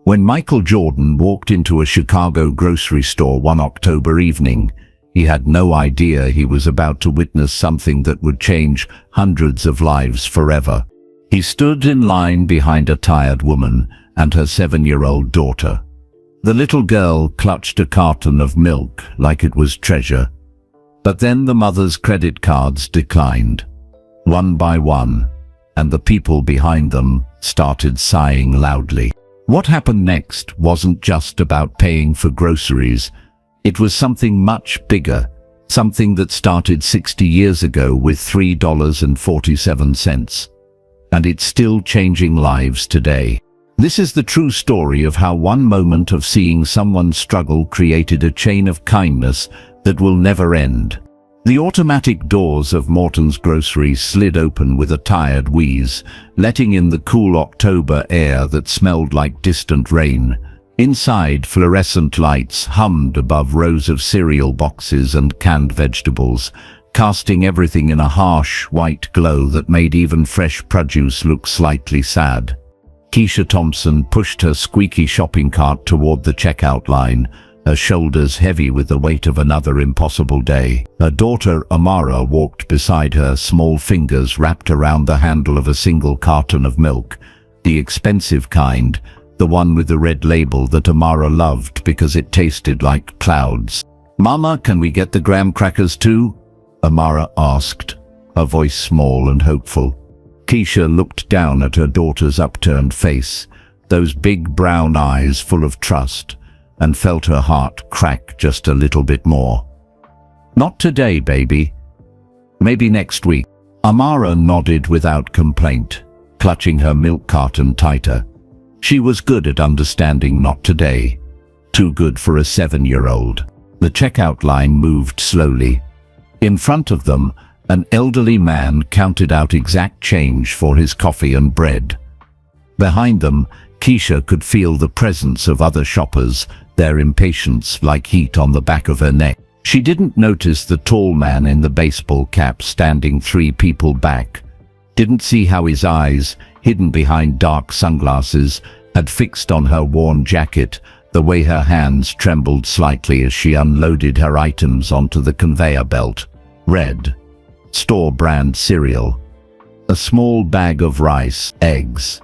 When Michael Jordan walked into a Chicago grocery store one October evening, he had no idea he was about to witness something that would change hundreds of lives forever. He stood in line behind a tired woman and her 7-year-old daughter. The little girl clutched a carton of milk like it was treasure. But then the mother's credit cards declined, one by one, and the people behind them started sighing loudly. What happened next wasn't just about paying for groceries. It was something much bigger, something that started 60 years ago with $3.47. And it's still changing lives today. This is the true story of how one moment of seeing someone struggle created a chain of kindness that will never end. The automatic doors of Morton's grocery slid open with a tired wheeze, letting in the cool October air that smelled like distant rain. Inside, fluorescent lights hummed above rows of cereal boxes and canned vegetables, casting everything in a harsh, white glow that made even fresh produce look slightly sad. Keisha Thompson pushed her squeaky shopping cart toward the checkout line, her shoulders heavy with the weight of another impossible day. Her daughter, Amara, walked beside her, small fingers wrapped around the handle of a single carton of milk, the expensive kind, the one with the red label that Amara loved because it tasted like clouds. "Mama, can we get the graham crackers too?" Amara asked, her voice small and hopeful. Keisha looked down at her daughter's upturned face, those big brown eyes full of trust, and felt her heart crack just a little bit more. "Not today, baby. Maybe next week." Amara nodded without complaint, clutching her milk carton tighter. She was good at understanding not today. Too good for a 7-year-old. The checkout line moved slowly. In front of them, an elderly man counted out exact change for his coffee and bread. Behind them, Keisha could feel the presence of other shoppers, their impatience like heat on the back of her neck. She didn't notice the tall man in the baseball cap standing 3 people back. Didn't see how his eyes, hidden behind dark sunglasses, had fixed on her worn jacket, the way her hands trembled slightly as she unloaded her items onto the conveyor belt. Red, store-brand cereal, a small bag of rice, eggs,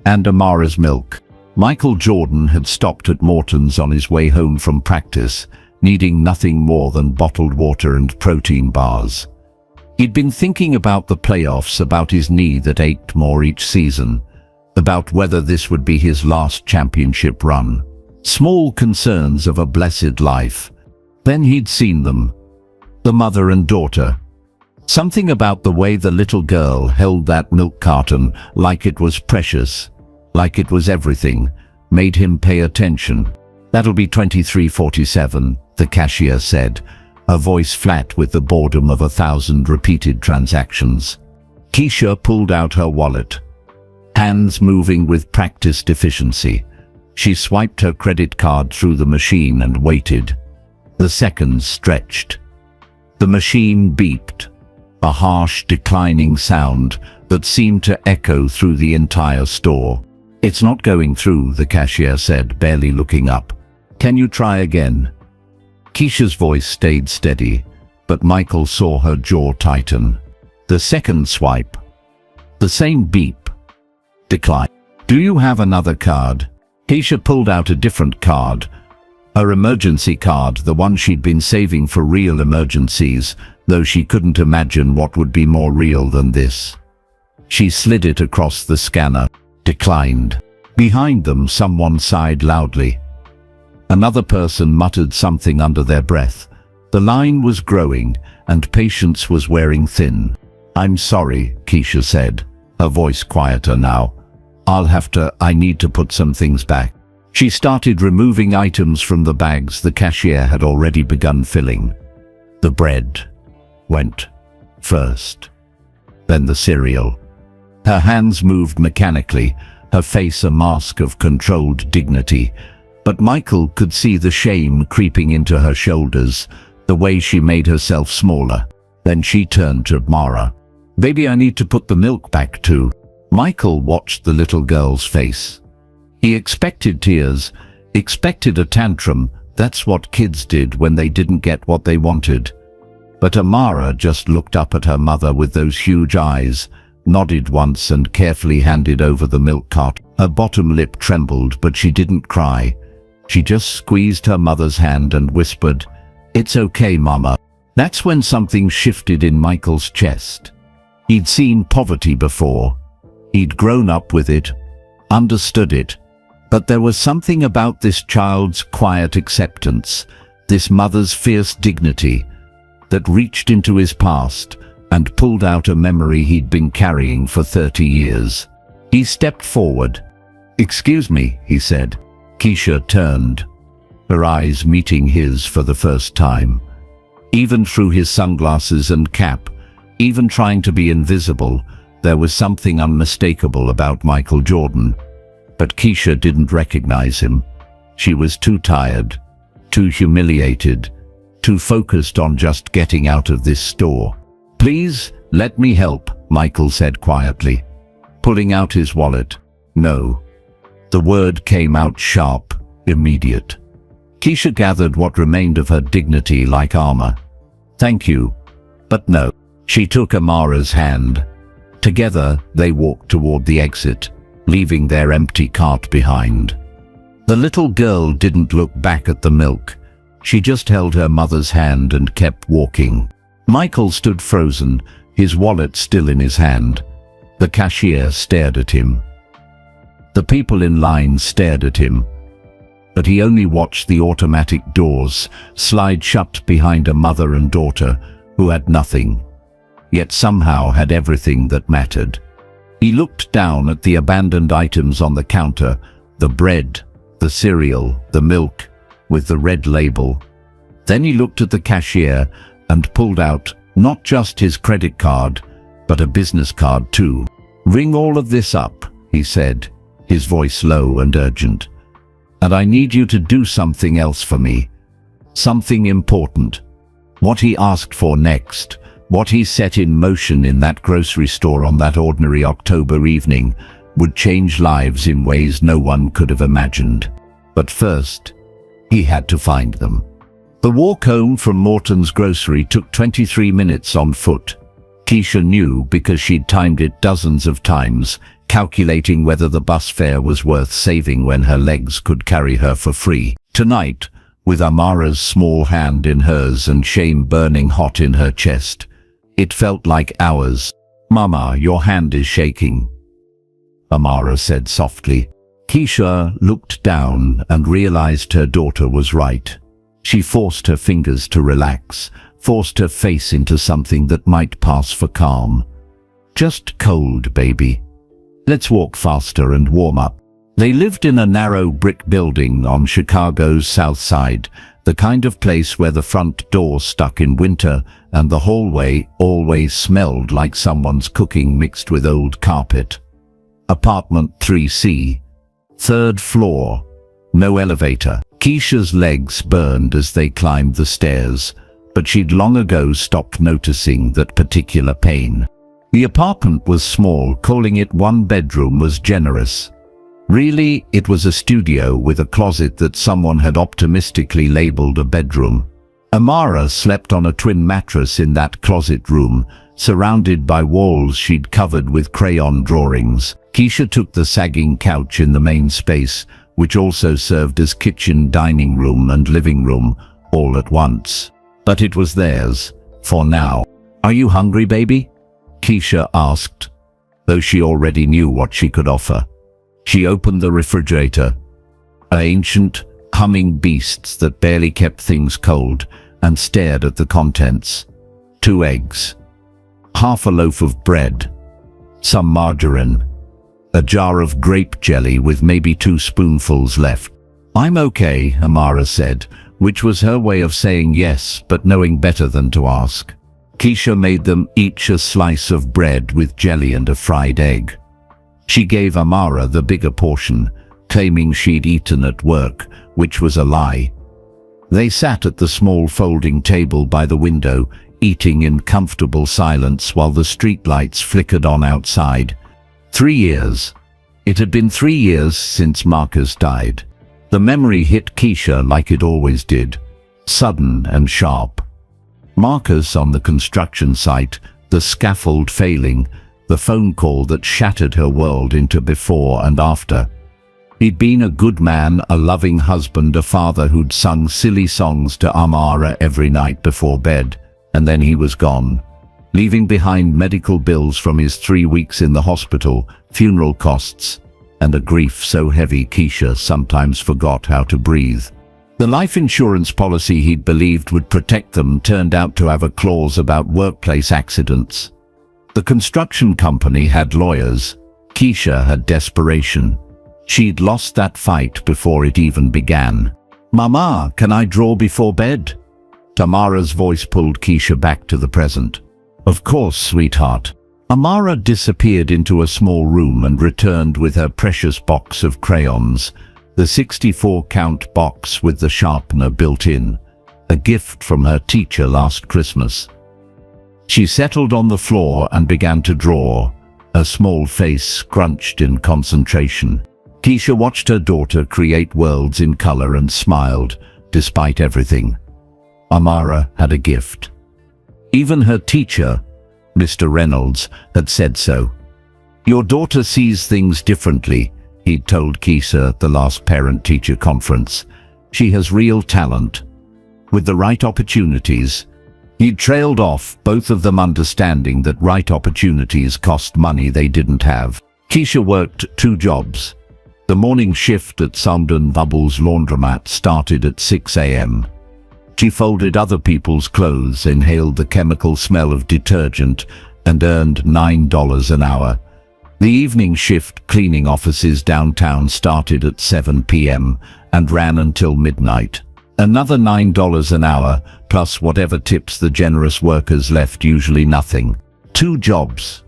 and Amara's milk. Michael Jordan had stopped at Morton's on his way home from practice, needing nothing more than bottled water and protein bars. He'd been thinking about the playoffs, about his knee that ached more each season, about whether this would be his last championship run. Small concerns of a blessed life. Then he'd seen them, the mother and daughter. Something about the way the little girl held that milk carton like it was precious, like it was everything, made him pay attention. "That'll be $23.47, the cashier said, her voice flat with the boredom of 1,000 repeated transactions. Keisha pulled out her wallet, hands moving with practiced efficiency. She swiped her credit card through the machine and waited. The seconds stretched. The machine beeped, a harsh, declining sound that seemed to echo through the entire store. "It's not going through," the cashier said, barely looking up. "Can you try again?" Keisha's voice stayed steady, but Michael saw her jaw tighten. The second swipe. The same beep. Decline. "Do you have another card?" Keisha pulled out a different card. Her emergency card, the one she'd been saving for real emergencies, though she couldn't imagine what would be more real than this. She slid it across the scanner. Declined. Behind them, someone sighed loudly. Another person muttered something under their breath. The line was growing, and patience was wearing thin. "I'm sorry," Keisha said, her voice quieter now. I need to put some things back." She started removing items from the bags the cashier had already begun filling. The bread went first, then the cereal. Her hands moved mechanically, her face a mask of controlled dignity, but Michael could see the shame creeping into her shoulders, the way she made herself smaller. Then she turned to Mara. "Baby, I need to put the milk back too." Michael watched the little girl's face. He expected tears, expected a tantrum. That's what kids did when they didn't get what they wanted. But Amara just looked up at her mother with those huge eyes, nodded once and carefully handed over the milk cart. Her bottom lip trembled, but she didn't cry. She just squeezed her mother's hand and whispered, "It's okay, Mama." That's when something shifted in Michael's chest. He'd seen poverty before. He'd grown up with it, understood it. But there was something about this child's quiet acceptance, this mother's fierce dignity, that reached into his past and pulled out a memory he'd been carrying for 30 years. He stepped forward. "Excuse me," he said. Keisha turned, her eyes meeting his for the first time. Even through his sunglasses and cap, even trying to be invisible, there was something unmistakable about Michael Jordan. But Keisha didn't recognize him. She was too tired, too humiliated, too focused on just getting out of this store. "Please, let me help," Michael said quietly, pulling out his wallet. "No." The word came out sharp, immediate. Keisha gathered what remained of her dignity like armor. "Thank you, but no." She took Amara's hand. Together, they walked toward the exit, leaving their empty cart behind. The little girl didn't look back at the milk. She just held her mother's hand and kept walking. Michael stood frozen, his wallet still in his hand. The cashier stared at him. The people in line stared at him. But he only watched the automatic doors slide shut behind a mother and daughter who had nothing, yet somehow had everything that mattered. He looked down at the abandoned items on the counter, the bread, the cereal, the milk, with the red label. Then he looked at the cashier and pulled out not just his credit card, but a business card too. "Ring all of this up," he said, his voice low and urgent. "And I need you to do something else for me. Something important." What he asked for next, what he set in motion in that grocery store on that ordinary October evening, would change lives in ways no one could have imagined. But first, he had to find them. The walk home from Morton's grocery took 23 minutes on foot. Keisha knew because she'd timed it dozens of times, calculating whether the bus fare was worth saving when her legs could carry her for free. Tonight, with Amara's small hand in hers and shame burning hot in her chest, it felt like hours. "Mama, your hand is shaking," Amara said softly. Keisha looked down and realized her daughter was right. She forced her fingers to relax, forced her face into something that might pass for calm. "Just cold, baby. Let's walk faster and warm up." They lived in a narrow brick building on Chicago's South Side, the kind of place where the front door stuck in winter and the hallway always smelled like someone's cooking mixed with old carpet. Apartment 3C, third floor, no elevator. Keisha's legs burned as they climbed the stairs, but she'd long ago stopped noticing that particular pain. The apartment was small, calling it one bedroom was generous. Really, it was a studio with a closet that someone had optimistically labeled a bedroom. Amara slept on a twin mattress in that closet room, surrounded by walls she'd covered with crayon drawings. Keisha took the sagging couch in the main space, which also served as kitchen, dining room and living room, all at once. But it was theirs, for now. "Are you hungry, baby?" Keisha asked, though she already knew what she could offer. She opened the refrigerator, ancient, humming beasts that barely kept things cold, and stared at the contents. 2 eggs, half a loaf of bread, some margarine, a jar of grape jelly with maybe 2 spoonfuls left. "I'm okay," Amara said, which was her way of saying yes, but knowing better than to ask. Keisha made them each a slice of bread with jelly and a fried egg. She gave Amara the bigger portion, claiming she'd eaten at work, which was a lie. They sat at the small folding table by the window, eating in comfortable silence while the streetlights flickered on outside. 3 years. It had been 3 years since Marcus died. The memory hit Keisha like it always did, sudden and sharp. Marcus on the construction site, the scaffold failing, the phone call that shattered her world into before and after. He'd been a good man, a loving husband, a father who'd sung silly songs to Amara every night before bed, and then he was gone, leaving behind medical bills from his 3 weeks in the hospital, funeral costs, and a grief so heavy Keisha sometimes forgot how to breathe. The life insurance policy he'd believed would protect them turned out to have a clause about workplace accidents. The construction company had lawyers. Keisha had desperation. She'd lost that fight before it even began. "Mama, can I draw before bed?" Tamara's voice pulled Keisha back to the present. "Of course, sweetheart." Amara disappeared into a small room and returned with her precious box of crayons, the 64-count box with the sharpener built in, a gift from her teacher last Christmas. She settled on the floor and began to draw, her small face scrunched in concentration. Keisha watched her daughter create worlds in color and smiled, despite everything. Amara had a gift. Even her teacher, Mr. Reynolds, had said so. "Your daughter sees things differently," he'd told Keisha at the last parent-teacher conference. "She has real talent. With the right opportunities." He'd trailed off, both of them understanding that right opportunities cost money they didn't have. Keisha worked 2 jobs. The morning shift at Sandon Bubbles laundromat started at 6 a.m. She folded other people's clothes, inhaled the chemical smell of detergent, and earned $9 an hour. The evening shift cleaning offices downtown started at 7 p.m. and ran until midnight. Another $9 an hour, plus whatever tips the generous workers left, usually nothing. 2 jobs.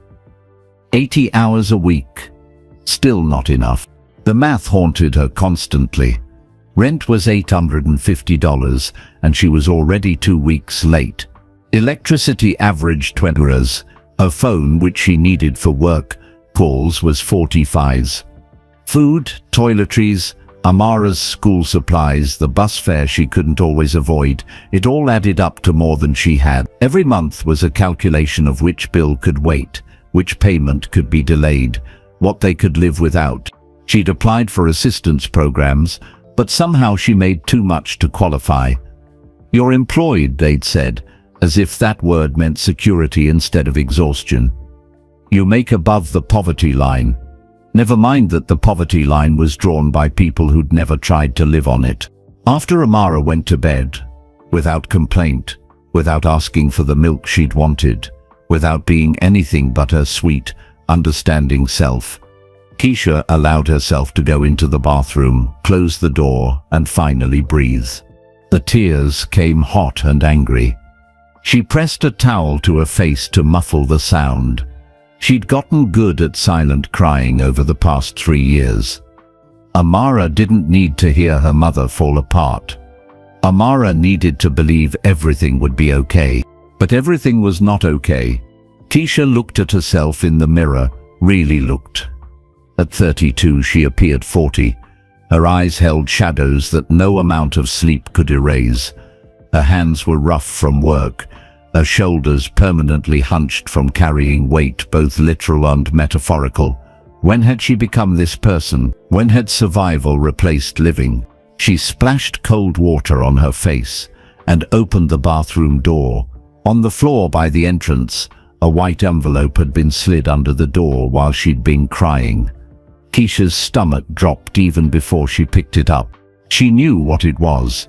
80 hours a week. Still not enough. The math haunted her constantly. Rent was $850, and she was already 2 weeks late. Electricity averaged 20 hours. Her phone, which she needed for work calls, was 45s. Food, toiletries, Amara's school supplies, the bus fare she couldn't always avoid, it all added up to more than she had. Every month was a calculation of which bill could wait, which payment could be delayed, what they could live without. She'd applied for assistance programs, but somehow she made too much to qualify. "You're employed," they'd said, as if that word meant security instead of exhaustion. "You make above the poverty line." Never mind that the poverty line was drawn by people who'd never tried to live on it. After Amara went to bed, without complaint, without asking for the milk she'd wanted, without being anything but her sweet, understanding self, Keisha allowed herself to go into the bathroom, close the door, and finally breathe. The tears came hot and angry. She pressed a towel to her face to muffle the sound. She'd gotten good at silent crying over the past 3 years. Amara didn't need to hear her mother fall apart. Amara needed to believe everything would be okay. But everything was not okay. Keisha looked at herself in the mirror, really looked. At 32 she appeared 40. Her eyes held shadows that no amount of sleep could erase. Her hands were rough from work, her shoulders permanently hunched from carrying weight, both literal and metaphorical. When had she become this person? When had survival replaced living? She splashed cold water on her face and opened the bathroom door. On the floor by the entrance, a white envelope had been slid under the door while she'd been crying. Keisha's stomach dropped even before she picked it up. She knew what it was.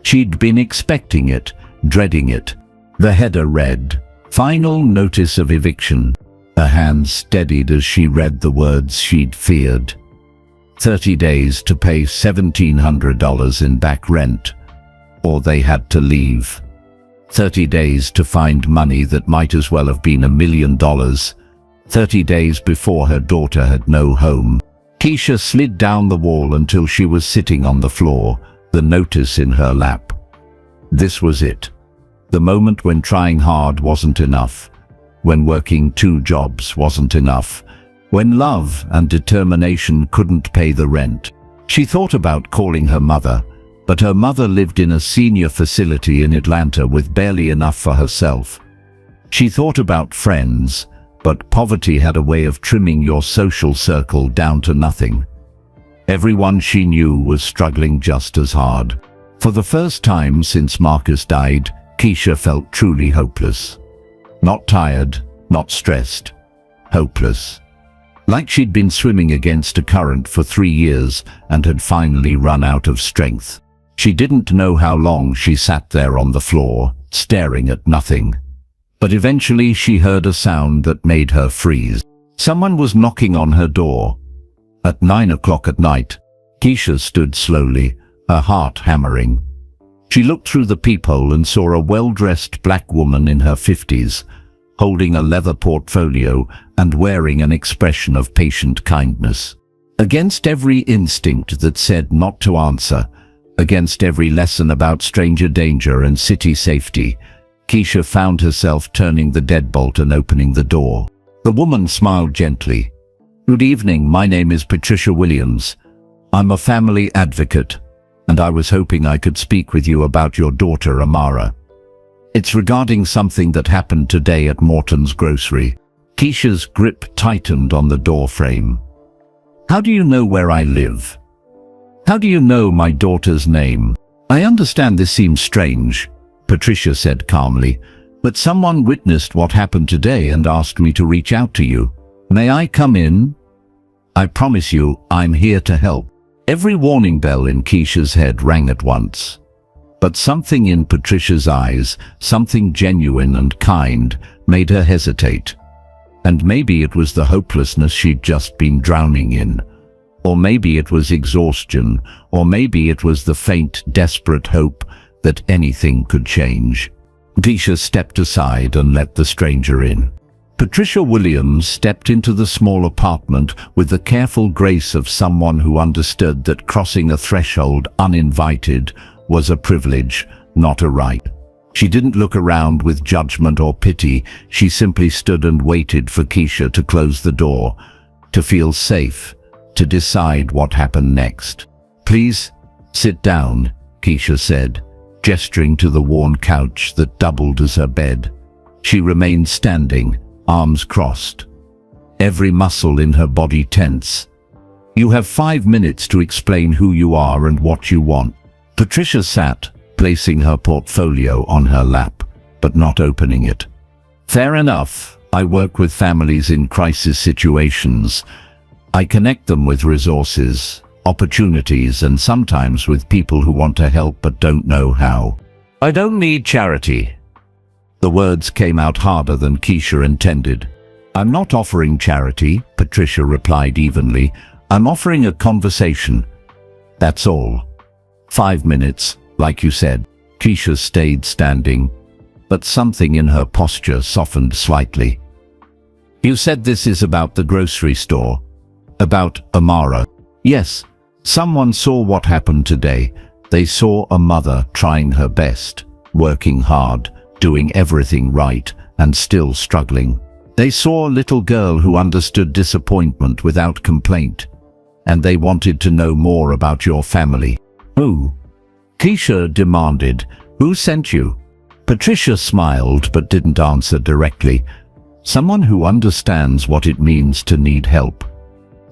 She'd been expecting it, dreading it. The header read, "Final notice of eviction." Her hands steadied as she read the words she'd feared. 30 days to pay $1,700 in back rent, or they had to leave. 30 days to find money that might as well have been $1 million. 30 days before her daughter had no home. Keisha slid down the wall until she was sitting on the floor, the notice in her lap. This was it. The moment when trying hard wasn't enough, when working 2 jobs wasn't enough, when love and determination couldn't pay the rent. She thought about calling her mother, but her mother lived in a senior facility in Atlanta with barely enough for herself. She thought about friends, but poverty had a way of trimming your social circle down to nothing. Everyone she knew was struggling just as hard. For the first time since Marcus died, Keisha felt truly hopeless. Not tired, not stressed. Hopeless. Like she'd been swimming against a current for 3 years and had finally run out of strength. She didn't know how long she sat there on the floor, staring at nothing. But eventually she heard a sound that made her freeze. Someone was knocking on her door. At 9 o'clock at night, Keisha stood slowly, her heart hammering. She looked through the peephole and saw a well-dressed black woman in her 50s, holding a leather portfolio and wearing an expression of patient kindness. Against every instinct that said not to answer, against every lesson about stranger danger and city safety, Keisha found herself turning the deadbolt and opening the door. The woman smiled gently. "Good evening, my name is Patricia Williams. I'm a family advocate, and I was hoping I could speak with you about your daughter, Amara. It's regarding something that happened today at Morton's grocery." Keisha's grip tightened on the door frame. "How do you know where I live? How do you know my daughter's name?" "I understand this seems strange," Patricia said calmly, "but someone witnessed what happened today and asked me to reach out to you. May I come in? I promise you, I'm here to help." Every warning bell in Keisha's head rang at once. But something in Patricia's eyes, something genuine and kind, made her hesitate. And maybe it was the hopelessness she'd just been drowning in. Or maybe it was exhaustion, or maybe it was the faint, desperate hope that anything could change. Keisha stepped aside and let the stranger in. Patricia Williams stepped into the small apartment with the careful grace of someone who understood that crossing a threshold uninvited was a privilege, not a right. She didn't look around with judgment or pity. She simply stood and waited for Keisha to close the door, to feel safe, to decide what happened next. "Please, sit down," Keisha said, gesturing to the worn couch that doubled as her bed. She remained standing, arms crossed, every muscle in her body tense. "You have 5 minutes to explain who you are and what you want." Patricia sat, placing her portfolio on her lap, but not opening it. "Fair enough. I work with families in crisis situations. I connect them with resources, opportunities, and sometimes with people who want to help but don't know how. I don't need charity." The words came out harder than Keisha intended. "I'm not offering charity," Patricia replied evenly. "I'm offering a conversation. That's all. 5 minutes, like you said." Keisha stayed standing, but something in her posture softened slightly. "You said this is about the grocery store, about Amara." "Yes, someone saw what happened today. They saw a mother trying her best, working hard, doing everything right, and still struggling. They saw a little girl who understood disappointment without complaint, and they wanted to know more about your family." "Who?" Keisha demanded. "Who sent you?" Patricia smiled but didn't answer directly. "Someone who understands what it means to need help.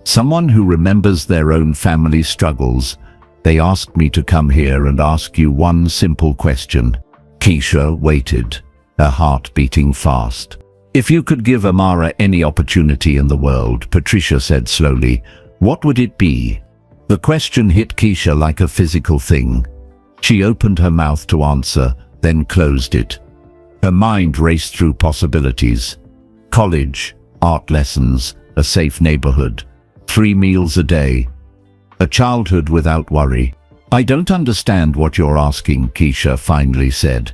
Someone who remembers their own family struggles. They asked me to come here and ask you one simple question." Keisha waited, her heart beating fast. "If you could give Amara any opportunity in the world," Patricia said slowly, "what would it be?" The question hit Keisha like a physical thing. She opened her mouth to answer, then closed it. Her mind raced through possibilities. College, art lessons, a safe neighborhood, 3 meals a day, a childhood without worry. "I don't understand what you're asking," Keisha finally said.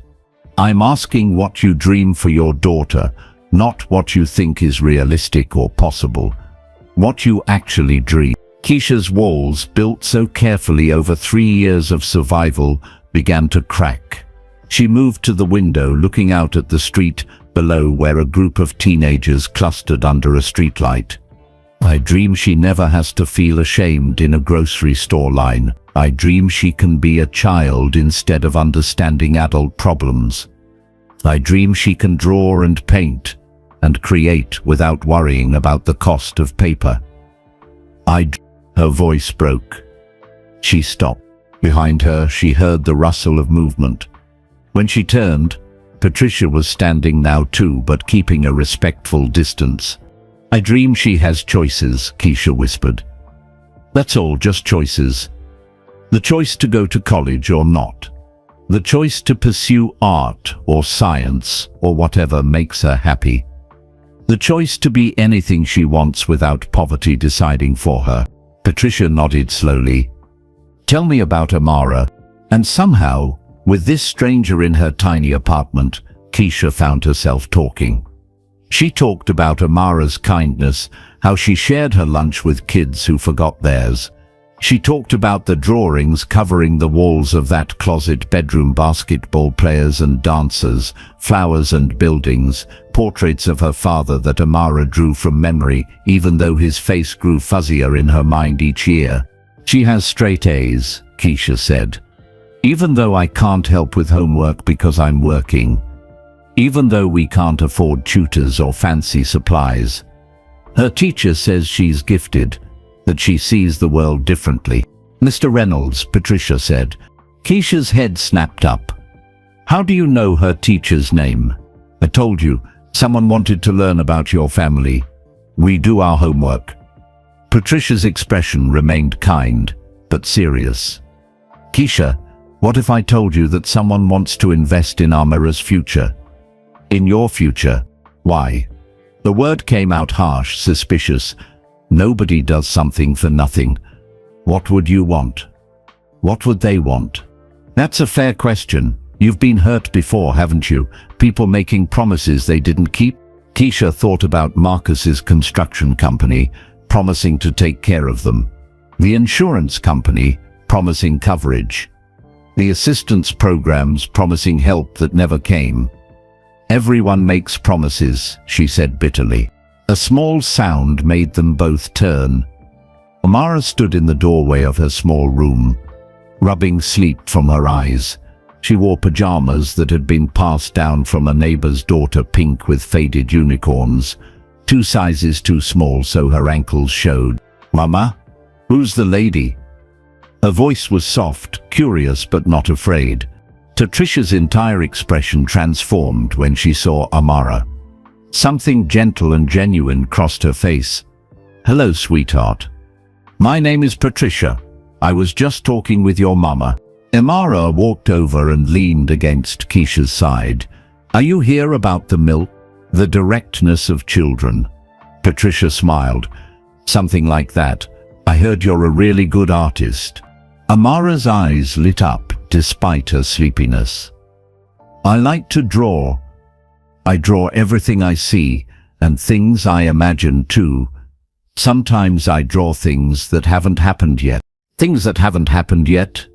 "I'm asking what you dream for your daughter, not what you think is realistic or possible. What you actually dream." Keisha's walls, built so carefully over 3 years of survival, began to crack. She moved to the window, looking out at the street below where a group of teenagers clustered under a streetlight. I dream she never has to feel ashamed in a grocery store line. I dream she can be a child instead of understanding adult problems. I dream she can draw and paint and create without worrying about the cost of paper. Her voice broke. She stopped. Behind her, she heard the rustle of movement. When she turned, Patricia was standing now too, but keeping a respectful distance. I dream she has choices, Keisha whispered. That's all, just choices. The choice to go to college or not. The choice to pursue art or science or whatever makes her happy. The choice to be anything she wants without poverty deciding for her. Patricia nodded slowly. Tell me about Amara. And somehow, with this stranger in her tiny apartment, Keisha found herself talking. She talked about Amara's kindness, how she shared her lunch with kids who forgot theirs. She talked about the drawings covering the walls of that closet bedroom, basketball players and dancers, flowers and buildings, portraits of her father that Amara drew from memory, even though his face grew fuzzier in her mind each year. She has straight A's, Keisha said. Even though I can't help with homework because I'm working. Even though we can't afford tutors or fancy supplies. Her teacher says she's gifted, that she sees the world differently. Mr. Reynolds, Patricia said. Keisha's head snapped up. How do you know her teacher's name? I told you, someone wanted to learn about your family. We do our homework. Patricia's expression remained kind, but serious. Keisha, what if I told you that someone wants to invest in Amara's future? In your future? Why? The word came out harsh, suspicious. Nobody does something for nothing. What would you want? What would they want? That's a fair question. You've been hurt before, haven't you? People making promises they didn't keep? Keisha thought about Marcus's construction company, promising to take care of them. The insurance company, promising coverage. The assistance programs promising help that never came. Everyone makes promises, she said bitterly. A small sound made them both turn. Amara stood in the doorway of her small room, rubbing sleep from her eyes. She wore pajamas that had been passed down from a neighbor's daughter, pink with faded unicorns, 2 sizes too small so her ankles showed. Mama? Who's the lady? Her voice was soft, curious but not afraid. Patricia's entire expression transformed when she saw Amara. Something gentle and genuine crossed her face. Hello, sweetheart. My name is Patricia. I was just talking with your mama. Amara walked over and leaned against Keisha's side. Are you here about the milk? The directness of children. Patricia smiled. Something like that. I heard you're a really good artist. Amara's eyes lit up despite her sleepiness. I like to draw. I draw everything I see, and things I imagine too. Sometimes I draw things that haven't happened yet. Things that haven't happened yet?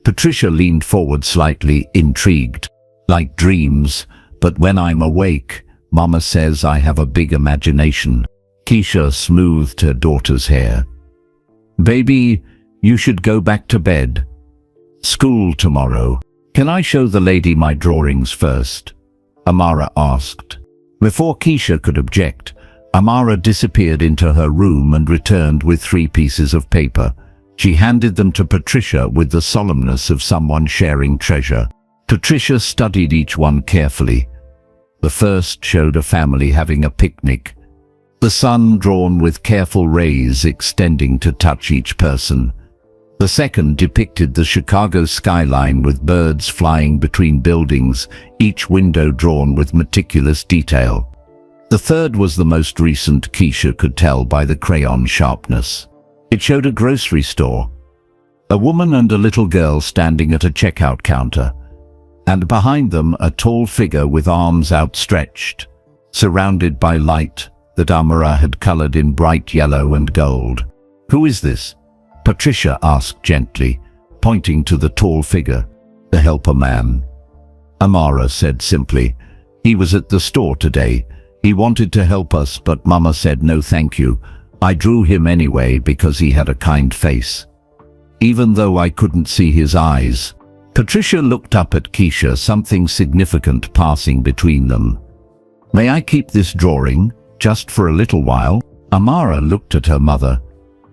Patricia leaned forward slightly, intrigued. Like dreams, but when I'm awake, Mama says I have a big imagination. Keisha smoothed her daughter's hair. Baby, you should go back to bed. School tomorrow. Can I show the lady my drawings first? Amara asked. Before Keisha could object, Amara disappeared into her room and returned with 3 pieces of paper. She handed them to Patricia with the solemnness of someone sharing treasure. Patricia studied each one carefully. The first showed a family having a picnic. The sun drawn with careful rays extending to touch each person. The second depicted the Chicago skyline with birds flying between buildings, each window drawn with meticulous detail. The third was the most recent, Keisha could tell by the crayon sharpness. It showed a grocery store. A woman and a little girl standing at a checkout counter, and behind them a tall figure with arms outstretched, surrounded by light that Amara had colored in bright yellow and gold. Who is this? Patricia asked gently, pointing to the tall figure. The helper man. Amara said simply, he was at the store today. He wanted to help us, but Mama said no thank you. I drew him anyway because he had a kind face, even though I couldn't see his eyes. Patricia looked up at Keisha, something significant passing between them. May I keep this drawing, just for a little while? Amara looked at her mother.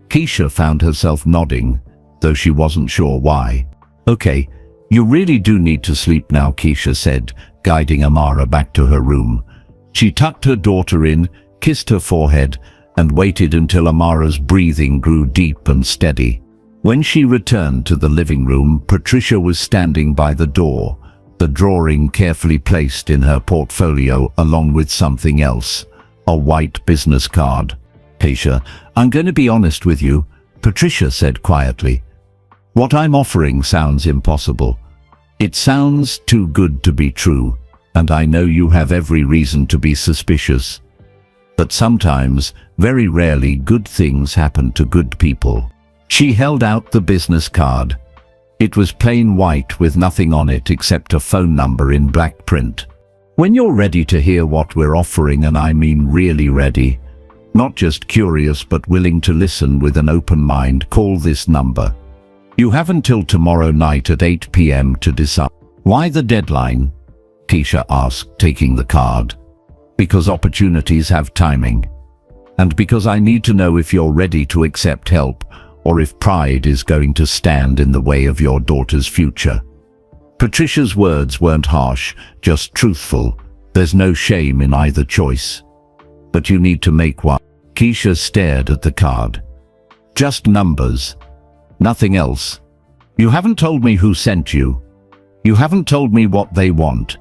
Keisha found herself nodding, though she wasn't sure why. Okay, you really do need to sleep now, Keisha said, guiding Amara back to her room. She tucked her daughter in, kissed her forehead, and waited until Amara's breathing grew deep and steady. When she returned to the living room, Patricia was standing by the door, the drawing carefully placed in her portfolio along with something else, a white business card. Keisha, I'm going to be honest with you, Patricia said quietly. What I'm offering sounds impossible. It sounds too good to be true, and I know you have every reason to be suspicious. But sometimes, very rarely, good things happen to good people. She held out the business card. It was plain white with nothing on it except a phone number in black print. When you're ready to hear what we're offering, and I mean really ready, not just curious but willing to listen with an open mind, call this number. You have until tomorrow night at 8 p.m. to decide. Why the deadline? Keisha asked, taking the card. Because opportunities have timing. And because I need to know if you're ready to accept help, or if pride is going to stand in the way of your daughter's future. Patricia's words weren't harsh, just truthful. There's no shame in either choice. But you need to make one. Keisha stared at the card. Just numbers. Nothing else. You haven't told me who sent you. You haven't told me what they want.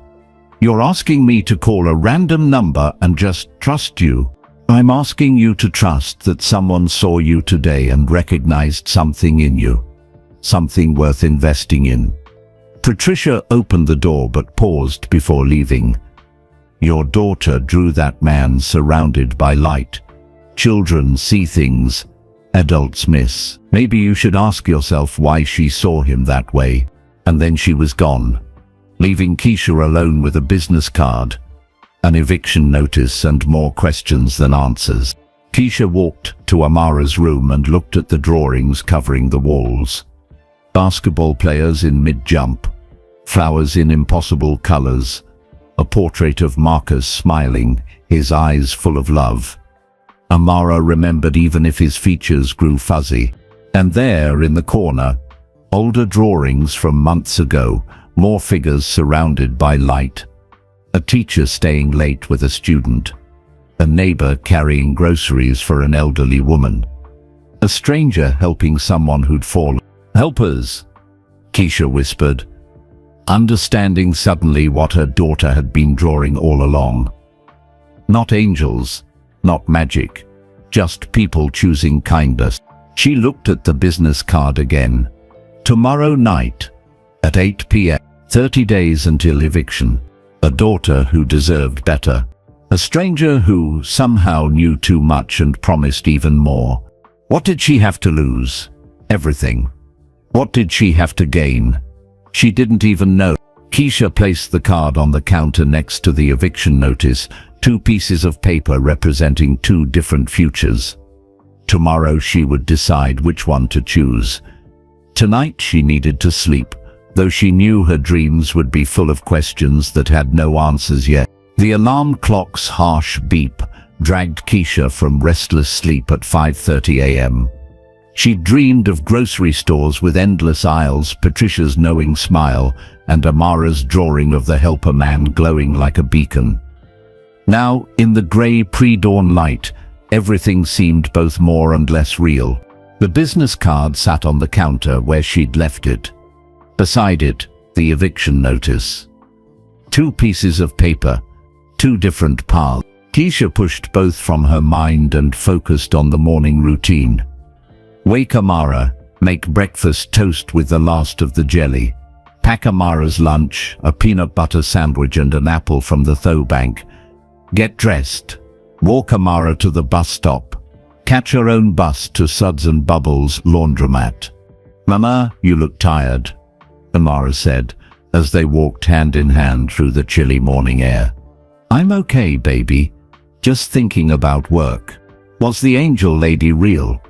You're asking me to call a random number and just trust you. I'm asking you to trust that someone saw you today and recognized something in you. Something worth investing in. Patricia opened the door but paused before leaving. Your daughter drew that man surrounded by light. Children see things adults miss. Maybe you should ask yourself why she saw him that way. And then she was gone, leaving Keisha alone with a business card, an eviction notice, and more questions than answers. Keisha walked to Amara's room and looked at the drawings covering the walls. Basketball players in mid-jump, flowers in impossible colors, a portrait of Marcus smiling, his eyes full of love. Amara remembered even if his features grew fuzzy. And there, in the corner, older drawings from months ago, more figures surrounded by light. A teacher staying late with a student. A neighbor carrying groceries for an elderly woman. A stranger helping someone who'd fallen. Helpers, Keisha whispered, understanding suddenly what her daughter had been drawing all along. Not angels, not magic, just people choosing kindness. She looked at the business card again. Tomorrow night, at 8 p.m., 30 days until eviction. A daughter who deserved better. A stranger who somehow knew too much and promised even more. What did she have to lose? Everything. What did she have to gain? She didn't even know. Keisha placed the card on the counter next to the eviction notice, 2 pieces of paper representing 2 different futures. Tomorrow she would decide which one to choose. Tonight she needed to sleep, though she knew her dreams would be full of questions that had no answers yet. The alarm clock's harsh beep dragged Keisha from restless sleep at 5:30 a.m. She dreamed of grocery stores with endless aisles, Patricia's knowing smile, and Amara's drawing of the helper man glowing like a beacon. Now, in the grey pre-dawn light, everything seemed both more and less real. The business card sat on the counter where she'd left it. Beside it, the eviction notice. 2 pieces of paper, 2 different paths. Keisha pushed both from her mind and focused on the morning routine. Wake Amara, make breakfast toast with the last of the jelly. Pack Amara's lunch, a peanut butter sandwich and an apple from the thaw bank. Get dressed. Walk Amara to the bus stop. Catch her own bus to Suds and Bubbles laundromat. Mama, you look tired, Amara said, as they walked hand in hand through the chilly morning air. I'm okay, baby. Just thinking about work. Was the angel lady real?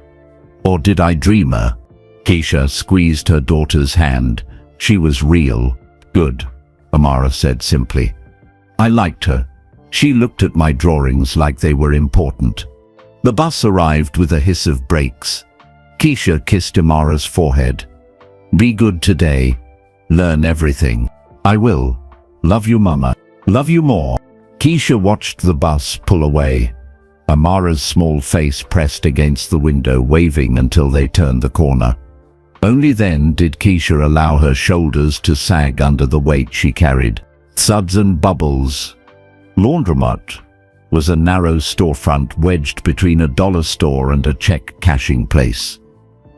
Or did I dream her? Keisha squeezed her daughter's hand. She was real. Good, Amara said simply. I liked her. She looked at my drawings like they were important. The bus arrived with a hiss of brakes. Keisha kissed Amara's forehead. Be good today. Learn everything. I will. Love you, Mama. Love you more. Keisha watched the bus pull away. Amara's small face pressed against the window, waving until they turned the corner. Only then did Keisha allow her shoulders to sag under the weight she carried. Suds and bubbles. Laundromat was a narrow storefront wedged between a dollar store and a check cashing place.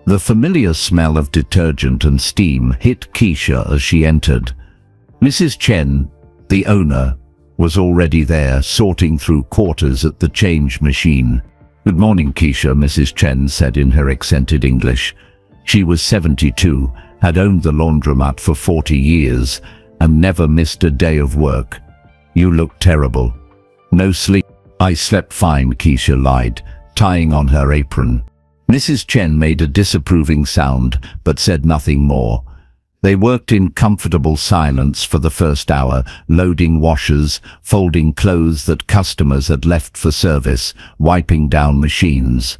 The familiar smell of detergent and steam hit Keisha as she entered. Mrs. Chen, the owner, was already there, sorting through quarters at the change machine. Good morning, Keisha, Mrs. Chen said in her accented English. She was 72, had owned the laundromat for 40 years, and never missed a day of work. You look terrible. No sleep. I slept fine, Keisha lied, tying on her apron. Mrs. Chen made a disapproving sound, but said nothing more. They worked in comfortable silence for the first hour, loading washers, folding clothes that customers had left for service, wiping down machines.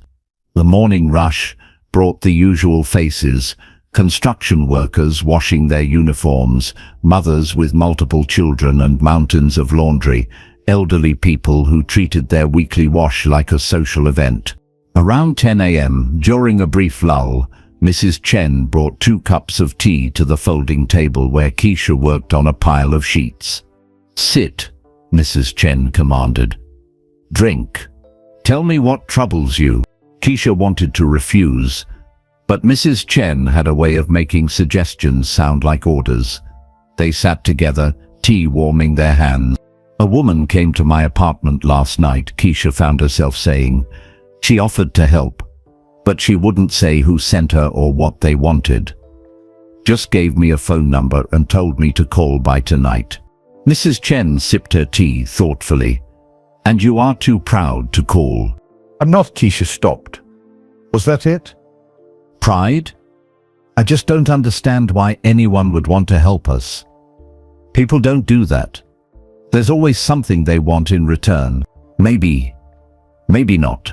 The morning rush brought the usual faces: construction workers washing their uniforms, mothers with multiple children and mountains of laundry, elderly people who treated their weekly wash like a social event. Around 10 a.m., during a brief lull, Mrs. Chen brought 2 cups of tea to the folding table where Keisha worked on a pile of sheets. Sit, Mrs. Chen commanded. Drink. Tell me what troubles you. Keisha wanted to refuse, but Mrs. Chen had a way of making suggestions sound like orders. They sat together, tea warming their hands. A woman came to my apartment last night, Keisha found herself saying. She offered to help, but she wouldn't say who sent her or what they wanted. Just gave me a phone number and told me to call by tonight. Mrs. Chen sipped her tea thoughtfully. And you are too proud to call. I'm not. Keisha stopped. Was that it? Pride? I just don't understand why anyone would want to help us. People don't do that. There's always something they want in return. Maybe not.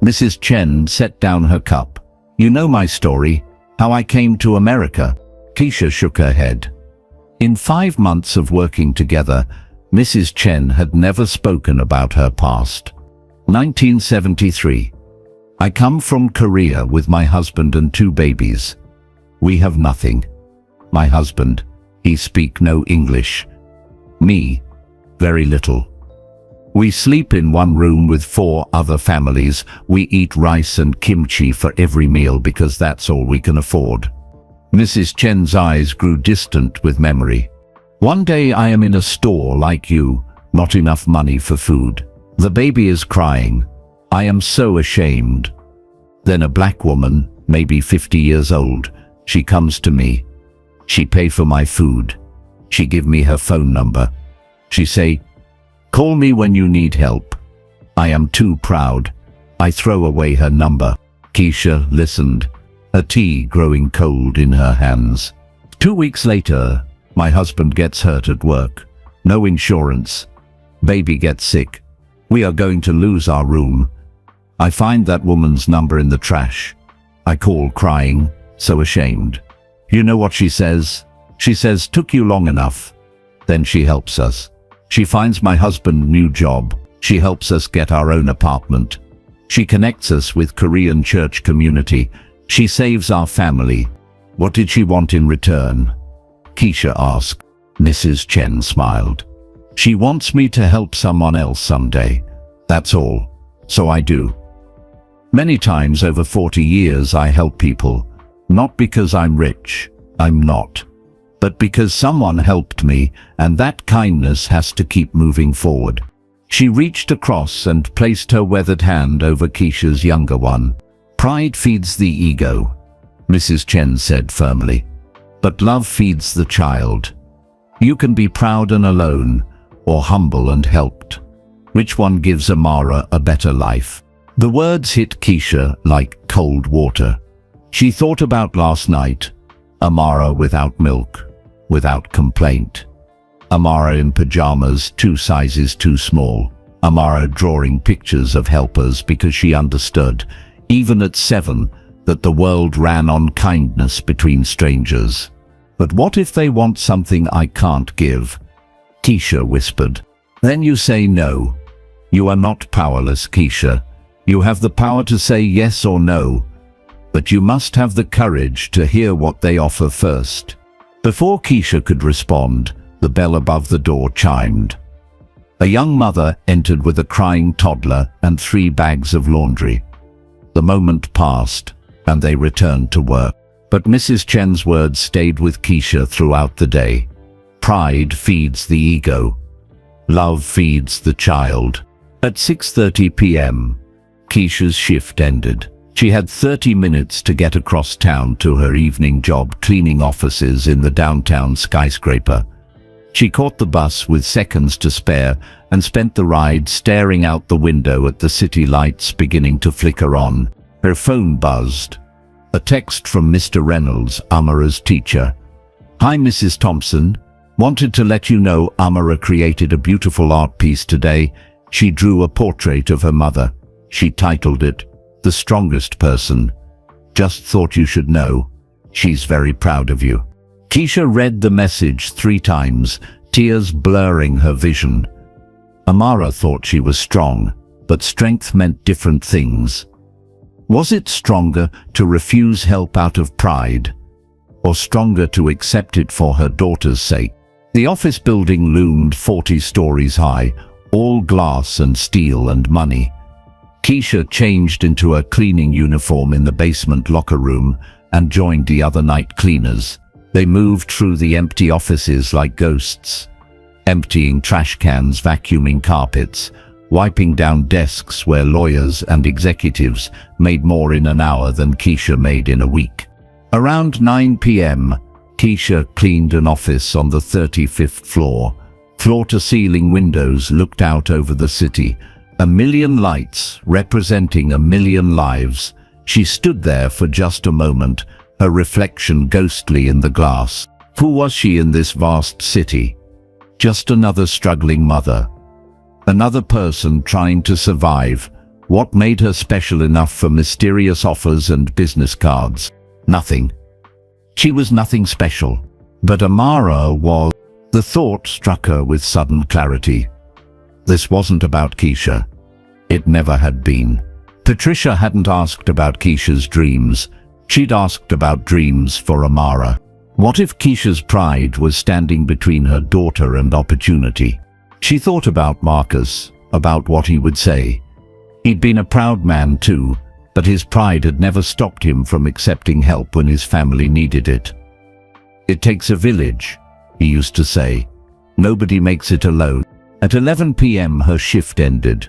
Mrs. Chen set down her cup. You know my story, how I came to America. Keisha shook her head. In 5 months of working together, Mrs. Chen had never spoken about her past. 1973. I come from Korea with my husband and 2 babies. We have nothing. My husband, he speak no English. Me, very little. We sleep in one room with 4 other families. We eat rice and kimchi for every meal because that's all we can afford. Mrs. Chen's eyes grew distant with memory. One day I am in a store like you, not enough money for food. The baby is crying. I am so ashamed. Then a black woman, maybe 50 years old, she comes to me. She pay for my food. She give me her phone number. She say, call me when you need help. I am too proud. I throw away her number. Keisha listened, her tea growing cold in her hands. 2 weeks later, my husband gets hurt at work. No insurance. Baby gets sick. We are going to lose our room. I find that woman's number in the trash. I call crying, so ashamed. You know what she says? She says, took you long enough. Then she helps us. She finds my husband new job. She helps us get our own apartment. She connects us with Korean church community. She saves our family. What did she want in return? Keisha asked. Mrs. Chen smiled. She wants me to help someone else someday. That's all. So I do. Many times over 40 years I help people. Not because I'm rich. I'm not. But because someone helped me, and that kindness has to keep moving forward. She reached across and placed her weathered hand over Keisha's younger one. Pride feeds the ego, Mrs. Chen said firmly. But love feeds the child. You can be proud and alone, or humble and helped. Which one gives Amara a better life? The words hit Keisha like cold water. She thought about last night. Amara without milk, without complaint. Amara in pajamas, 2 sizes too small. Amara drawing pictures of helpers because she understood, even at 7, that the world ran on kindness between strangers. But what if they want something I can't give? Keisha whispered. Then you say no. You are not powerless, Keisha. You have the power to say yes or no. But you must have the courage to hear what they offer first. Before Keisha could respond, the bell above the door chimed. A young mother entered with a crying toddler and 3 bags of laundry. The moment passed, and they returned to work. But Mrs. Chen's words stayed with Keisha throughout the day. Pride feeds the ego. Love feeds the child. At 6:30 p.m., Keisha's shift ended. She had 30 minutes to get across town to her evening job cleaning offices in the downtown skyscraper. She caught the bus with seconds to spare and spent the ride staring out the window at the city lights beginning to flicker on. Her phone buzzed. A text from Mr. Reynolds, Amara's teacher. Hi Mrs. Thompson. Wanted to let you know Amara created a beautiful art piece today. She drew a portrait of her mother. She titled it, The Strongest Person. Just thought you should know. She's very proud of you. Keisha read the message 3 times, tears blurring her vision. Amara thought she was strong, but strength meant different things. Was it stronger to refuse help out of pride, or stronger to accept it for her daughter's sake? The office building loomed 40 stories high, all glass and steel and money. Keisha changed into her cleaning uniform in the basement locker room and joined the other night cleaners. They moved through the empty offices like ghosts, emptying trash cans, vacuuming carpets, wiping down desks where lawyers and executives made more in an hour than Keisha made in a week. Around 9 p.m., Keisha cleaned an office on the 35th floor. Floor-to-ceiling windows looked out over the city. 1 million lights representing 1 million lives. She stood there for just a moment, her reflection ghostly in the glass. Who was she in this vast city? Just another struggling mother. Another person trying to survive. What made her special enough for mysterious offers and business cards? Nothing. She was nothing special. But Amara was. The thought struck her with sudden clarity. This wasn't about Keisha. It never had been. Patricia hadn't asked about Keisha's dreams. She'd asked about dreams for Amara. What if Keisha's pride was standing between her daughter and opportunity? She thought about Marcus, about what he would say. He'd been a proud man too, but his pride had never stopped him from accepting help when his family needed it. It takes a village, he used to say. Nobody makes it alone. At 11 p.m. her shift ended.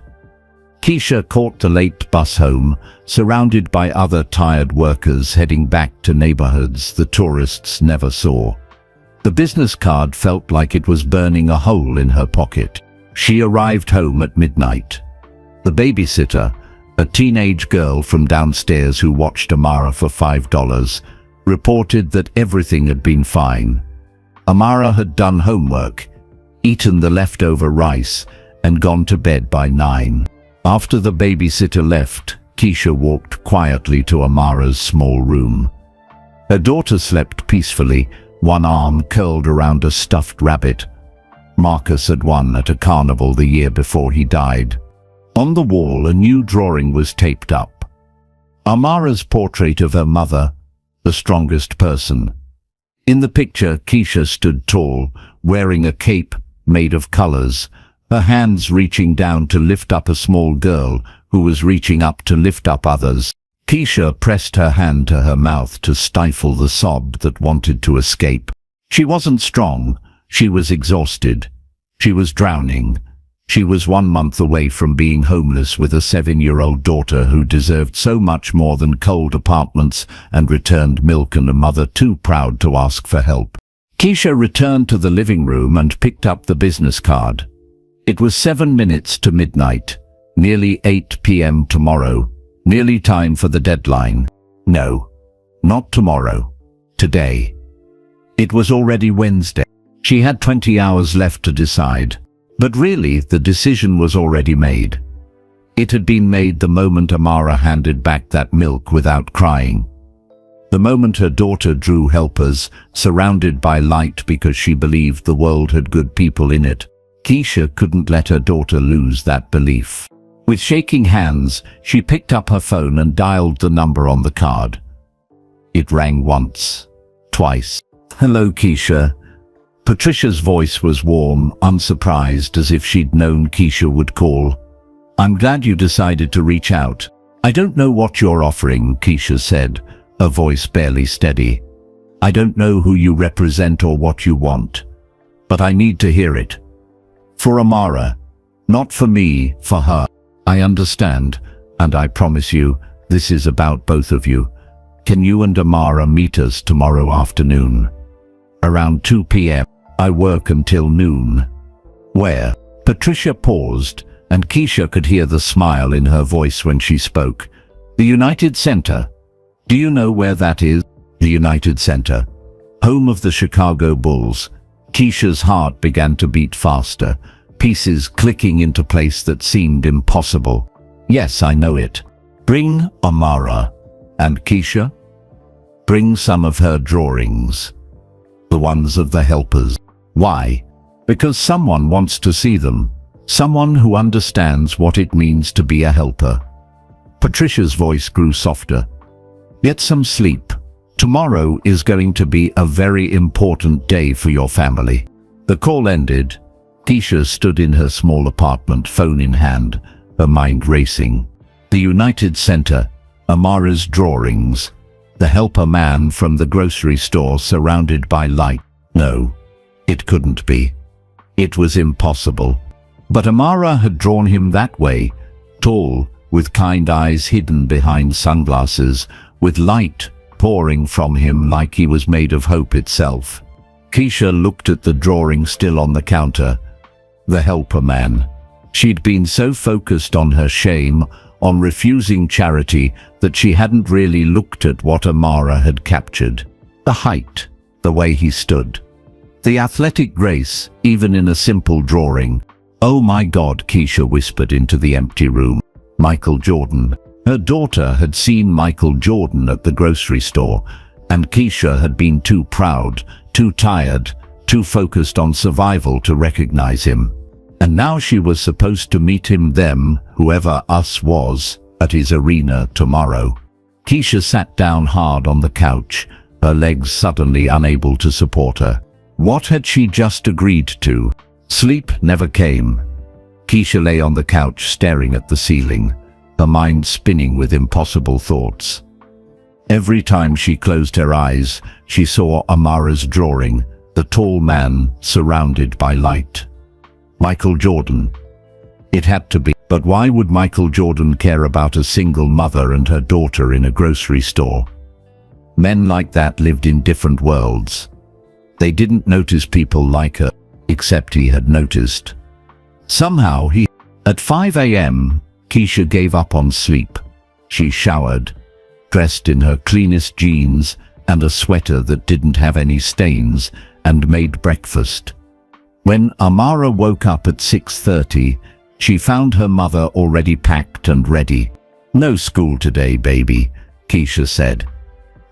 Keisha caught the late bus home, surrounded by other tired workers heading back to neighborhoods the tourists never saw. The business card felt like it was burning a hole in her pocket. She arrived home at midnight. The babysitter, a teenage girl from downstairs who watched Amara for $5, reported that everything had been fine. Amara had done homework, eaten the leftover rice, and gone to bed by 9. After the babysitter left, Keisha walked quietly to Amara's small room. Her daughter slept peacefully, one arm curled around a stuffed rabbit. Marcus had won at a carnival the year before he died. On the wall, a new drawing was taped up. Amara's portrait of her mother, the strongest person. In the picture, Keisha stood tall, wearing a cape made of colors, her hands reaching down to lift up a small girl who was reaching up to lift up others. Keisha pressed her hand to her mouth to stifle the sob that wanted to escape. She wasn't strong. She was exhausted. She was drowning. She was 1 month away from being homeless with a 7-year-old daughter who deserved so much more than cold apartments and returned milk and a mother too proud to ask for help. Keisha returned to the living room and picked up the business card. It was 7 minutes to midnight. Nearly 8 p.m. tomorrow. Nearly time for the deadline. No, not tomorrow. Today. It was already Wednesday. She had 20 hours left to decide. But really, the decision was already made. It had been made the moment Amara handed back that milk without crying. The moment her daughter drew helpers, surrounded by light because she believed the world had good people in it. Keisha couldn't let her daughter lose that belief. With shaking hands, she picked up her phone and dialed the number on the card. It rang once, twice. "Hello, Keisha." Patricia's voice was warm, unsurprised, as if she'd known Keisha would call. "I'm glad you decided to reach out. I don't know what you're offering," Keisha said, her voice barely steady. "I don't know who you represent or what you want. But I need to hear it. For Amara. Not for me, for her. I understand, and I promise you, this is about both of you. Can you and Amara meet us tomorrow afternoon? Around 2 p.m. I work until noon." "Where?" Patricia paused, and Keisha could hear the smile in her voice when she spoke. "The United Center. Do you know where that is?" The United Center. Home of the Chicago Bulls. Keisha's heart began to beat faster, pieces clicking into place that seemed impossible. "Yes, I know it. Bring Amara. And Keisha? Bring some of her drawings. The ones of the helpers." "Why?" "Because someone wants to see them. Someone who understands what it means to be a helper." Patricia's voice grew softer. "Get some sleep. Tomorrow is going to be a very important day for your family." The call ended. Keisha stood in her small apartment, phone in hand, her mind racing. The United Center, Amara's drawings, the helper man from the grocery store surrounded by light. No, it couldn't be. It was impossible. But Amara had drawn him that way, tall, with kind eyes hidden behind sunglasses, with light pouring from him like he was made of hope itself. Keisha looked at the drawing still on the counter. The helper man. She'd been so focused on her shame, on refusing charity, that she hadn't really looked at what Amara had captured. The height, the way he stood. The athletic grace, even in a simple drawing. "Oh my God," Keisha whispered into the empty room. Michael Jordan. Her daughter had seen Michael Jordan at the grocery store, and Keisha had been too proud, too tired, too focused on survival to recognize him. And now she was supposed to meet him, whoever us was, at his arena tomorrow. Keisha sat down hard on the couch, her legs suddenly unable to support her. What had she just agreed to? Sleep never came. Keisha lay on the couch staring at the ceiling, her mind spinning with impossible thoughts. Every time she closed her eyes, she saw Amara's drawing, the tall man surrounded by light. Michael Jordan. It had to be. But why would Michael Jordan care about a single mother and her daughter in a grocery store? Men like that lived in different worlds. They didn't notice people like her, except he had noticed. Somehow he... At 5 a.m., Keisha gave up on sleep. She showered, dressed in her cleanest jeans and a sweater that didn't have any stains, and made breakfast. When Amara woke up at 6:30, she found her mother already packed and ready. "No school today, baby," Keisha said,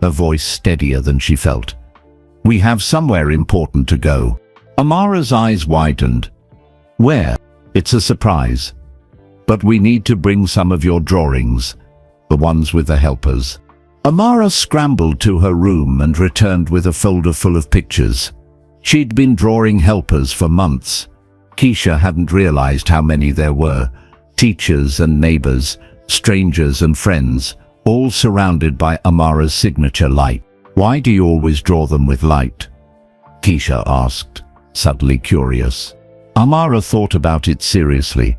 her voice steadier than she felt. "We have somewhere important to go." Amara's eyes widened. "Where?" "It's a surprise. But we need to bring some of your drawings, the ones with the helpers." Amara scrambled to her room and returned with a folder full of pictures. She'd been drawing helpers for months. Keisha hadn't realized how many there were. Teachers and neighbors, strangers and friends, all surrounded by Amara's signature light. "Why do you always draw them with light?" Keisha asked, suddenly curious. Amara thought about it seriously.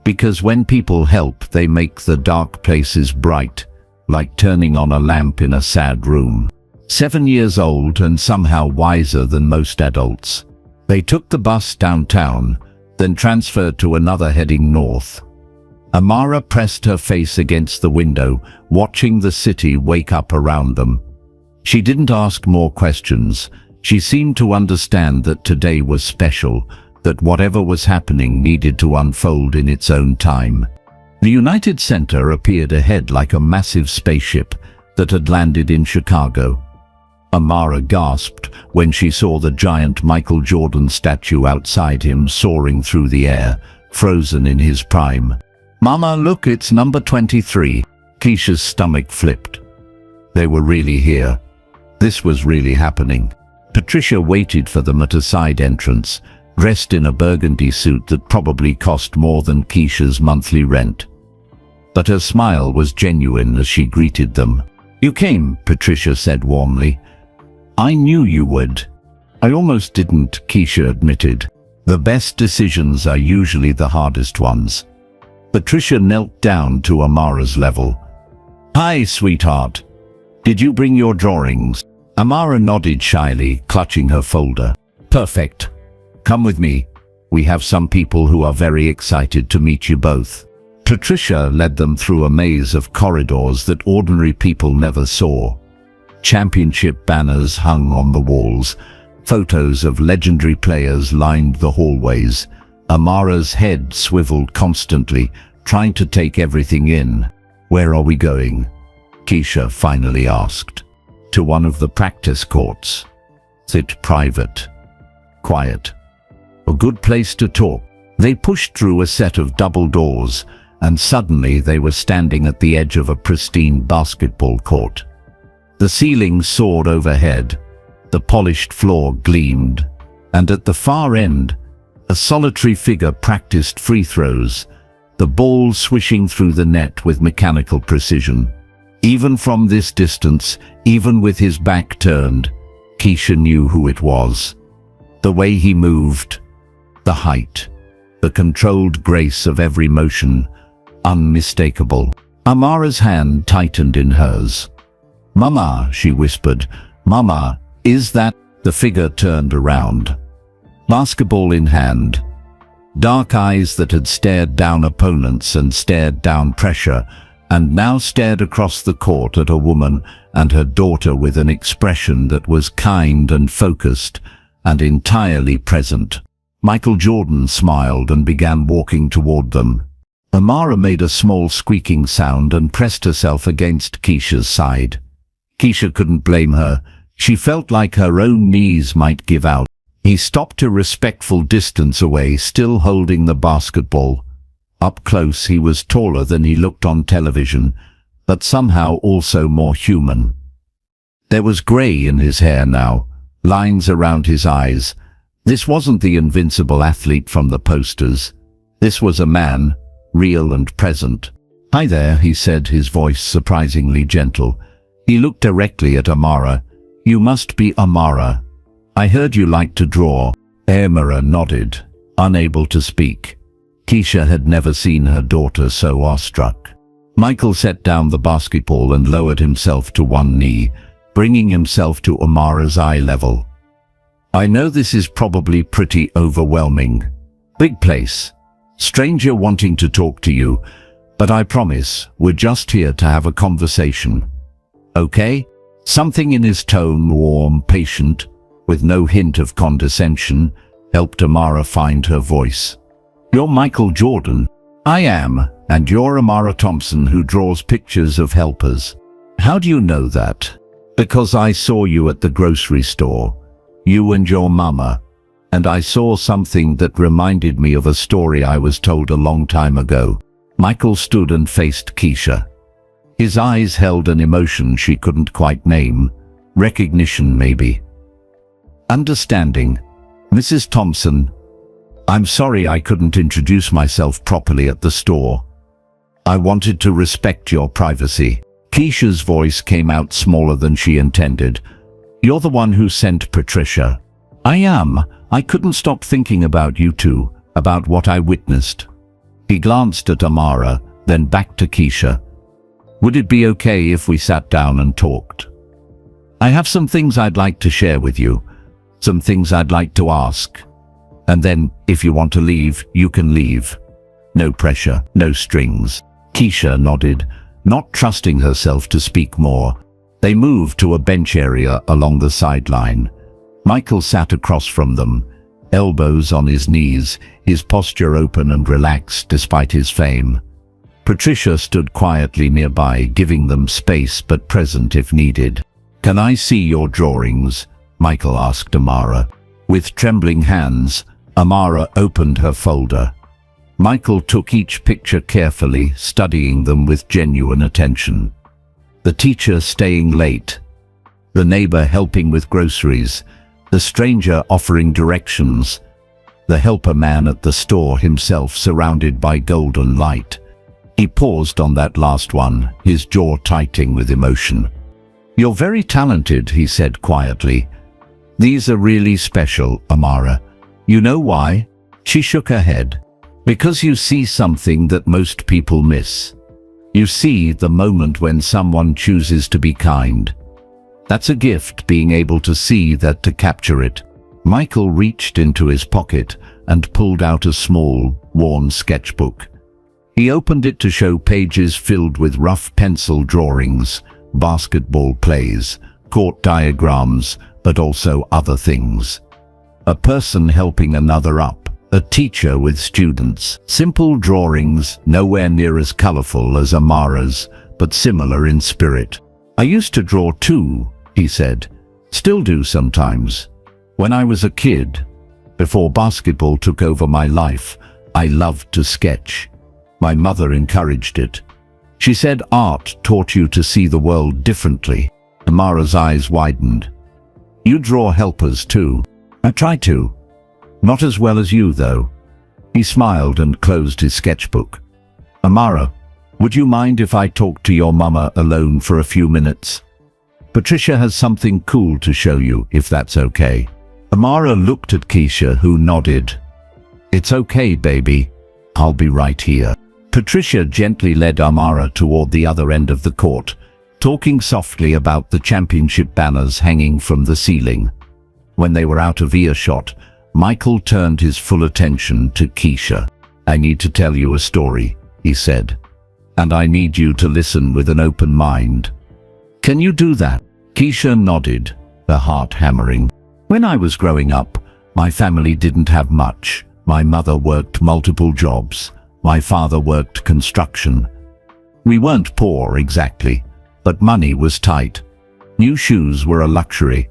"Because when people help, they make the dark places bright, like turning on a lamp in a sad room." 7 years old and somehow wiser than most adults. They took the bus downtown, then transferred to another heading north. Amara pressed her face against the window, watching the city wake up around them. She didn't ask more questions. She seemed to understand that today was special, that whatever was happening needed to unfold in its own time. The United Center appeared ahead like a massive spaceship that had landed in Chicago. Amara gasped when she saw the giant Michael Jordan statue outside him soaring through the air, frozen in his prime. "Mama, look, it's number 23. Keisha's stomach flipped. They were really here. This was really happening. Patricia waited for them at a side entrance, dressed in a burgundy suit that probably cost more than Keisha's monthly rent. But her smile was genuine as she greeted them. "You came," Patricia said warmly. "I knew you would." "I almost didn't," Keisha admitted. "The best decisions are usually the hardest ones." Patricia knelt down to Amara's level. "Hi, sweetheart. Did you bring your drawings?" Amara nodded shyly, clutching her folder. "Perfect. Come with me. We have some people who are very excited to meet you both." Patricia led them through a maze of corridors that ordinary people never saw. Championship banners hung on the walls. Photos of legendary players lined the hallways. Amara's head swiveled constantly, trying to take everything in. "Where are we going?" Keisha finally asked. "To one of the practice courts. Sit private. Quiet. A good place to talk." They pushed through a set of double doors, and suddenly they were standing at the edge of a pristine basketball court. The ceiling soared overhead, the polished floor gleamed, and at the far end, a solitary figure practiced free throws, the ball swishing through the net with mechanical precision. Even from this distance, even with his back turned, Keisha knew who it was. The way he moved, the height, the controlled grace of every motion, unmistakable. Amara's hand tightened in hers. "Mama," she whispered. "Mama, is that—" The figure turned around, basketball in hand. Dark eyes that had stared down opponents and stared down pressure, and now stared across the court at a woman and her daughter with an expression that was kind and focused and entirely present. Michael Jordan smiled and began walking toward them. Amara made a small squeaking sound and pressed herself against Keisha's side. Keisha couldn't blame her. She felt like her own knees might give out. He stopped a respectful distance away, still holding the basketball. Up close, he was taller than he looked on television, but somehow also more human. There was gray in his hair now, lines around his eyes. This wasn't the invincible athlete from the posters. This was a man, real and present. "Hi there," he said, his voice surprisingly gentle. He looked directly at Amara. "You must be Amara. I heard you like to draw." Amara nodded, unable to speak. Keisha had never seen her daughter so awestruck. Michael set down the basketball and lowered himself to one knee, bringing himself to Amara's eye level. "I know this is probably pretty overwhelming. Big place. Stranger wanting to talk to you, but I promise we're just here to have a conversation. Okay?" Something in his tone, warm, patient, with no hint of condescension, helped Amara find her voice. "You're Michael Jordan." "I am, and you're Amara Thompson, who draws pictures of helpers." "How do you know that?" "Because I saw you at the grocery store, you and your mama, and I saw something that reminded me of a story I was told a long time ago." Michael stood and faced Keisha. His eyes held an emotion she couldn't quite name. Recognition, maybe. "Understanding. Mrs. Thompson, I'm sorry I couldn't introduce myself properly at the store. I wanted to respect your privacy." Keisha's voice came out smaller than she intended. "You're the one who sent Patricia." "I am. I couldn't stop thinking about you two, about what I witnessed." He glanced at Amara, then back to Keisha. "Would it be okay if we sat down and talked? I have some things I'd like to share with you, some things I'd like to ask. And then, if you want to leave, you can leave." No pressure, no strings. Keisha nodded, not trusting herself to speak more. They moved to a bench area along the sideline. Michael sat across from them, elbows on his knees, his posture open and relaxed despite his fame. Patricia stood quietly nearby, giving them space but present if needed. "Can I see your drawings?" Michael asked Amara. With trembling hands, Amara opened her folder. Michael took each picture carefully, studying them with genuine attention. The teacher staying late, the neighbor helping with groceries, the stranger offering directions, the helper man at the store himself surrounded by golden light. He paused on that last one, his jaw tightening with emotion. "You're very talented," he said quietly. "These are really special, Amara. You know why?" She shook her head. "Because you see something that most people miss. You see the moment when someone chooses to be kind. That's a gift, being able to see that, to capture it." Michael reached into his pocket and pulled out a small, worn sketchbook. He opened it to show pages filled with rough pencil drawings, basketball plays, court diagrams, but also other things. A person helping another up, a teacher with students. Simple drawings, nowhere near as colorful as Amara's, but similar in spirit. "I used to draw too," he said. "Still do sometimes. When I was a kid, before basketball took over my life, I loved to sketch. My mother encouraged it. She said art taught you to see the world differently." Amara's eyes widened. "You draw helpers too." "I try to. Not as well as you, though." He smiled and closed his sketchbook. "Amara, would you mind if I talk to your mama alone for a few minutes? Patricia has something cool to show you, if that's okay." Amara looked at Keisha, who nodded. "It's okay, baby. I'll be right here." Patricia gently led Amara toward the other end of the court, talking softly about the championship banners hanging from the ceiling. When they were out of earshot, Michael turned his full attention to Keisha. "I need to tell you a story," he said, "and I need you to listen with an open mind. Can you do that?" Keisha nodded, her heart hammering. "When I was growing up, my family didn't have much. My mother worked multiple jobs. My father worked construction. We weren't poor exactly, but money was tight. New shoes were a luxury.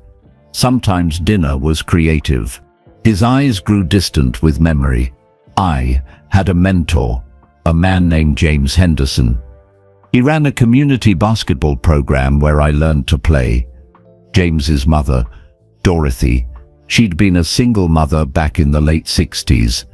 Sometimes dinner was creative." His eyes grew distant with memory. "I had a mentor, a man named James Henderson. He ran a community basketball program where I learned to play. James's mother, Dorothy, she'd been a single mother back in the late 60s.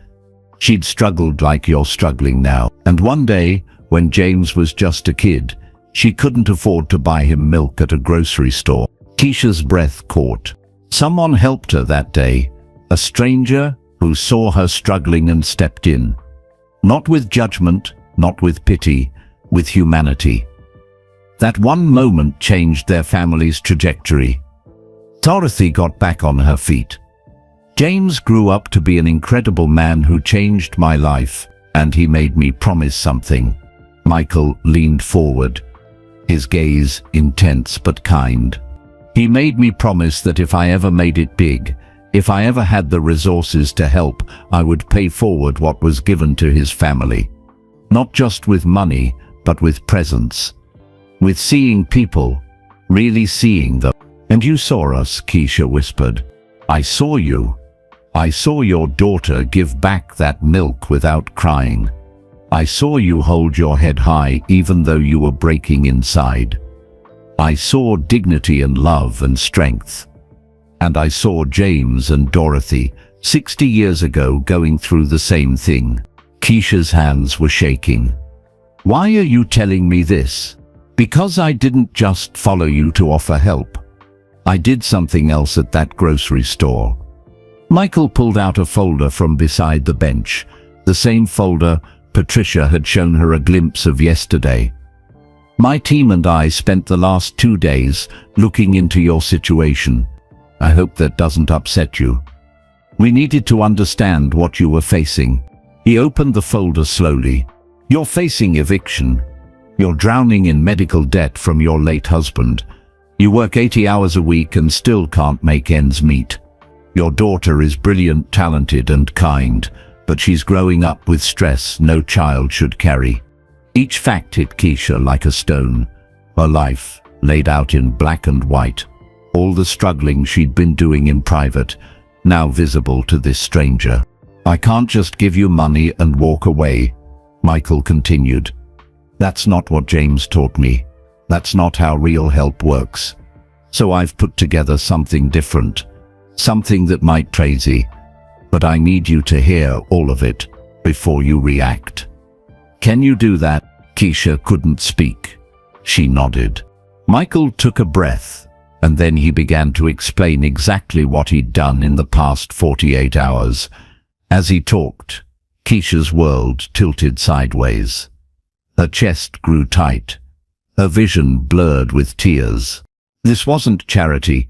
She'd struggled like you're struggling now. And one day, when James was just a kid, she couldn't afford to buy him milk at a grocery store." Keisha's breath caught. Someone helped her that day, a stranger who saw her struggling and stepped in. Not with judgment, not with pity, with humanity. That one moment changed their family's trajectory. Dorothy got back on her feet. "James grew up to be an incredible man who changed my life, and he made me promise something." Michael leaned forward, his gaze intense but kind. "He made me promise that if I ever made it big, if I ever had the resources to help, I would pay forward what was given to his family. Not just with money, but with presence. With seeing people, really seeing them." "And you saw us," Keisha whispered. "I saw you. I saw your daughter give back that milk without crying. I saw you hold your head high even though you were breaking inside. I saw dignity and love and strength. And I saw James and Dorothy 60 years ago going through the same thing." Keisha's hands were shaking. "Why are you telling me this?" "Because I didn't just follow you to offer help. I did something else at that grocery store." Michael pulled out a folder from beside the bench, the same folder Patricia had shown her a glimpse of yesterday. "My team and I spent the last 2 days looking into your situation. I hope that doesn't upset you. We needed to understand what you were facing. He opened the folder slowly. "You're facing eviction. You're drowning in medical debt from your late husband. You work 80 hours a week and still can't make ends meet. Your daughter is brilliant, talented and kind, but she's growing up with stress no child should carry." Each fact hit Keisha like a stone. Her life, laid out in black and white. All the struggling she'd been doing in private, now visible to this stranger. "I can't just give you money and walk away," Michael continued. "That's not what James taught me. That's not how real help works. So I've put together something different. Something that might crazy. But I need you to hear all of it before you react. Can you do that?" Keisha couldn't speak. She nodded. Michael took a breath, and then he began to explain exactly what he'd done in the past 48 hours. As he talked, Keisha's world tilted sideways. Her chest grew tight. Her vision blurred with tears. This wasn't charity.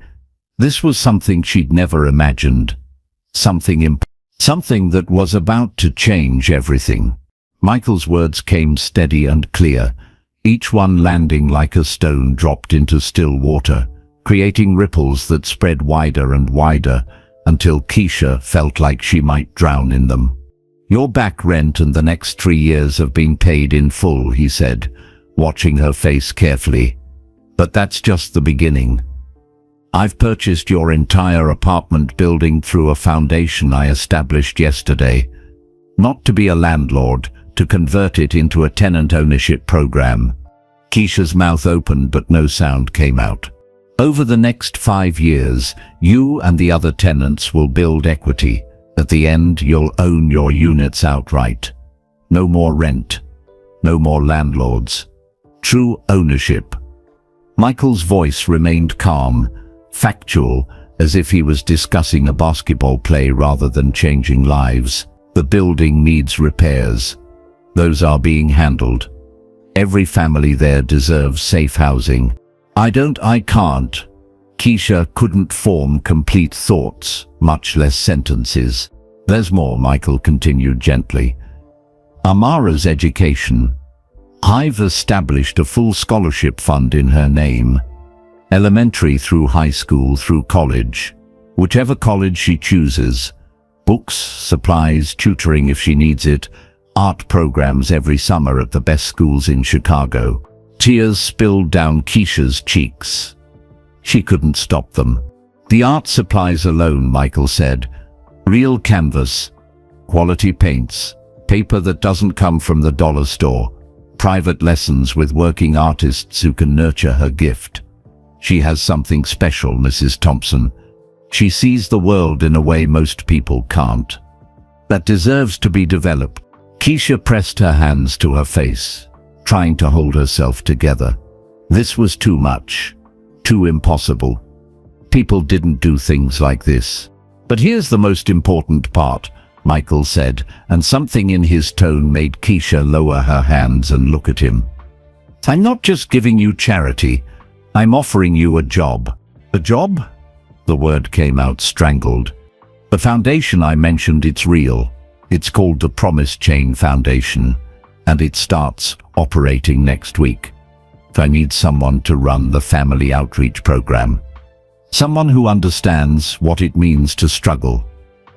This was something she'd never imagined. Something that was about to change everything. Michael's words came steady and clear, each one landing like a stone dropped into still water, creating ripples that spread wider and wider until Keisha felt like she might drown in them. "Your back rent and the next 3 years have been paid in full," he said, watching her face carefully. "But that's just the beginning. I've purchased your entire apartment building through a foundation I established yesterday. Not to be a landlord, to convert it into a tenant ownership program." Keisha's mouth opened but no sound came out. "Over the next 5 years, you and the other tenants will build equity. At the end, you'll own your units outright. No more rent. No more landlords. True ownership." Michael's voice remained calm, factual, as if he was discussing a basketball play rather than changing lives. "The building needs repairs. Those are being handled. Every family there deserves safe housing." I can't. Keisha couldn't form complete thoughts, much less sentences. "There's more," Michael continued gently. "Amara's education. I've established a full scholarship fund in her name. Elementary through high school through college. Whichever college she chooses. Books, supplies, tutoring if she needs it. Art programs every summer at the best schools in Chicago." Tears spilled down Keisha's cheeks. She couldn't stop them. "The art supplies alone," Michael said. "Real canvas, quality paints, paper that doesn't come from the dollar store, private lessons with working artists who can nurture her gift. She has something special, Mrs. Thompson. She sees the world in a way most people can't. That deserves to be developed." Keisha pressed her hands to her face, trying to hold herself together. This was too much, too impossible. People didn't do things like this. "But here's the most important part," Michael said, and something in his tone made Keisha lower her hands and look at him. "I'm not just giving you charity. I'm offering you a job." "A job?" The word came out strangled. "The foundation I mentioned, it's real. It's called the Promise Chain Foundation, and it starts operating next week. I need someone to run the family outreach program. Someone who understands what it means to struggle.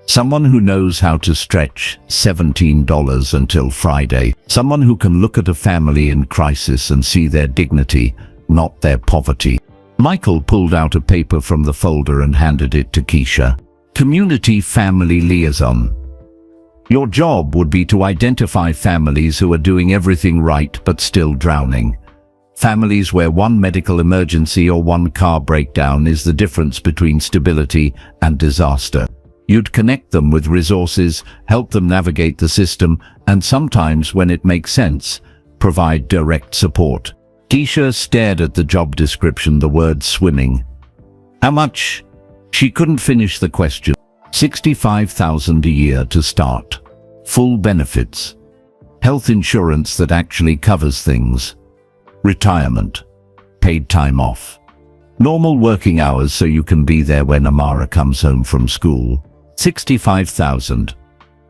Someone who knows how to stretch $17 until Friday. Someone who can look at a family in crisis and see their dignity, not their poverty." Michael pulled out a paper from the folder and handed it to Keisha. "Community Family Liaison. Your job would be to identify families who are doing everything right but still drowning. Families where one medical emergency or one car breakdown is the difference between stability and disaster. You'd connect them with resources, help them navigate the system, and sometimes, when it makes sense, provide direct support." Keisha stared at the job description, the words swimming. "How much?" She couldn't finish the question. $65,000 a year to start. Full benefits. Health insurance that actually covers things. Retirement. Paid time off. Normal working hours so you can be there when Amara comes home from school. $65,000.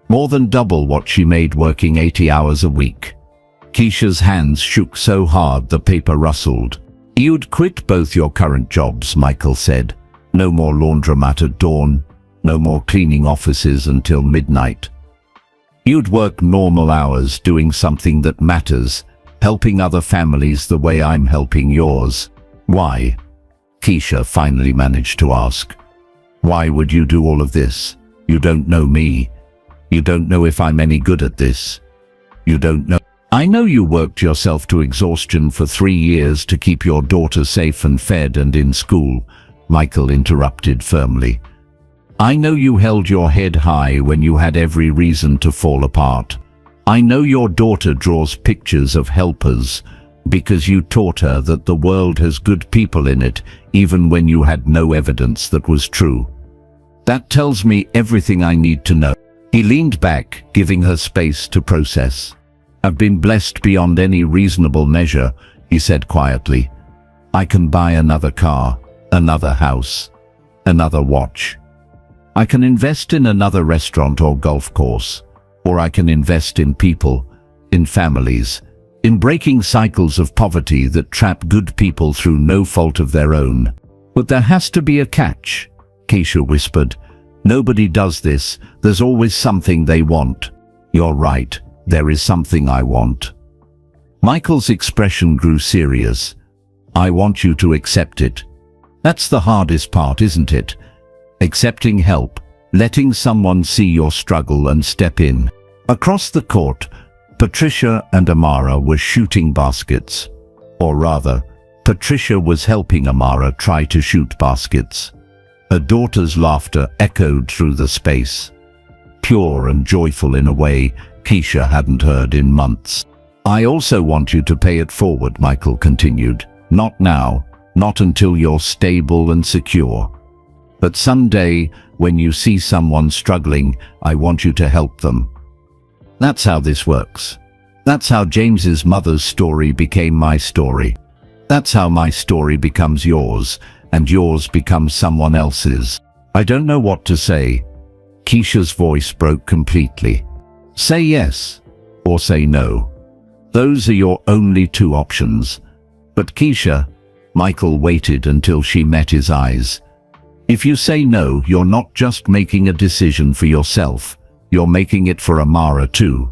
More than double what she made working 80 hours a week. Keisha's hands shook so hard the paper rustled. "You'd quit both your current jobs," Michael said. "No more laundromat at dawn. No more cleaning offices until midnight. You'd work normal hours doing something that matters, helping other families the way I'm helping yours." "Why?" Keisha finally managed to ask. "Why would you do all of this? You don't know me. You don't know if I'm any good at this. You don't know." "I know you worked yourself to exhaustion for 3 years to keep your daughter safe and fed and in school," Michael interrupted firmly. "I know you held your head high when you had every reason to fall apart. I know your daughter draws pictures of helpers because you taught her that the world has good people in it, even when you had no evidence that was true. That tells me everything I need to know." He leaned back, giving her space to process. "I've been blessed beyond any reasonable measure," he said quietly. "I can buy another car, another house, another watch. I can invest in another restaurant or golf course, or I can invest in people, in families, in breaking cycles of poverty that trap good people through no fault of their own. But there has to be a catch," Keisha whispered. "Nobody does this. There's always something they want." "You're right. There is something I want." Michael's expression grew serious. "I want you to accept it. That's the hardest part, isn't it? Accepting help, letting someone see your struggle and step in." Across the court, Patricia and Amara were shooting baskets. Or rather, Patricia was helping Amara try to shoot baskets. Her daughter's laughter echoed through the space, pure and joyful in a way Keisha hadn't heard in months. "I also want you to pay it forward," Michael continued. "Not now, not until you're stable and secure. But someday, when you see someone struggling, I want you to help them." That's how this works. That's how James's mother's story became my story. That's how my story becomes yours, and yours becomes someone else's. "I don't know what to say." Keisha's voice broke completely. "Say yes, or say no. Those are your only two options." "But Keisha," Michael waited until she met his eyes. "If you say no, you're not just making a decision for yourself, you're making it for Amara too.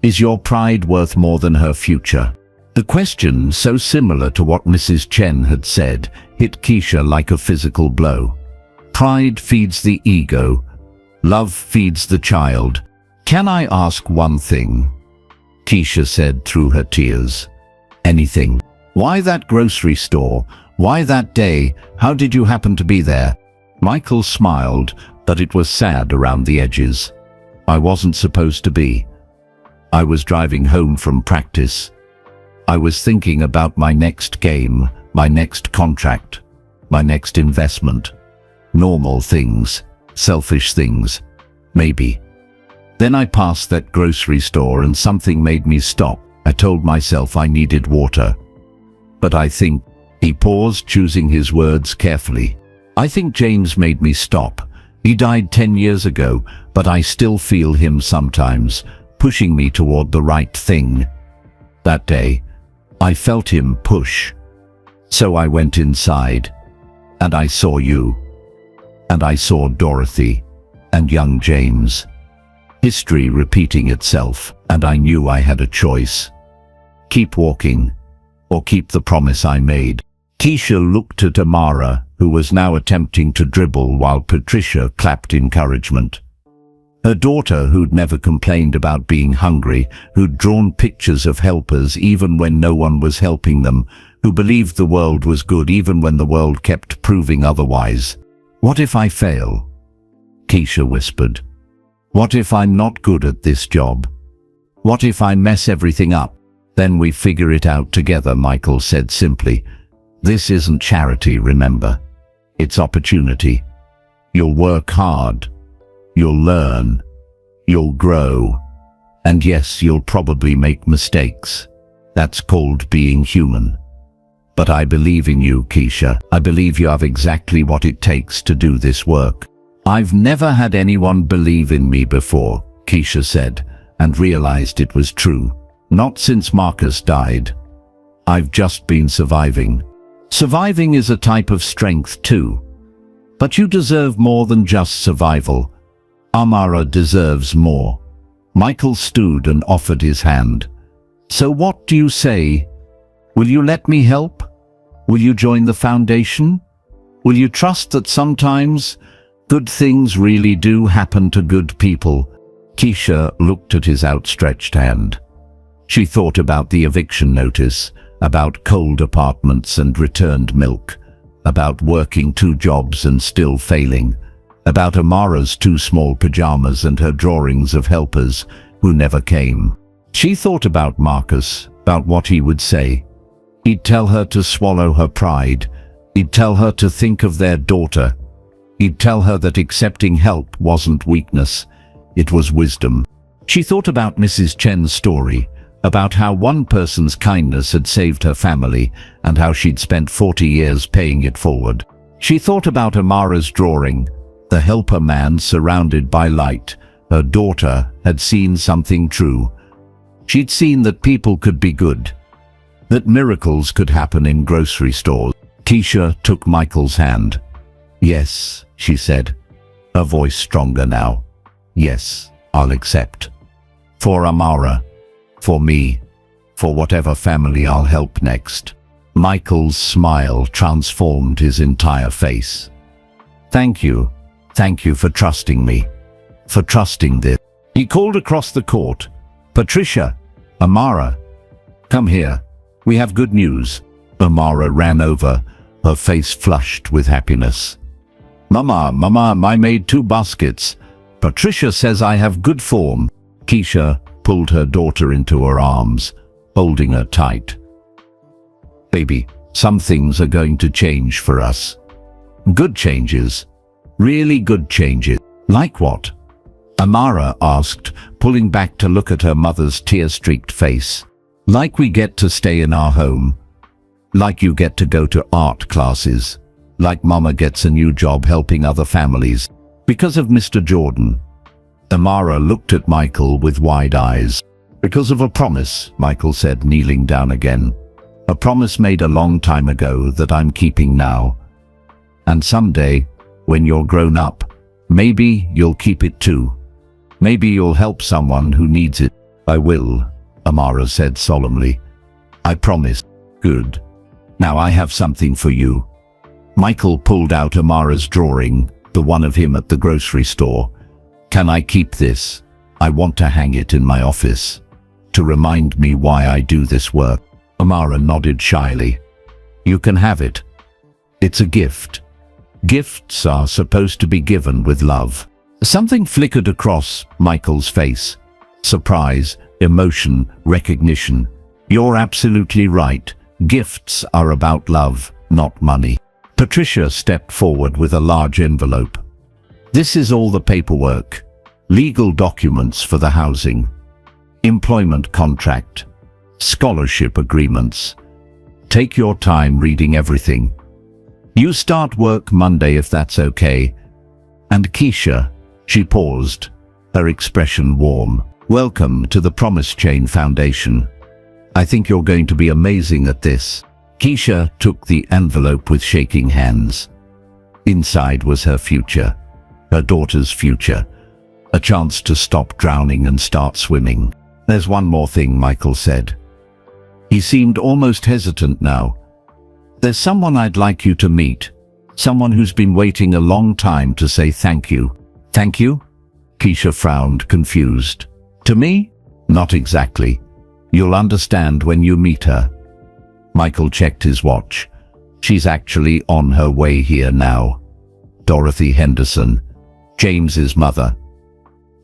Is your pride worth more than her future?" The question, so similar to what Mrs. Chen had said, hit Keisha like a physical blow. Pride feeds the ego. Love feeds the child. "Can I ask one thing?" Keisha said through her tears. "Anything. Why that grocery store? Why that day? How did you happen to be there?" Michael smiled, but it was sad around the edges. "I wasn't supposed to be. I was driving home from practice. I was thinking about my next game, my next contract, my next investment. Normal things, selfish things, maybe. Then I passed that grocery store and something made me stop. I told myself I needed water. But I think," he paused, choosing his words carefully, "I think James made me stop. He died 10 years ago, but I still feel him sometimes, pushing me toward the right thing. That day, I felt him push. So I went inside, and I saw you, and I saw Dorothy, and young James. History repeating itself, and I knew I had a choice. Keep walking, or keep the promise I made." Keisha looked at Amara, who was now attempting to dribble while Patricia clapped encouragement. Her daughter, who'd never complained about being hungry, who'd drawn pictures of helpers even when no one was helping them, who believed the world was good even when the world kept proving otherwise. "What if I fail?" Keisha whispered. "What if I'm not good at this job? What if I mess everything up?" "Then we figure it out together," Michael said simply. "This isn't charity, remember. It's opportunity. You'll work hard. You'll learn. You'll grow. And yes, you'll probably make mistakes. That's called being human. But I believe in you, Keisha. I believe you have exactly what it takes to do this work." "I've never had anyone believe in me before," Keisha said, and realized it was true. Not since Marcus died. I've just been surviving. Surviving is a type of strength too. But you deserve more than just survival. Amara deserves more. Michael stood and offered his hand. So what do you say? Will you let me help? Will you join the foundation? Will you trust that sometimes good things really do happen to good people? Keisha looked at his outstretched hand. She thought about the eviction notice, about cold apartments and returned milk, about working 2 jobs and still failing, about Amara's 2 small pajamas and her drawings of helpers who never came. She thought about Marcus, about what he would say. He'd tell her to swallow her pride. He'd tell her to think of their daughter. He'd tell her that accepting help wasn't weakness, it was wisdom. She thought about Mrs. Chen's story, about how one person's kindness had saved her family and how she'd spent 40 years paying it forward. She thought about Amara's drawing, the helper man surrounded by light. Her daughter had seen something true. She'd seen that people could be good, that miracles could happen in grocery stores. Keisha took Michael's hand. Yes, she said, her voice stronger now. Yes, I'll accept. For Amara, for me, for whatever family I'll help next. Michael's smile transformed his entire face. Thank you for trusting me, for trusting this. He called across the court. Patricia, Amara, come here. We have good news. Amara ran over, her face flushed with happiness. Mama, I made 2 baskets. Patricia says I have good form. Keisha pulled her daughter into her arms, holding her tight. Baby, some things are going to change for us. Good changes. Really good changes. Like what? Amara asked, pulling back to look at her mother's tear-streaked face. Like we get to stay in our home. Like you get to go to art classes. Like Mama gets a new job helping other families. Because of Mr. Jordan. Amara looked at Michael with wide eyes. Because of a promise, Michael said, kneeling down again. A promise made a long time ago that I'm keeping now. And someday, when you're grown up, maybe you'll keep it too. Maybe you'll help someone who needs it. I will, Amara said solemnly. I promise. Good. Now I have something for you. Michael pulled out Amara's drawing, the one of him at the grocery store. Can I keep this? I want to hang it in my office, to remind me why I do this work. Amara nodded shyly. You can have it. It's a gift. Gifts are supposed to be given with love. Something flickered across Michael's face. Surprise, emotion, recognition. You're absolutely right. Gifts are about love, not money. Patricia stepped forward with a large envelope. This is all the paperwork. Legal documents for the housing. Employment contract. Scholarship agreements. Take your time reading everything. You start work Monday if that's okay. And Keisha, she paused, her expression warm. Welcome to the Promise Chain Foundation. I think you're going to be amazing at this. Keisha took the envelope with shaking hands. Inside was her future, her daughter's future, a chance to stop drowning and start swimming. There's one more thing, Michael said. He seemed almost hesitant now. There's someone I'd like you to meet, someone who's been waiting a long time to say thank you. Thank you? Keisha frowned, confused. To me? Not exactly. You'll understand when you meet her. Michael checked his watch. She's actually on her way here now. Dorothy Henderson, James's mother.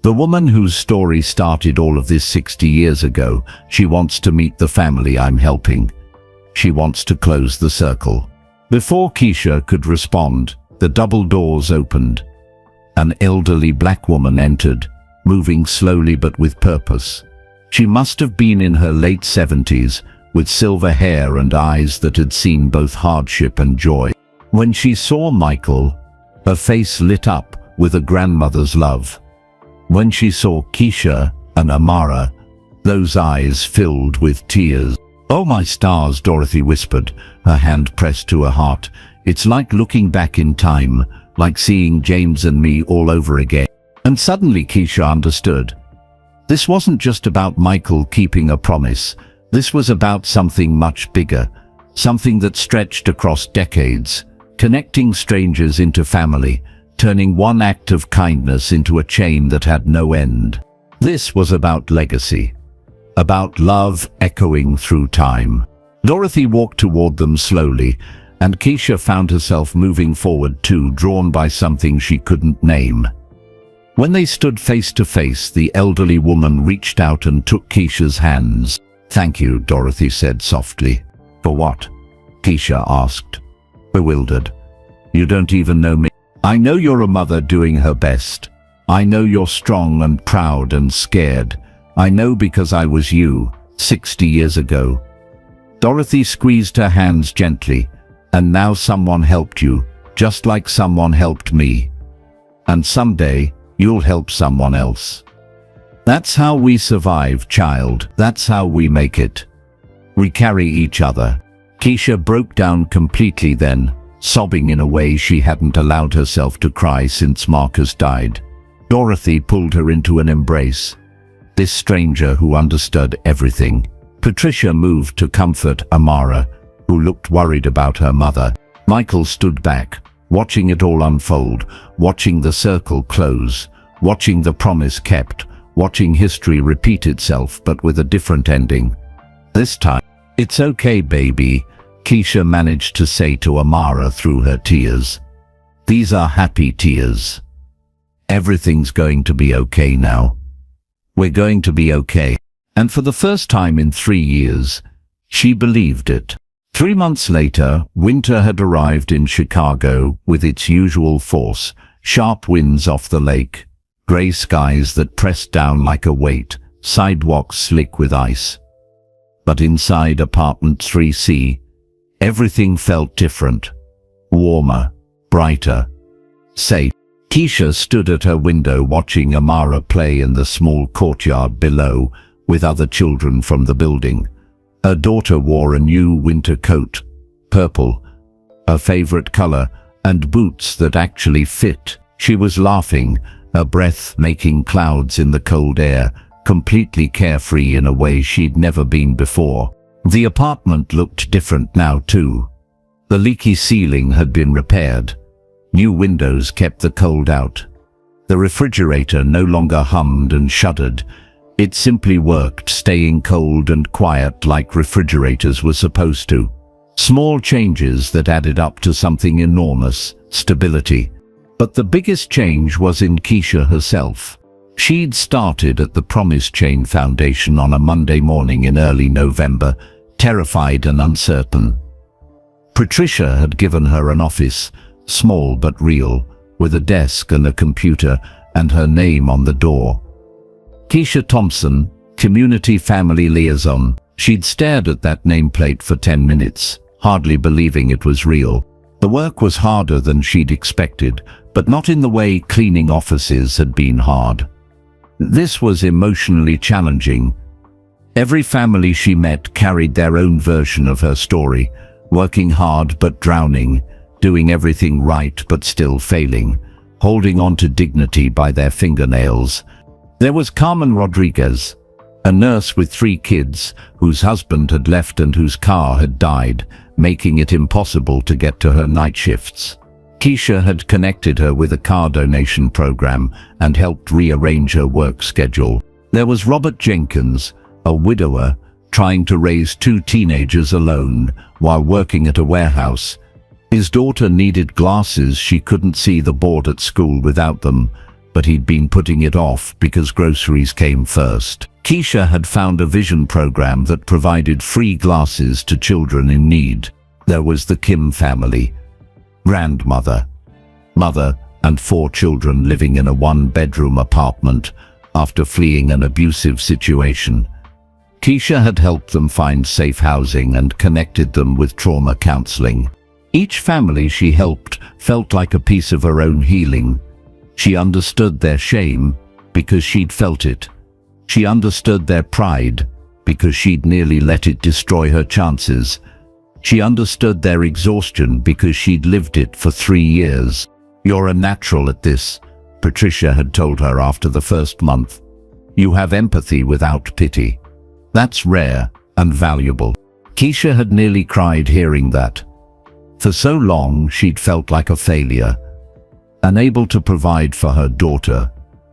The woman whose story started all of this 60 years ago. She wants to meet the family I'm helping. She wants to close the circle. Before Keisha could respond, the double doors opened. An elderly black woman entered, moving slowly but with purpose. She must have been in her late 70s, with silver hair and eyes that had seen both hardship and joy. When she saw Michael, her face lit up with a grandmother's love. When she saw Keisha and Amara, those eyes filled with tears. "Oh my stars," Dorothy whispered, her hand pressed to her heart. "It's like looking back in time, like seeing James and me all over again." And suddenly Keisha understood. This wasn't just about Michael keeping a promise. This was about something much bigger, something that stretched across decades, connecting strangers into family, turning one act of kindness into a chain that had no end. This was about legacy, about love echoing through time. Dorothy walked toward them slowly, and Keisha found herself moving forward too, drawn by something she couldn't name. When they stood face to face, the elderly woman reached out and took Keisha's hands. "Thank you," Dorothy said softly. "For what?" Keisha asked, bewildered. "You don't even know me." "I know you're a mother doing her best. I know you're strong and proud and scared. I know because I was you, 60 years ago." Dorothy squeezed her hands gently. "And now someone helped you, just like someone helped me. And someday, you'll help someone else. That's how we survive, child. That's how we make it. We carry each other." Keisha broke down completely then, sobbing in a way she hadn't allowed herself to cry since Marcus died. Dorothy pulled her into an embrace. This stranger who understood everything. Patricia moved to comfort Amara, who looked worried about her mother. Michael stood back, watching it all unfold, watching the circle close, watching the promise kept, watching history repeat itself but with a different ending. This time, "It's okay, baby," Keisha managed to say to Amara through her tears. "These are happy tears. Everything's going to be okay now. We're going to be okay." And for the first time in 3 years, she believed it. 3 months later, winter had arrived in Chicago with its usual force, sharp winds off the lake, gray skies that pressed down like a weight, sidewalks slick with ice. But inside apartment 3C, everything felt different, warmer, brighter, safe. Keisha stood at her window watching Amara play in the small courtyard below with other children from the building. Her daughter wore a new winter coat, purple, her favorite color, and boots that actually fit. She was laughing, her breath making clouds in the cold air, completely carefree in a way she'd never been before. The apartment looked different now too. The leaky ceiling had been repaired. New windows kept the cold out. The refrigerator no longer hummed and shuddered. It simply worked, staying cold and quiet like refrigerators were supposed to. Small changes that added up to something enormous, stability. But the biggest change was in Keisha herself. She'd started at the Promise Chain Foundation on a Monday morning in early November, terrified and uncertain. Patricia had given her an office, small but real, with a desk and a computer, and her name on the door. Keisha Thompson, Community Family Liaison. She'd stared at that nameplate for 10 minutes, hardly believing it was real. The work was harder than she'd expected, but not in the way cleaning offices had been hard. This was emotionally challenging. Every family she met carried their own version of her story, working hard but drowning, doing everything right but still failing, holding on to dignity by their fingernails. There was Carmen Rodriguez, a nurse with 3 kids, whose husband had left and whose car had died, making it impossible to get to her night shifts. Keisha had connected her with a car donation program and helped rearrange her work schedule. There was Robert Jenkins, a widower, trying to raise 2 teenagers alone while working at a warehouse. His daughter needed glasses. She couldn't see the board at school without them, but he'd been putting it off because groceries came first. Keisha had found a vision program that provided free glasses to children in need. There was the Kim family, grandmother, mother, and 4 children living in a 1-bedroom apartment after fleeing an abusive situation. Keisha had helped them find safe housing and connected them with trauma counseling. Each family she helped felt like a piece of her own healing. She understood their shame, because she'd felt it. She understood their pride, because she'd nearly let it destroy her chances. She understood their exhaustion because she'd lived it for 3 years. "You're a natural at this," Patricia had told her after the first month. "You have empathy without pity. That's rare and valuable." Keisha had nearly cried hearing that. For so long she'd felt like a failure, unable to provide for her daughter,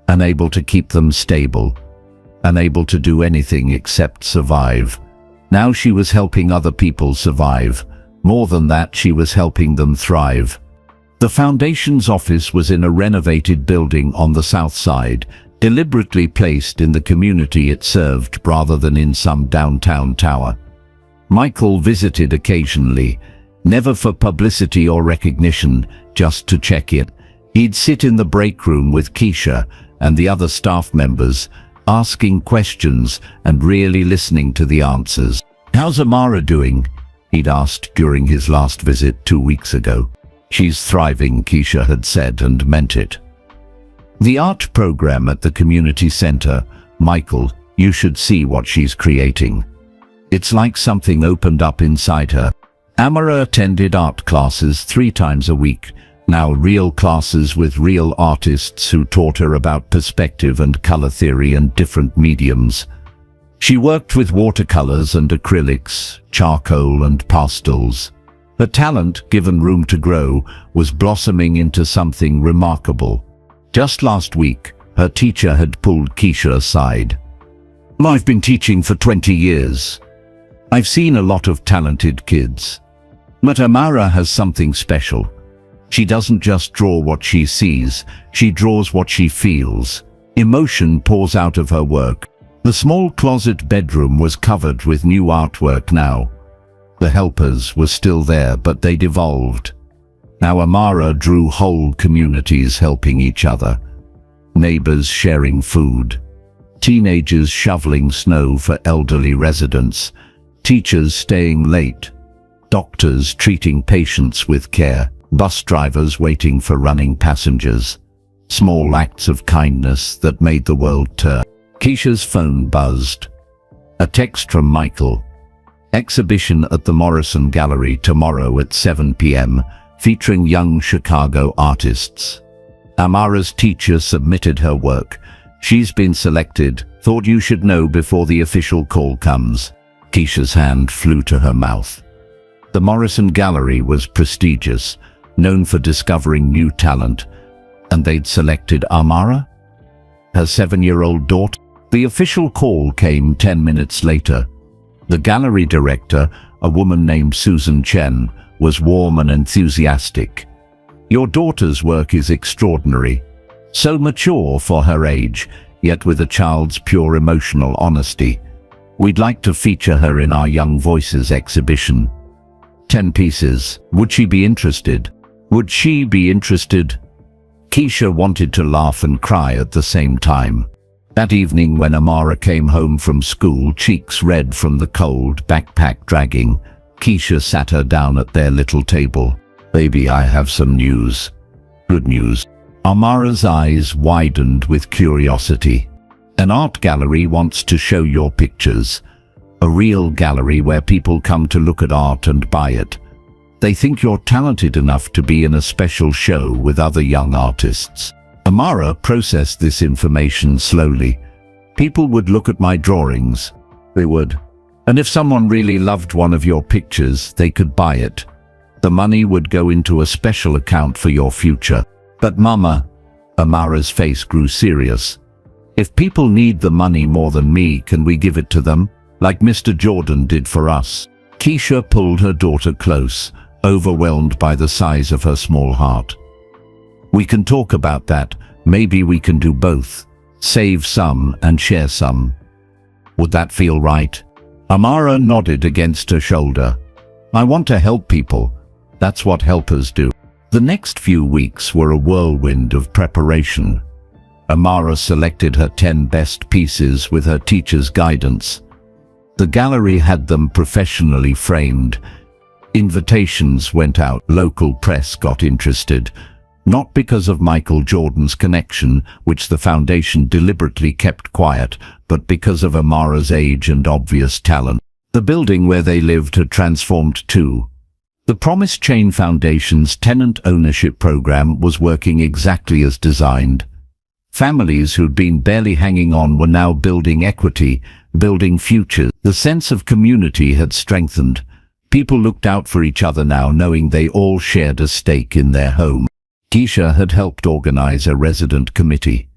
unable to keep them stable, unable to do anything except survive. Now she was helping other people survive. More than that, she was helping them thrive. The Foundation's office was in a renovated building on the south side, deliberately placed in the community it served rather than in some downtown tower. Michael visited occasionally, never for publicity or recognition, just to check in. He'd sit in the break room with Keisha and the other staff members, asking questions and really listening to the answers. "How's Amara doing?" he'd asked during his last visit 2 weeks ago. "She's thriving," Keisha had said, and meant it. The art program at the community center, "Michael, you should see what she's creating. It's like something opened up inside her." Amara attended art classes 3 times a week, now real classes with real artists who taught her about perspective and color theory and different mediums. She worked with watercolors and acrylics, charcoal and pastels. Her talent, given room to grow, was blossoming into something remarkable. Just last week, her teacher had pulled Keisha aside. "I've been teaching for 20 years. I've seen a lot of talented kids. But Amara has something special. She doesn't just draw what she sees, she draws what she feels. Emotion pours out of her work." The small closet bedroom was covered with new artwork now. The helpers were still there, but they'd evolved. Now Amara drew whole communities helping each other. Neighbors sharing food. Teenagers shoveling snow for elderly residents. Teachers staying late. Doctors treating patients with care. Bus drivers waiting for running passengers. Small acts of kindness that made the world turn. Keisha's phone buzzed. A text from Michael. "Exhibition at the Morrison Gallery tomorrow at 7 p.m. featuring young Chicago artists. Amara's teacher submitted her work. She's been selected. Thought you should know before the official call comes." Keisha's hand flew to her mouth. The Morrison Gallery was prestigious, known for discovering new talent, and they'd selected Amara? Her 7-year-old daughter? The official call came 10 minutes later. The gallery director, a woman named Susan Chen, was warm and enthusiastic. "Your daughter's work is extraordinary. So mature for her age, yet with a child's pure emotional honesty. We'd like to feature her in our Young Voices exhibition. 10 pieces. Would she be interested?" Would she be interested? Keisha wanted to laugh and cry at the same time. That evening when Amara came home from school, cheeks red from the cold, backpack dragging, Keisha sat her down at their little table. "Baby, I have some news." "Good news?" Amara's eyes widened with curiosity. "An art gallery wants to show your pictures. A real gallery where people come to look at art and buy it. They think you're talented enough to be in a special show with other young artists." Amara processed this information slowly. "People would look at my drawings. They would. And if someone really loved one of your pictures, they could buy it. The money would go into a special account for your future." "But Mama," Amara's face grew serious. "If people need the money more than me, can we give it to them? Like Mr. Jordan did for us?" Keisha pulled her daughter close, overwhelmed by the size of her small heart. "We can talk about that. Maybe we can do both. Save some and share some. Would that feel right?" Amara nodded against her shoulder. "I want to help people. That's what helpers do." The next few weeks were a whirlwind of preparation. Amara selected her 10 best pieces with her teacher's guidance. The gallery had them professionally framed. Invitations went out, local press got interested. Not because of Michael Jordan's connection, which the foundation deliberately kept quiet, but because of Amara's age and obvious talent. The building where they lived had transformed too. The Promise Chain Foundation's tenant ownership program was working exactly as designed. Families who'd been barely hanging on were now building equity, building futures. The sense of community had strengthened. People looked out for each other now, knowing they all shared a stake in their home. Keisha had helped organize a resident committee.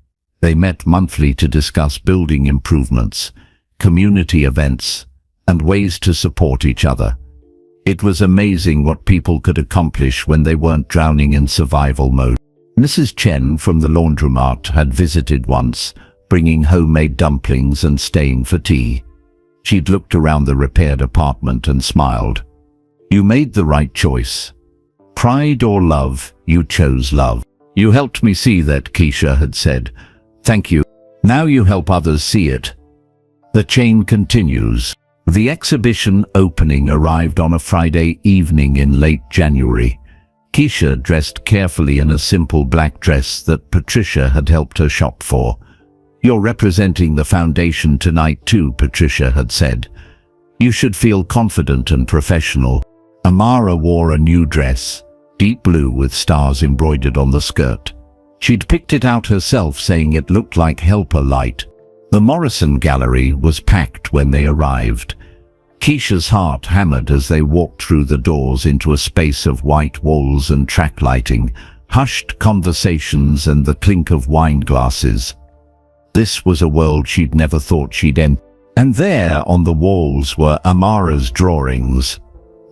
They met monthly to discuss building improvements, community events, and ways to support each other. It was amazing what people could accomplish when they weren't drowning in survival mode. Mrs. Chen from the laundromat had visited once, bringing homemade dumplings and staying for tea. She'd looked around the repaired apartment and smiled. "You made the right choice. Pride or love, you chose love. You helped me see that," Keisha had said. "Thank you. Now you help others see it." The chain continues. The exhibition opening arrived on a Friday evening in late January. Keisha dressed carefully in a simple black dress that Patricia had helped her shop for. "You're representing the foundation tonight too," Patricia had said. "You should feel confident and professional." Amara wore a new dress, deep blue with stars embroidered on the skirt. She'd picked it out herself, saying it looked like helper light. The Morrison Gallery was packed when they arrived. Keisha's heart hammered as they walked through the doors into a space of white walls and track lighting, hushed conversations and the clink of wine glasses. This was a world she'd never thought she'd enter. And there on the walls were Amara's drawings,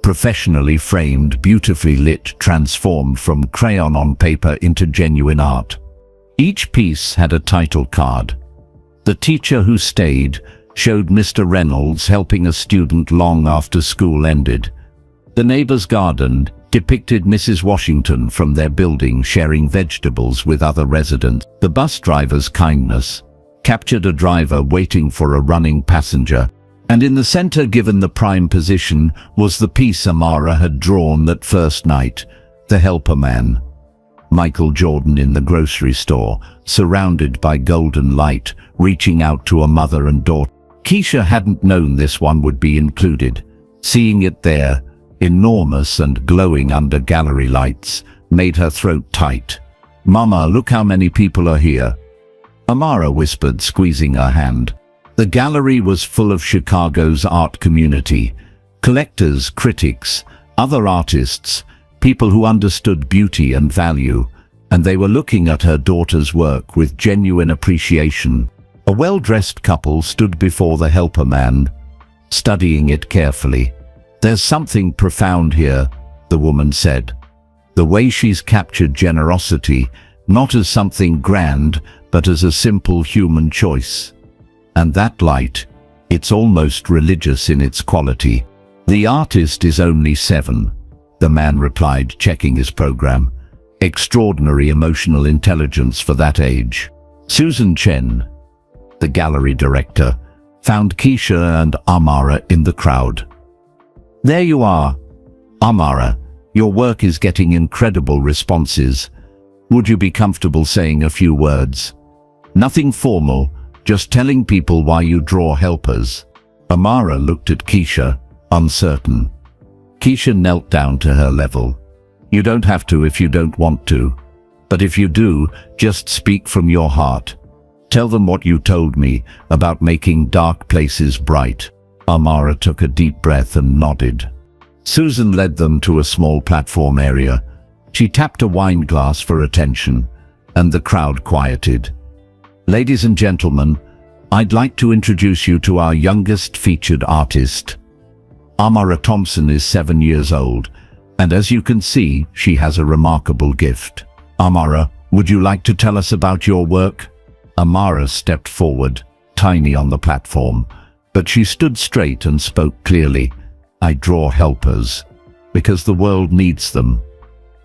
professionally framed, beautifully lit, transformed from crayon on paper into genuine art. Each piece had a title card. The Teacher Who Stayed showed Mr. Reynolds helping a student long after school ended. The Neighbor's Garden depicted Mrs. Washington from their building sharing vegetables with other residents. The Bus Driver's Kindness captured a driver waiting for a running passenger. And in the center, given the prime position, was the piece Amara had drawn that first night, the Helper Man. Michael Jordan in the grocery store, surrounded by golden light, reaching out to a mother and daughter. Keisha hadn't known this one would be included. Seeing it there, enormous and glowing under gallery lights, made her throat tight. "Mama, look how many people are here," Amara whispered, squeezing her hand. The gallery was full of Chicago's art community, collectors, critics, other artists, people who understood beauty and value, and they were looking at her daughter's work with genuine appreciation. A well-dressed couple stood before the Helper Man, studying it carefully. "There's something profound here," the woman said. "The way she's captured generosity, not as something grand, but as a simple human choice. And that light, it's almost religious in its quality." "The artist is only 7, the man replied, checking his program. "Extraordinary emotional intelligence for that age." Susan Chen, the gallery director, found Keisha and Amara in the crowd. "There you are. Amara, your work is getting incredible responses. Would you be comfortable saying a few words? Nothing formal, just telling people why you draw helpers." Amara looked at Keisha, uncertain. Keisha knelt down to her level. "You don't have to if you don't want to. But if you do, just speak from your heart. Tell them what you told me about making dark places bright." Amara took a deep breath and nodded. Susan led them to a small platform area. She tapped a wine glass for attention, and the crowd quieted. "Ladies and gentlemen, I'd like to introduce you to our youngest featured artist. Amara Thompson is 7 years old, and as you can see, she has a remarkable gift. Amara, would you like to tell us about your work?" Amara stepped forward, tiny on the platform, but she stood straight and spoke clearly. "I draw helpers, because the world needs them.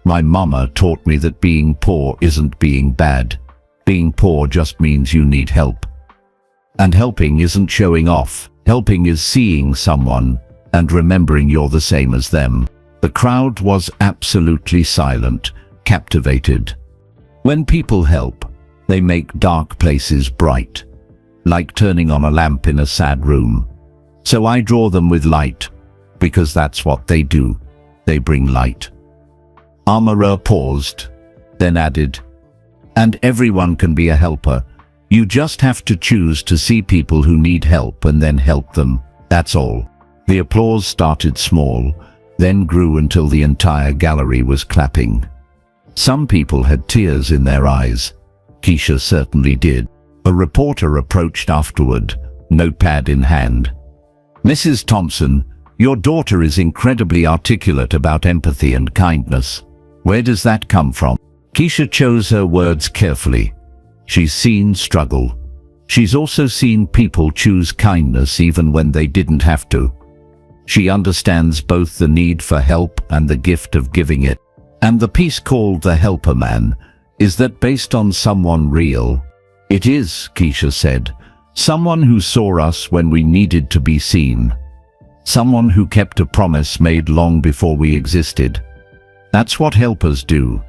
My mama taught me that being poor isn't being bad. Being poor just means you need help. And helping isn't showing off. Helping is seeing someone and remembering you're the same as them." The crowd was absolutely silent, captivated. When people help, they make dark places bright, like turning on a lamp in a sad room. So I draw them with light, because that's what they do. They bring light. Amara paused, then added, and everyone can be a helper. You just have to choose to see people who need help and then help them. That's all. The applause started small, then grew until the entire gallery was clapping. Some people had tears in their eyes. Keisha certainly did. A reporter approached afterward, notepad in hand. Mrs. Thompson, your daughter is incredibly articulate about empathy and kindness. Where does that come from? Keisha chose her words carefully. She's seen struggle. She's also seen people choose kindness even when they didn't have to. She understands both the need for help and the gift of giving it. And the piece called The Helper Man, is that based on someone real? It is, Keisha said. Someone who saw us when we needed to be seen. Someone who kept a promise made long before we existed. That's what helpers do.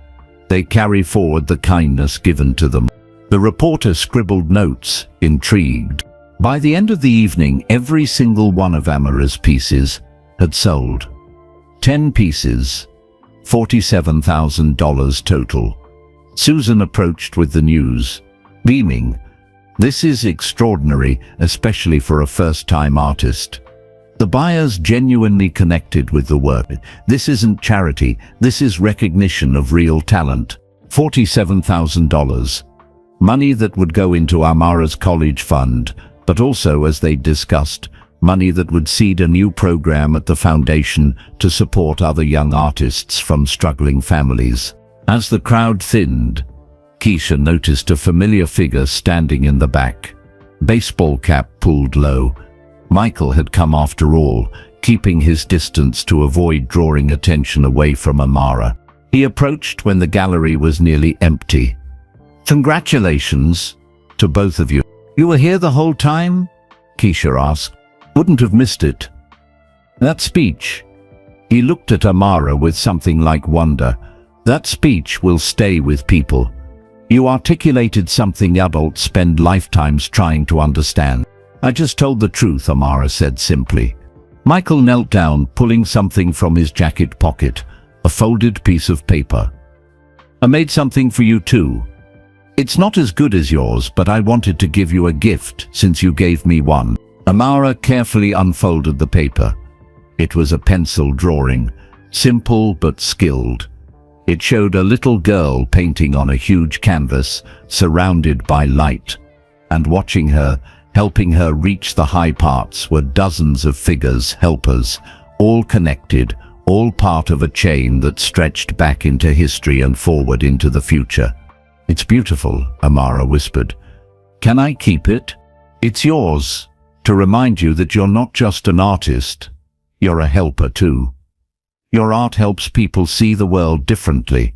They carry forward the kindness given to them. The reporter scribbled notes, intrigued. By the end of the evening, every single one of Amara's pieces had sold. 10 pieces, $47,000 total. Susan approached with the news, beaming. This is extraordinary, especially for a first-time artist. The buyers genuinely connected with the work. This isn't charity, this is recognition of real talent. $47,000. Money that would go into Amara's college fund, but also, as they discussed, money that would seed a new program at the foundation to support other young artists from struggling families. As the crowd thinned, Keisha noticed a familiar figure standing in the back. Baseball cap pulled low. Michael had come after all, keeping his distance to avoid drawing attention away from Amara. He approached when the gallery was nearly empty. Congratulations to both of you. You were here the whole time? Keisha asked. Wouldn't have missed it. That speech. He looked at Amara with something like wonder. That speech will stay with people. You articulated something adults spend lifetimes trying to understand. I just told the truth, Amara said simply. Michael knelt down, pulling something from his jacket pocket, a folded piece of paper. I made something for you too. It's not as good as yours, but I wanted to give you a gift since you gave me one. Amara carefully unfolded the paper. It was a pencil drawing, simple but skilled. It showed a little girl painting on a huge canvas, surrounded by light. And watching her, helping her reach the high parts, were dozens of figures, helpers, all connected, all part of a chain that stretched back into history and forward into the future. It's beautiful, Amara whispered. Can I keep it? It's yours, to remind you that you're not just an artist, you're a helper too. Your art helps people see the world differently.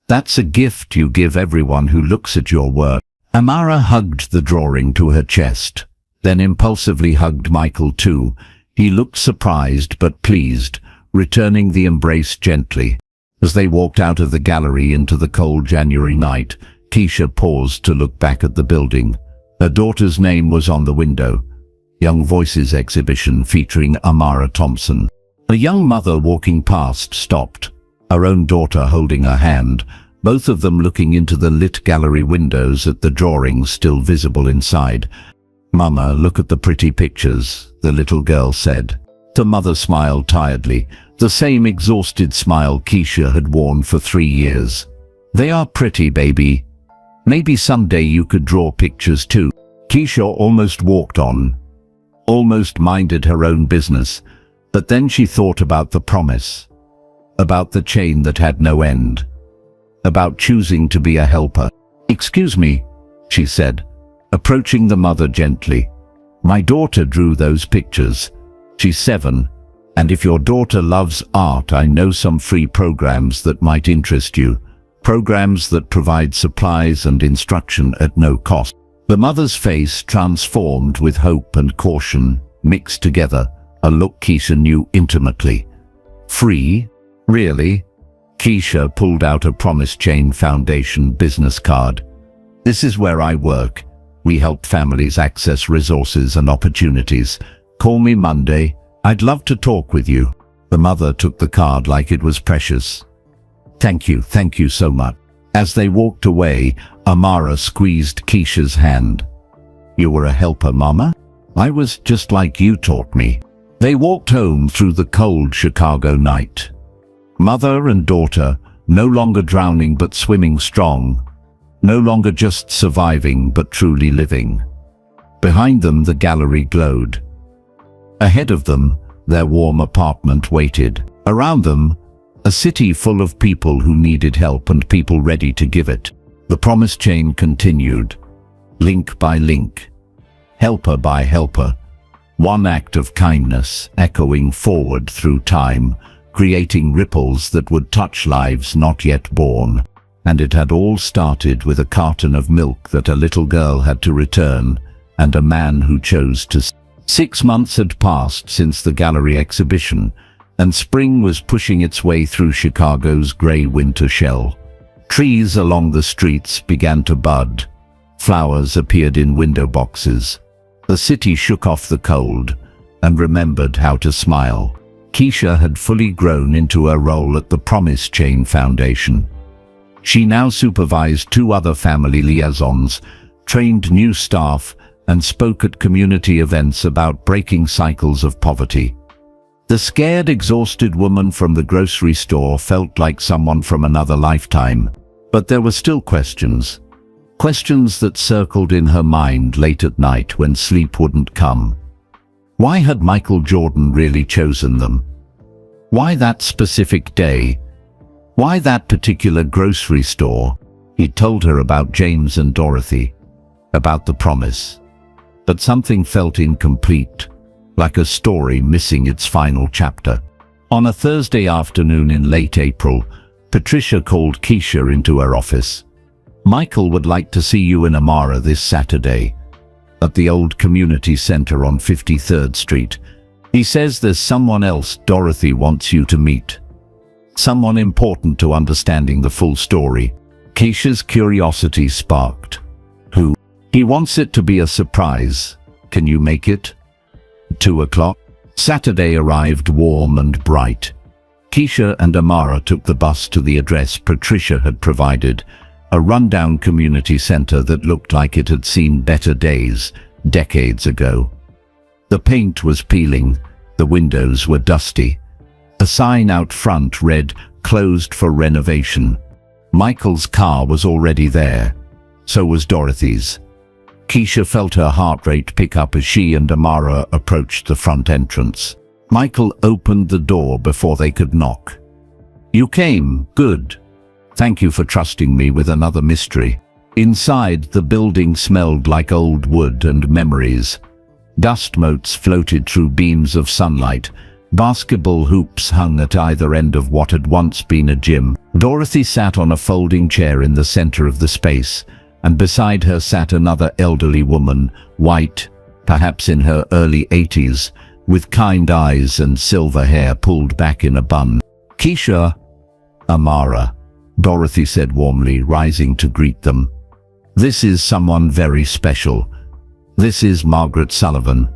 That's a gift you give everyone who looks at your work. Amara hugged the drawing to her chest, then impulsively hugged Michael too. He looked surprised but pleased, returning the embrace gently. As they walked out of the gallery into the cold January night, Keisha paused to look back at the building. Her daughter's name was on the window. Young Voices exhibition featuring Amara Thompson. A young mother walking past stopped, her own daughter holding her hand, both of them looking into the lit gallery windows at the drawings still visible inside. Mama, look at the pretty pictures, the little girl said. The mother smiled tiredly, the same exhausted smile Keisha had worn for 3 years. They are pretty, baby. Maybe someday you could draw pictures too. Keisha almost walked on, almost minded her own business, but then she thought about the promise, about the chain that had no end, about choosing to be a helper. Excuse me, she said, approaching the mother gently. My daughter drew those pictures. She's 7, and if your daughter loves art, I know some free programs that might interest you. Programs that provide supplies and instruction at no cost. The mother's face transformed with hope and caution, mixed together, a look Keisha knew intimately. Free? Really? Keisha pulled out a Promise Chain Foundation business card. "This is where I work. We help families access resources and opportunities. Call me Monday. I'd love to talk with you." The mother took the card like it was precious. Thank you so much." As they walked away, Amara squeezed Keisha's hand. "You were a helper, Mama? I was just like you taught me." They walked home through the cold Chicago night. Mother and daughter, no longer drowning but swimming strong. No longer just surviving but truly living. Behind them the gallery glowed. Ahead of them, their warm apartment waited. Around them, a city full of people who needed help and people ready to give it. The promise chain continued, link by link, helper by helper. One act of kindness echoing forward through time, creating ripples that would touch lives not yet born. And it had all started with a carton of milk that a little girl had to return, and a man who chose to. 6 months had passed since the gallery exhibition, and spring was pushing its way through Chicago's gray winter shell. Trees along the streets began to bud. Flowers appeared in window boxes. The city shook off the cold and remembered how to smile. Keisha had fully grown into her role at the Promise Chain Foundation. She now supervised 2 other family liaisons, trained new staff, and spoke at community events about breaking cycles of poverty. The scared, exhausted woman from the grocery store felt like someone from another lifetime. But there were still questions. Questions that circled in her mind late at night when sleep wouldn't come. Why had Michael Jordan really chosen them? Why that specific day? Why that particular grocery store? He told her about James and Dorothy, about the promise. But something felt incomplete, like a story missing its final chapter. On a Thursday afternoon in late April, Patricia called Keisha into her office. "Michael would like to see you and Amara this Saturday, at the old community center on 53rd Street. He says there's someone else Dorothy wants you to meet. Someone important to understanding the full story." Keisha's curiosity sparked. "Who?" "He wants it to be a surprise. Can you make it?" 2 o'clock. Saturday arrived warm and bright. Keisha and Amara took the bus to the address Patricia had provided, a rundown community center that looked like it had seen better days, decades ago. The paint was peeling, the windows were dusty. A sign out front read, "Closed for renovation." Michael's car was already there. So was Dorothy's. Keisha felt her heart rate pick up as she and Amara approached the front entrance. Michael opened the door before they could knock. "You came, good. Thank you for trusting me with another mystery." Inside, the building smelled like old wood and memories. Dust motes floated through beams of sunlight. Basketball hoops hung at either end of what had once been a gym. Dorothy sat on a folding chair in the center of the space, and beside her sat another elderly woman, white, perhaps in her early 80s, with kind eyes and silver hair pulled back in a bun. "Keisha, Amara," Dorothy said warmly, rising to greet them. "This is someone very special. This is Margaret Sullivan.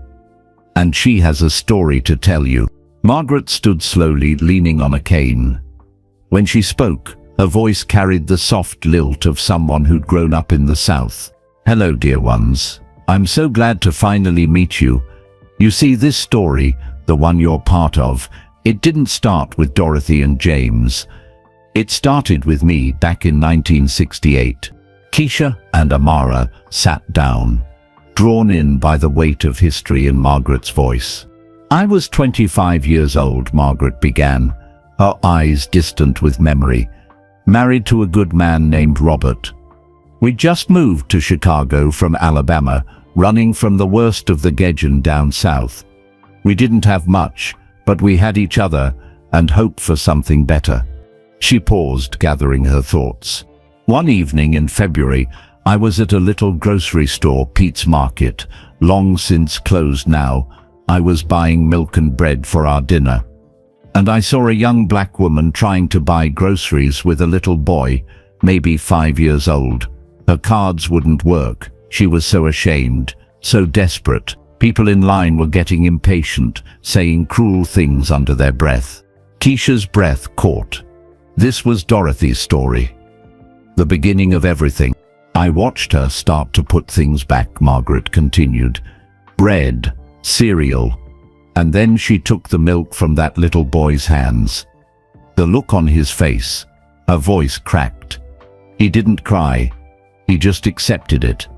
And she has a story to tell you." Margaret stood slowly, leaning on a cane. When she spoke, her voice carried the soft lilt of someone who'd grown up in the South. "Hello, dear ones. I'm so glad to finally meet you. You see, this story, the one you're part of, it didn't start with Dorothy and James. It started with me back in 1968. Keisha and Amara sat down, drawn in by the weight of history in Margaret's voice. "I was 25 years old," Margaret began, her eyes distant with memory. "Married to a good man named Robert. We just moved to Chicago from Alabama, running from the worst of the Gejjen down south. We didn't have much, but we had each other and hope for something better." She paused, gathering her thoughts. "One evening in February, I was at a little grocery store, Pete's Market, long since closed now. I was buying milk and bread for our dinner. And I saw a young black woman trying to buy groceries with a little boy, maybe 5 years old. Her cards wouldn't work. She was so ashamed, so desperate. People in line were getting impatient, saying cruel things under their breath. Keisha's breath caught. This was Dorothy's story. The beginning of everything. I watched her start to put things back, Margaret continued. Bread, cereal, and then she took the milk from that little boy's hands. The look on his face, her voice cracked. He didn't cry, he just accepted it,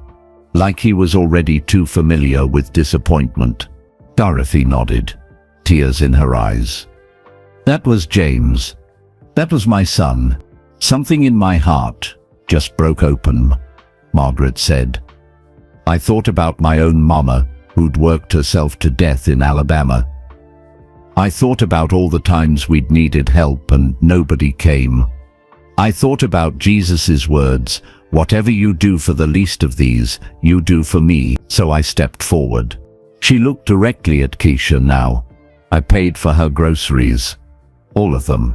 like he was already too familiar with disappointment. Dorothy nodded, tears in her eyes. That was James. That was my son. Something in my heart just broke open, Margaret said. I thought about my own mama, who'd worked herself to death in Alabama. I thought about all the times we'd needed help and nobody came. I thought about Jesus's words, whatever you do for the least of these, you do for me, so I stepped forward. She looked directly at Keisha now. I paid for her groceries, all of them.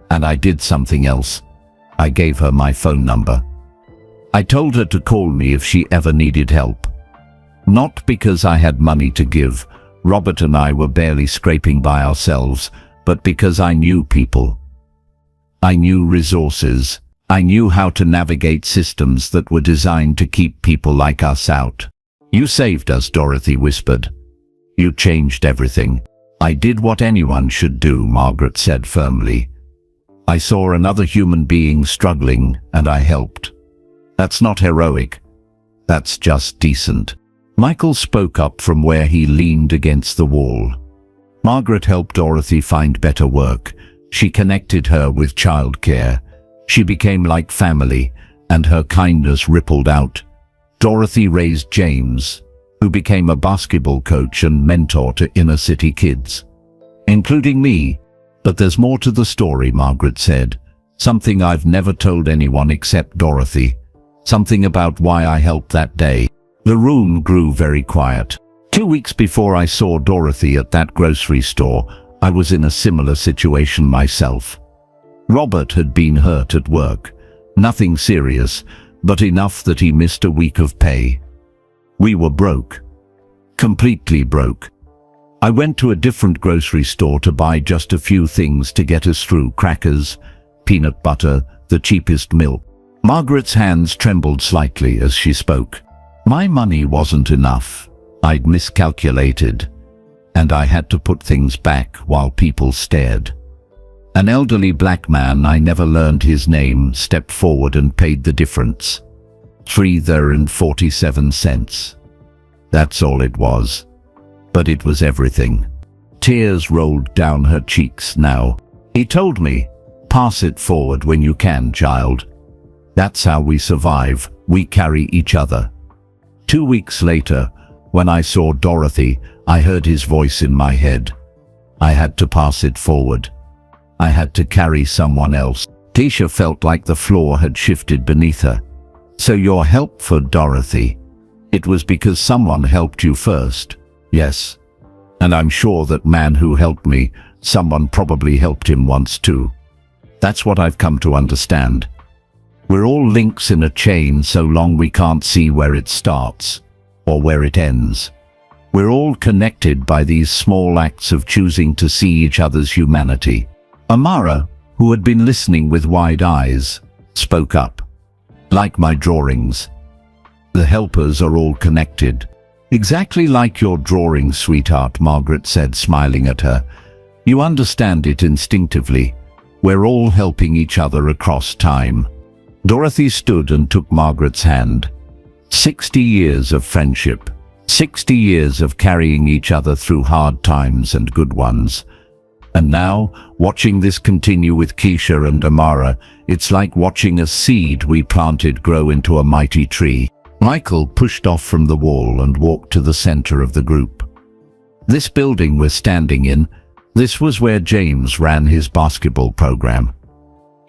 And I did something else. I gave her my phone number. I told her to call me if she ever needed help. Not because I had money to give, Robert and I were barely scraping by ourselves, but because I knew people. I knew resources. I knew how to navigate systems that were designed to keep people like us out. You saved us, Dorothy whispered. You changed everything. I did what anyone should do, Margaret said firmly. I saw another human being struggling, and I helped. That's not heroic. That's just decent. Michael spoke up from where he leaned against the wall. Margaret helped Dorothy find better work. She connected her with childcare. She became like family, and her kindness rippled out. Dorothy raised James, who became a basketball coach and mentor to inner-city kids, including me. But there's more to the story, Margaret said. Something I've never told anyone except Dorothy. Something about why I helped that day. The room grew very quiet. 2 weeks before I saw Dorothy at that grocery store, I was in a similar situation myself. Robert had been hurt at work. Nothing serious, but enough that he missed a week of pay. We were broke. Completely broke. I went to a different grocery store to buy just a few things to get us through: crackers, peanut butter, the cheapest milk. Margaret's hands trembled slightly as she spoke. My money wasn't enough. I'd miscalculated, and I had to put things back while people stared. An elderly black man, I never learned his name, stepped forward and paid the difference. $3.47. That's all it was. But it was everything. Tears rolled down her cheeks now. He told me, pass it forward when you can, child. That's how we survive. We carry each other. 2 weeks later, when I saw Dorothy, I heard his voice in my head. I had to pass it forward. I had to carry someone else. Keisha felt like the floor had shifted beneath her. So your help for Dorothy, it was because someone helped you first. Yes. And I'm sure that man who helped me, someone probably helped him once too. That's what I've come to understand. We're all links in a chain so long we can't see where it starts or where it ends. We're all connected by these small acts of choosing to see each other's humanity. Amara, who had been listening with wide eyes, spoke up. Like my drawings. The helpers are all connected. Exactly like your drawings, sweetheart, Margaret said, smiling at her. You understand it instinctively. We're all helping each other across time. Dorothy stood and took Margaret's hand. 60 years of friendship. 60 years of carrying each other through hard times and good ones. And now, watching this continue with Keisha and Amara, it's like watching a seed we planted grow into a mighty tree. Michael pushed off from the wall and walked to the center of the group. This building we're standing in, this was where James ran his basketball program,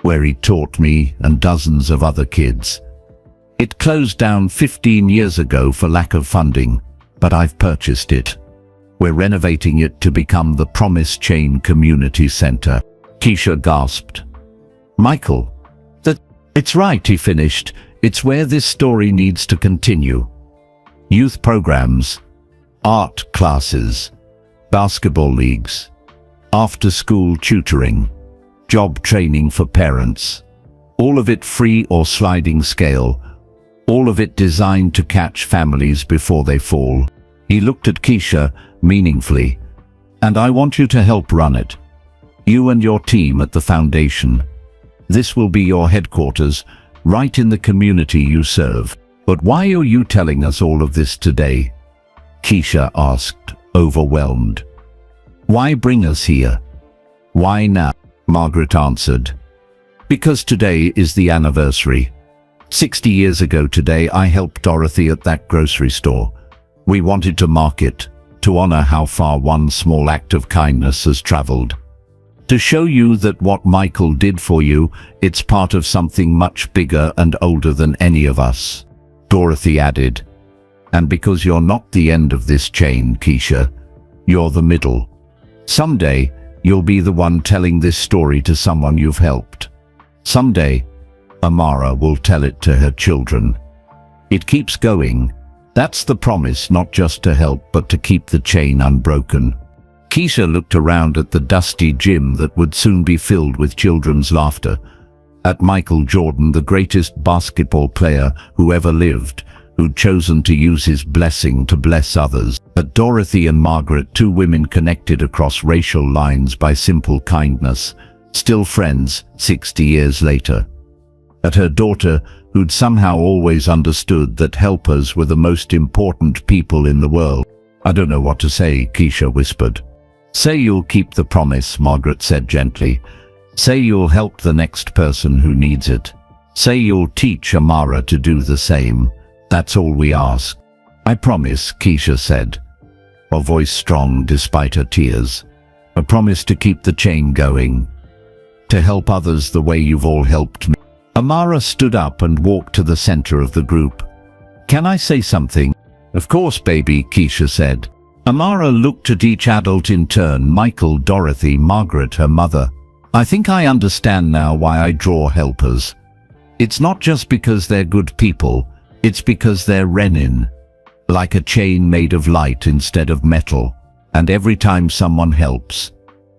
where he taught me and dozens of other kids. It closed down 15 years ago for lack of funding, but I've purchased it. We're renovating it to become the Promise Chain Community Center. Keisha gasped. Michael, it's right, he finished. It's where this story needs to continue. Youth programs, art classes, basketball leagues, after-school tutoring, job training for parents. All of it free or sliding scale. All of it designed to catch families before they fall. He looked at Keisha meaningfully. And I want you to help run it. You and your team at the foundation. This will be your headquarters, right in the community you serve. But why are you telling us all of this today? Keisha asked, overwhelmed. Why bring us here? Why now? Margaret answered. Because today is the anniversary. 60 years ago today, I helped Dorothy at that grocery store. We wanted to mark it, to honor how far one small act of kindness has traveled. To show you that what Michael did for you, it's part of something much bigger and older than any of us. Dorothy added, and because you're not the end of this chain, Keisha, you're the middle. Someday, you'll be the one telling this story to someone you've helped. Someday, Amara will tell it to her children. It keeps going. That's the promise, not just to help, but to keep the chain unbroken. Keisha looked around at the dusty gym that would soon be filled with children's laughter, at Michael Jordan, the greatest basketball player who ever lived, who'd chosen to use his blessing to bless others, at Dorothy and Margaret, two women connected across racial lines by simple kindness, still friends 60 years later, at her daughter, who'd somehow always understood that helpers were the most important people in the world. I don't know what to say, Keisha whispered. Say you'll keep the promise, Margaret said gently. Say you'll help the next person who needs it. Say you'll teach Amara to do the same. That's all we ask. I promise, Keisha said, her voice strong despite her tears. I promise to keep the chain going, to help others the way you've all helped me. Amara stood up and walked to the center of the group. Can I say something? Of course, baby, Keisha said. Amara looked at each adult in turn, Michael, Dorothy, Margaret, her mother. I think I understand now why I draw helpers. It's not just because they're good people, it's because they're Renin, like a chain made of light instead of metal. And every time someone helps,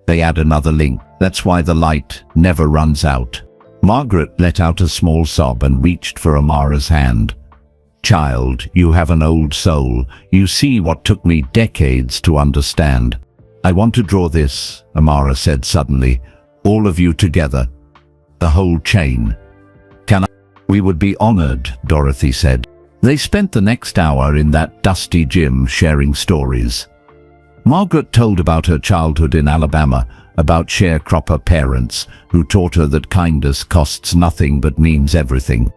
they add another link. That's why the light never runs out. Margaret let out a small sob and reached for Amara's hand. Child, you have an old soul. You see what took me decades to understand. I want to draw this, Amara said suddenly. All of you together. The whole chain. Can I? We would be honored, Dorothy said. They spent the next hour in that dusty gym sharing stories. Margaret told about her childhood in Alabama, about sharecropper parents who taught her that kindness costs nothing but means everything.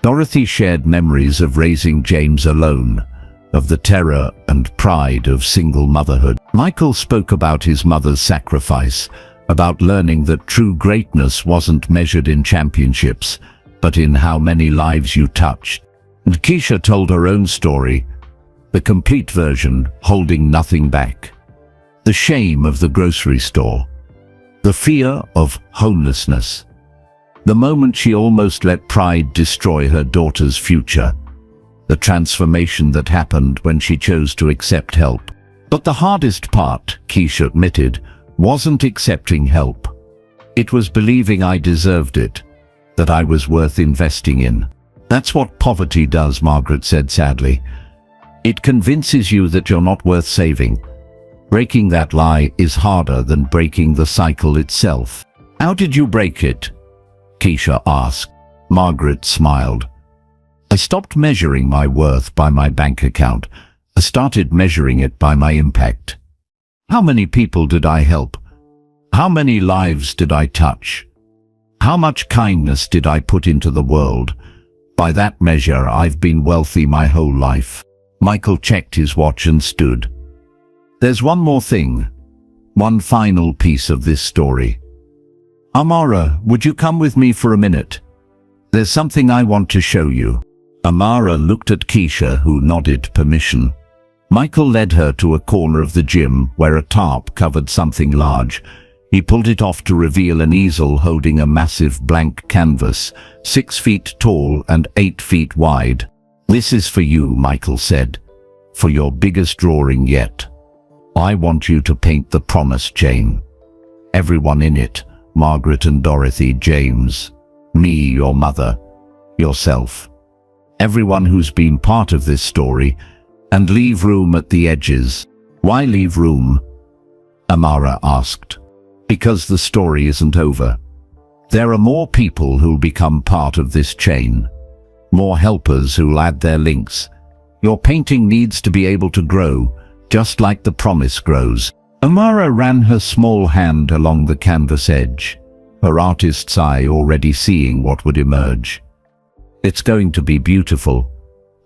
Dorothy shared memories of raising James alone, of the terror and pride of single motherhood. Michael spoke about his mother's sacrifice, about learning that true greatness wasn't measured in championships, but in how many lives you touched. And Keisha told her own story, the complete version, holding nothing back. The shame of the grocery store. The fear of homelessness. The moment she almost let pride destroy her daughter's future. The transformation that happened when she chose to accept help. But the hardest part, Keisha admitted, wasn't accepting help. It was believing I deserved it, that I was worth investing in. That's what poverty does, Margaret said sadly. It convinces you that you're not worth saving. Breaking that lie is harder than breaking the cycle itself. How did you break it? Keisha asked. Margaret smiled. I stopped measuring my worth by my bank account. I started measuring it by my impact. How many people did I help? How many lives did I touch? How much kindness did I put into the world? By that measure, I've been wealthy my whole life. Michael checked his watch and stood. There's one more thing. One final piece of this story. Amara, would you come with me for a minute? There's something I want to show you. Amara looked at Keisha, who nodded permission. Michael led her to a corner of the gym where a tarp covered something large. He pulled it off to reveal an easel holding a massive blank canvas, 6 feet tall and 8 feet wide. "This is for you," Michael said, "for your biggest drawing yet. I want you to paint the promise chain. Everyone in it, Margaret and Dorothy, James, me, your mother, yourself. Everyone who's been part of this story, and leave room at the edges." "Why leave room?" Amara asked. "Because the story isn't over. There are more people who'll become part of this chain. More helpers who'll add their links. Your painting needs to be able to grow, just like the promise grows." Amara ran her small hand along the canvas edge, her artist's eye already seeing what would emerge. "It's going to be beautiful.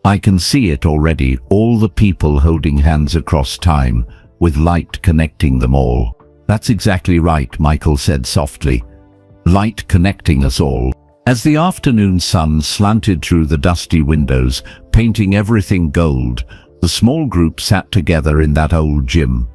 I can see it already, all the people holding hands across time, with light connecting them all." "That's exactly right," Michael said softly. "Light connecting us all." As the afternoon sun slanted through the dusty windows, painting everything gold, the small group sat together in that old gym.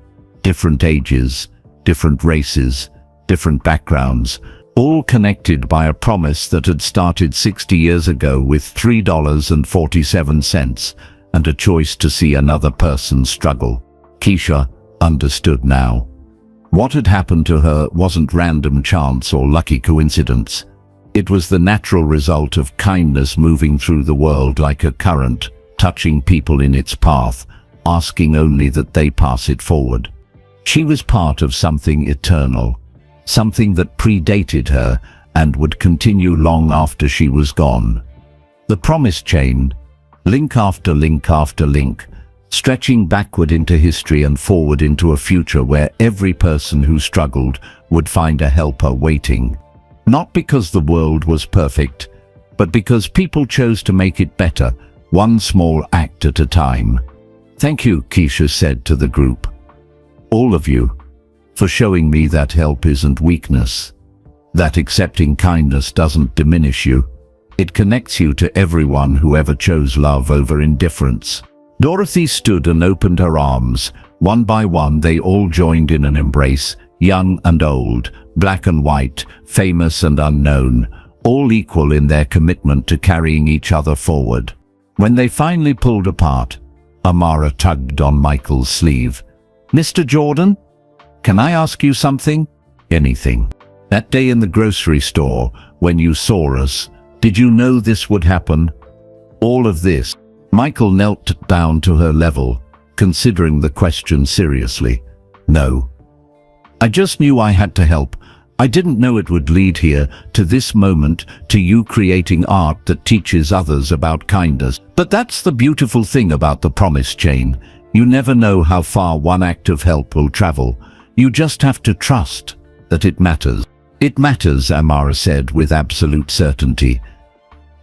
Different ages, different races, different backgrounds, all connected by a promise that had started 60 years ago with $3.47 and a choice to see another person struggle. Keisha understood now. What had happened to her wasn't random chance or lucky coincidence. It was the natural result of kindness moving through the world like a current, touching people in its path, asking only that they pass it forward. She was part of something eternal, something that predated her and would continue long after she was gone. The promise chain, link after link after link, stretching backward into history and forward into a future where every person who struggled would find a helper waiting. Not because the world was perfect, but because people chose to make it better, one small act at a time. "Thank you," Keisha said to the group. "All of you, for showing me that help isn't weakness, that accepting kindness doesn't diminish you. It connects you to everyone who ever chose love over indifference." Dorothy stood and opened her arms. One by one they all joined in an embrace, young and old, black and white, famous and unknown, all equal in their commitment to carrying each other forward. When they finally pulled apart, Amara tugged on Michael's sleeve. "Mr. Jordan, can I ask you something?" "Anything." "That day in the grocery store, when you saw us, did you know this would happen? All of this?" Michael knelt down to her level, considering the question seriously. "No. I just knew I had to help. I didn't know it would lead here, to this moment, to you creating art that teaches others about kindness. But that's the beautiful thing about the promise chain. You never know how far one act of help will travel. You just have to trust that it matters." "It matters," Amara said with absolute certainty.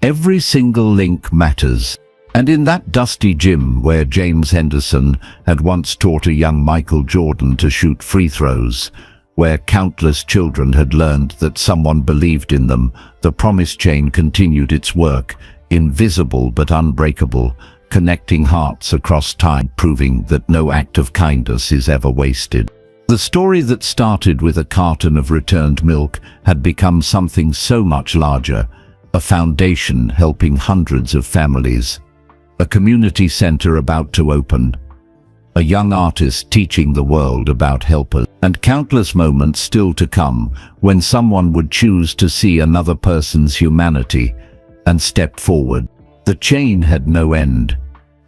"Every single link matters." And in that dusty gym where James Henderson had once taught a young Michael Jordan to shoot free throws, where countless children had learned that someone believed in them, the promise chain continued its work, invisible but unbreakable, connecting hearts across time, proving that no act of kindness is ever wasted. The story that started with a carton of returned milk had become something so much larger, a foundation helping hundreds of families. A community center about to open, a young artist teaching the world about helpers, and countless moments still to come when someone would choose to see another person's humanity and step forward. The chain had no end,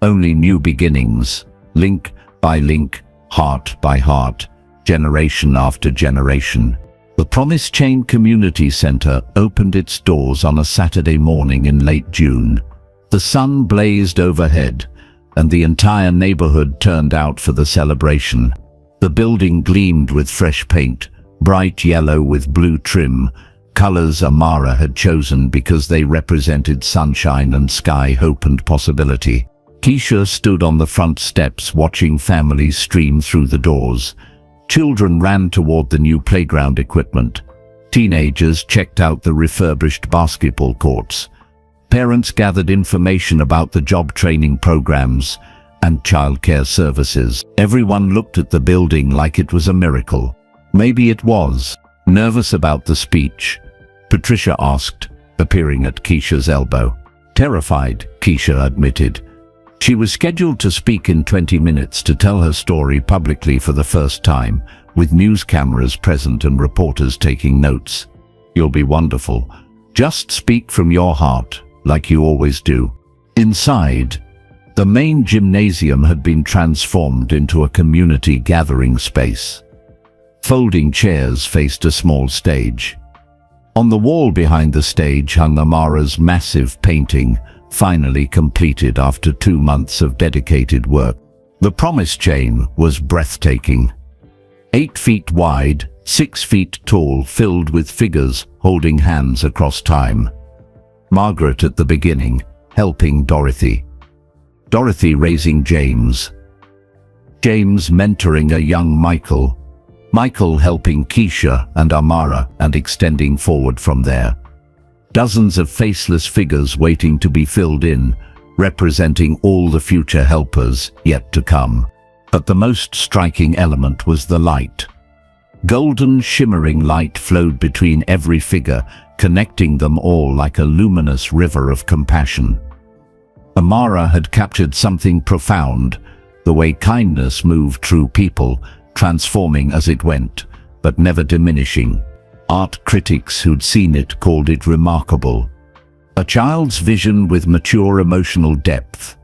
only new beginnings, link by link, heart by heart, generation after generation. The Promise Chain Community Center opened its doors on a Saturday morning in late June. The sun blazed overhead, and the entire neighborhood turned out for the celebration. The building gleamed with fresh paint, bright yellow with blue trim, colors Amara had chosen because they represented sunshine and sky, hope and possibility. Keisha stood on the front steps watching families stream through the doors. Children ran toward the new playground equipment. Teenagers checked out the refurbished basketball courts. Parents gathered information about the job training programs, and childcare services. Everyone looked at the building like it was a miracle. Maybe it was. Nervous about the speech, Patricia asked, appearing at Keisha's elbow. Terrified, Keisha admitted. She was scheduled to speak in 20 minutes to tell her story publicly for the first time, with news cameras present and reporters taking notes. You'll be wonderful. Just speak from your heart, like you always do. Inside, the main gymnasium had been transformed into a community gathering space. Folding chairs faced a small stage. On the wall behind the stage hung Amara's massive painting, finally completed after 2 months of dedicated work. The promise chain was breathtaking. 8 feet wide, 6 feet tall, filled with figures holding hands across time. Margaret at the beginning, helping Dorothy. Dorothy raising James. James mentoring a young Michael. Michael helping Keisha and Amara and extending forward from there. Dozens of faceless figures waiting to be filled in, representing all the future helpers yet to come. But the most striking element was the light. Golden shimmering light flowed between every figure, connecting them all like a luminous river of compassion. Amara had captured something profound, the way kindness moved through people, transforming as it went, but never diminishing. Art critics who'd seen it called it remarkable. A child's vision with mature emotional depth.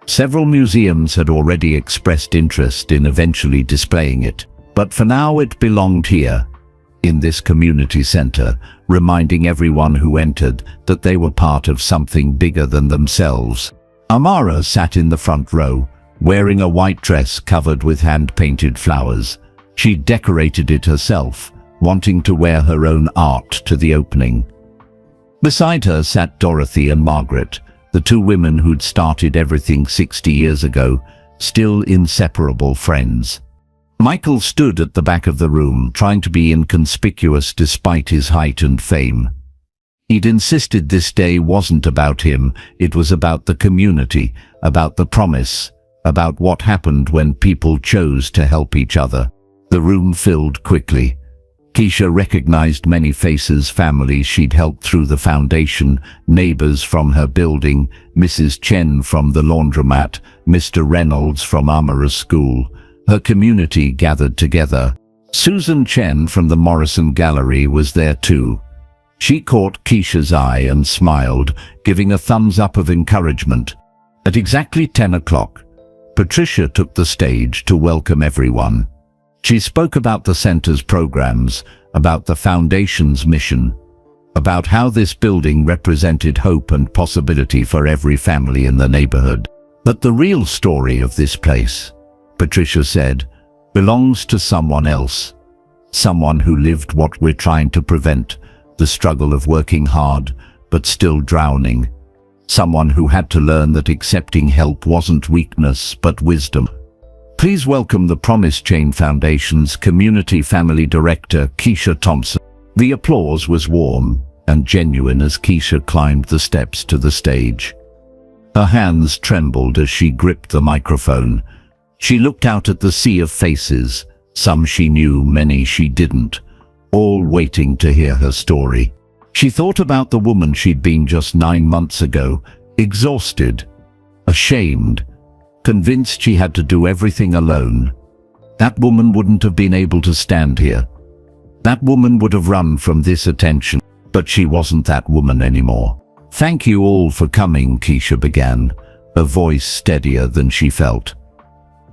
Several museums had already expressed interest in eventually displaying it, but for now it belonged here, in this community center, reminding everyone who entered that they were part of something bigger than themselves. Amara sat in the front row, wearing a white dress covered with hand-painted flowers. She decorated it herself, wanting to wear her own art to the opening. Beside her sat Dorothy and Margaret, the 2 women who'd started everything 60 years ago, still inseparable friends. Michael stood at the back of the room, trying to be inconspicuous despite his height and fame. He'd insisted this day wasn't about him, it was about the community, about the promise, about what happened when people chose to help each other. The room filled quickly. Keisha recognized many faces, families she'd helped through the foundation, neighbors from her building, Mrs. Chen from the laundromat, Mr. Reynolds from Amara's school. Her community gathered together. Susan Chen from the Morrison Gallery was there too. She caught Keisha's eye and smiled, giving a thumbs up of encouragement. At exactly 10 o'clock, Patricia took the stage to welcome everyone. She spoke about the center's programs, about the foundation's mission, about how this building represented hope and possibility for every family in the neighborhood. But the real story of this place, Patricia said, belongs to someone else. Someone who lived what we're trying to prevent, the struggle of working hard, but still drowning. Someone who had to learn that accepting help wasn't weakness, but wisdom. Please welcome the Promise Chain Foundation's Community Family Director, Keisha Thompson. The applause was warm and genuine as Keisha climbed the steps to the stage. Her hands trembled as she gripped the microphone. She looked out at the sea of faces, some she knew, many she didn't, all waiting to hear her story. She thought about the woman she'd been just 9 months ago, exhausted, ashamed, convinced she had to do everything alone. That woman wouldn't have been able to stand here. That woman would have run from this attention, but she wasn't that woman anymore. Thank you all for coming, Keisha began, her voice steadier than she felt.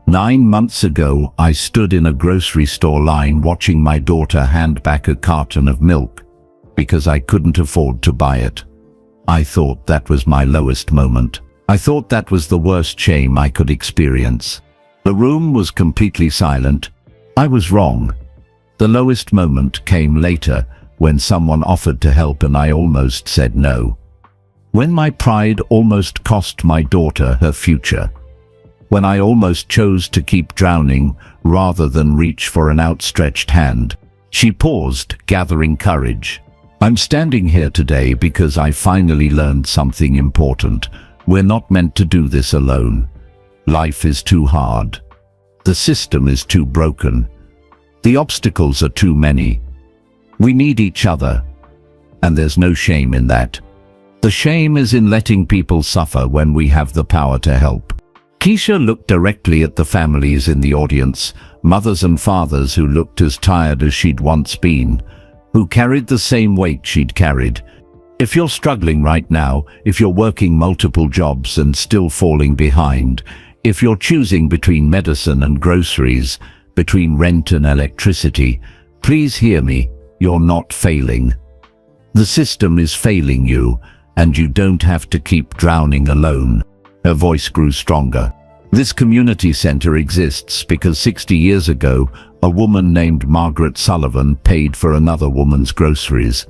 9 months ago, I stood in a grocery store line watching my daughter hand back a carton of milk because I couldn't afford to buy it. I thought that was my lowest moment. I thought that was the worst shame I could experience. The room was completely silent. I was wrong. The lowest moment came later, when someone offered to help and I almost said no. When my pride almost cost my daughter her future. When I almost chose to keep drowning rather than reach for an outstretched hand. She paused, gathering courage. I'm standing here today because I finally learned something important. We're not meant to do this alone. Life is too hard. The system is too broken. The obstacles are too many. We need each other, and there's no shame in that. The shame is in letting people suffer when we have the power to help. Keisha looked directly at the families in the audience, mothers and fathers who looked as tired as she'd once been, who carried the same weight she'd carried. If you're struggling right now, if you're working multiple jobs and still falling behind, if you're choosing between medicine and groceries, between rent and electricity, please hear me, you're not failing. The system is failing you, and you don't have to keep drowning alone. Her voice grew stronger. This community center exists because 60 years ago, a woman named Margaret Sullivan paid for another woman's groceries.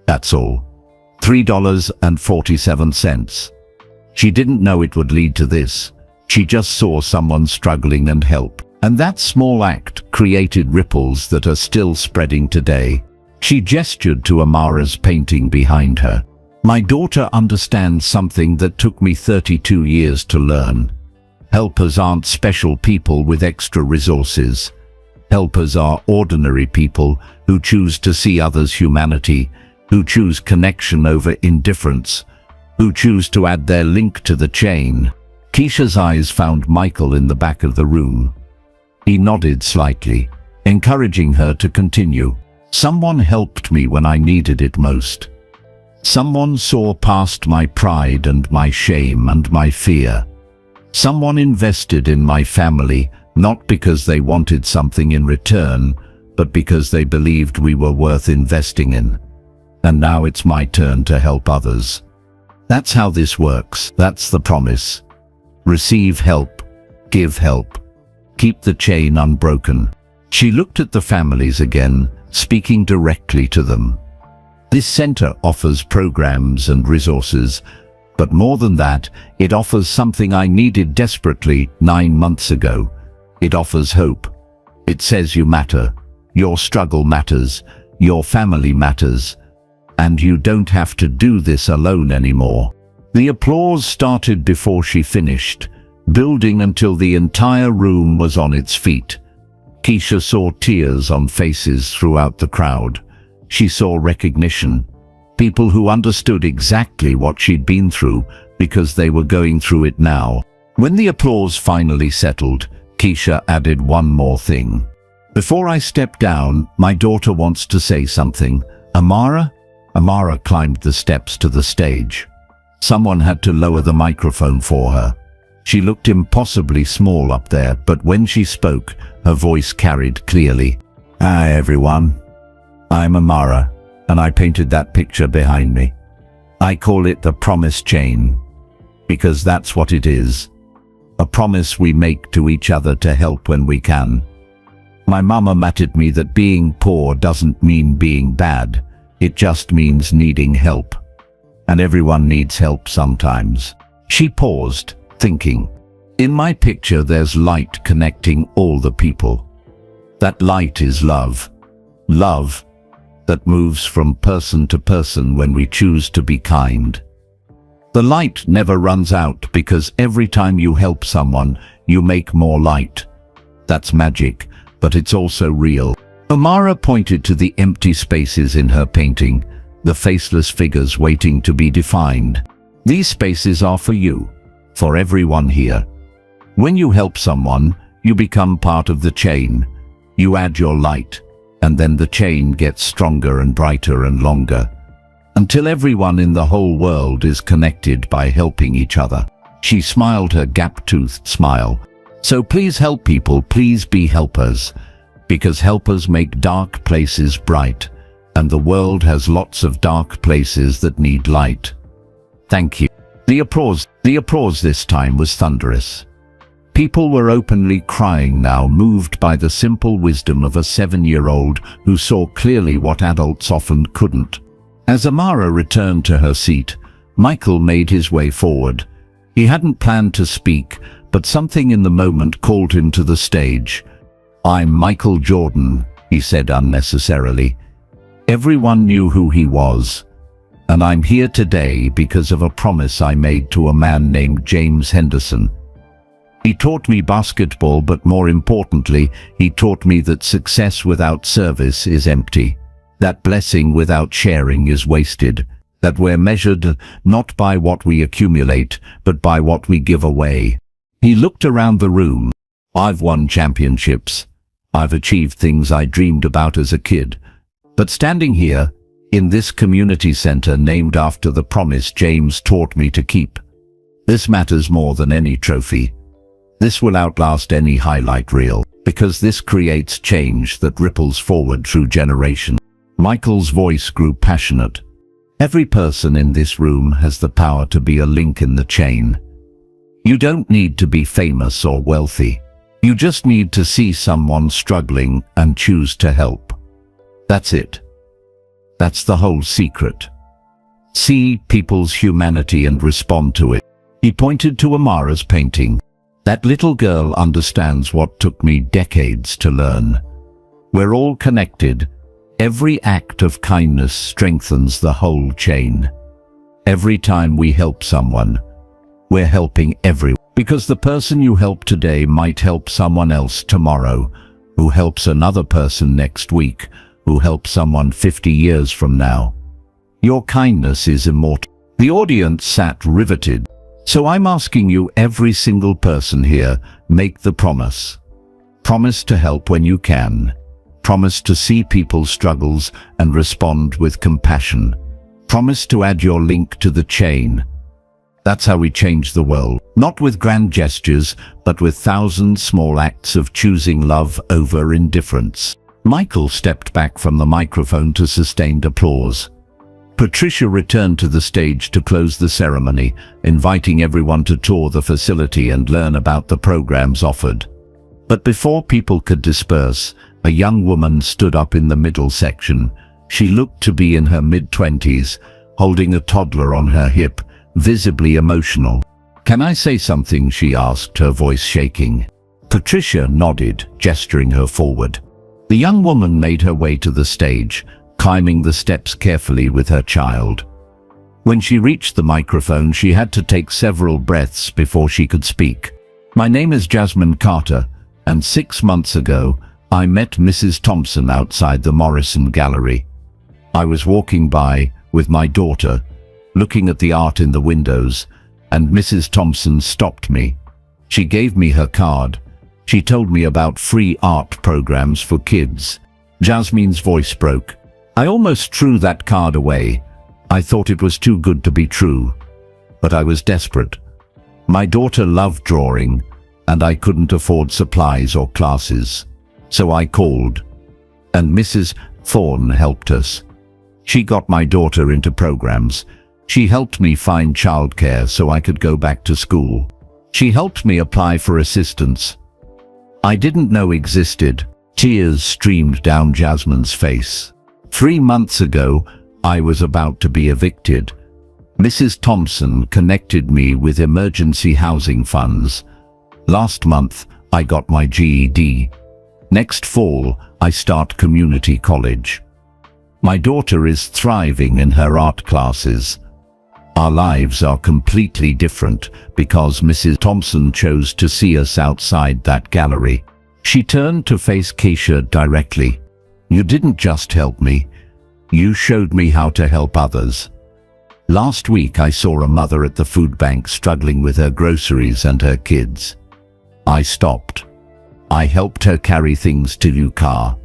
That's all. $3.47. She didn't know it would lead to this. She just saw someone struggling and help. And that small act created ripples that are still spreading today. She gestured to Amara's painting behind her. My daughter understands something that took me 32 years to learn. Helpers aren't special people with extra resources. Helpers are ordinary people who choose to see others' humanity, who choose connection over indifference, who choose to add their link to the chain. Keisha's eyes found Michael in the back of the room. He nodded slightly, encouraging her to continue. Someone helped me when I needed it most. Someone saw past my pride and my shame and my fear. Someone invested in my family, not because they wanted something in return, but because they believed we were worth investing in. And now it's my turn to help others. That's how this works. That's the promise. Receive help. Give help. Keep the chain unbroken. She looked at the families again, speaking directly to them. This center offers programs and resources, but more than that, it offers something I needed desperately 9 months ago. It offers hope. It says you matter. Your struggle matters. Your family matters. And you don't have to do this alone anymore. The applause started before she finished, building until the entire room was on its feet. Keisha saw tears on faces throughout the crowd. She saw recognition. People who understood exactly what she'd been through because they were going through it now. When the applause finally settled, Keisha added one more thing. Before I step down, my daughter wants to say something. Amara? Amara climbed the steps to the stage. Someone had to lower the microphone for her. She looked impossibly small up there, but when she spoke, her voice carried clearly. Hi everyone. I'm Amara, and I painted that picture behind me. I call it the promise chain, because that's what it is. A promise we make to each other to help when we can. My mama matted me that being poor doesn't mean being bad. It just means needing help. And everyone needs help sometimes. She paused, thinking. In my picture there's light connecting all the people. That light is love. Love that moves from person to person when we choose to be kind. The light never runs out because every time you help someone, you make more light. That's magic, but it's also real. Amara pointed to the empty spaces in her painting, the faceless figures waiting to be defined. These spaces are for you, for everyone here. When you help someone, you become part of the chain. You add your light, and then the chain gets stronger and brighter and longer, until everyone in the whole world is connected by helping each other. She smiled her gap-toothed smile. So please help people, please be helpers, because helpers make dark places bright, and the world has lots of dark places that need light. Thank you. The applause this time was thunderous. People were openly crying now, moved by the simple wisdom of a 7-year-old who saw clearly what adults often couldn't. As Amara returned to her seat, Michael made his way forward. He hadn't planned to speak, but something in the moment called him to the stage. I'm Michael Jordan, he said unnecessarily. Everyone knew who he was. And I'm here today because of a promise I made to a man named James Henderson. He taught me basketball, but more importantly, he taught me that success without service is empty, that blessing without sharing is wasted, that we're measured not by what we accumulate, but by what we give away. He looked around the room. I've won championships. I've achieved things I dreamed about as a kid. But standing here, in this community center named after the promise James taught me to keep, this matters more than any trophy. This will outlast any highlight reel, because this creates change that ripples forward through generations. Michael's voice grew passionate. Every person in this room has the power to be a link in the chain. You don't need to be famous or wealthy. You just need to see someone struggling and choose to help. That's it. That's the whole secret. See people's humanity and respond to it. He pointed to Amara's painting. That little girl understands what took me decades to learn. We're all connected. Every act of kindness strengthens the whole chain. Every time we help someone, we're helping everyone. Because the person you help today might help someone else tomorrow, who helps another person next week, who helps someone 50 years from now. Your kindness is immortal. The audience sat riveted. So I'm asking you, every single person here, make the promise. Promise to help when you can. Promise to see people's struggles and respond with compassion. Promise to add your link to the chain. That's how we change the world. Not with grand gestures, but with thousand small acts of choosing love over indifference. Michael stepped back from the microphone to sustained applause. Patricia returned to the stage to close the ceremony, inviting everyone to tour the facility and learn about the programs offered. But before people could disperse, a young woman stood up in the middle section. She looked to be in her mid-20s, holding a toddler on her hip, visibly emotional. "Can I say something?" she asked, her voice shaking. Patricia nodded, gesturing her forward. The young woman made her way to the stage, climbing the steps carefully with her child. When she reached the microphone, she had to take several breaths before she could speak. "My name is Jasmine Carter, and 6 months ago, I met Mrs. Thompson outside the Morrison Gallery. I was walking by with my daughter, looking at the art in the windows, and Mrs. Thompson stopped me. She gave me her card. She told me about free art programs for kids." Jasmine's voice broke. "I almost threw that card away. I thought it was too good to be true. But I was desperate. My daughter loved drawing, and I couldn't afford supplies or classes. So I called, and Mrs. Thorne helped us. She got my daughter into programs. She helped me find childcare so I could go back to school. She helped me apply for assistance I didn't know existed." Tears streamed down Jasmine's face. 3 months ago, I was about to be evicted. Mrs. Thompson connected me with emergency housing funds. Last month, I got my GED. Next fall, I start community college. My daughter is thriving in her art classes. Our lives are completely different because Mrs. Thompson chose to see us outside that gallery. She turned to face Keisha directly. "You didn't just help me. You showed me how to help others." Last week I saw a mother at the food bank struggling with her groceries and her kids. I stopped. I helped her carry things to your car.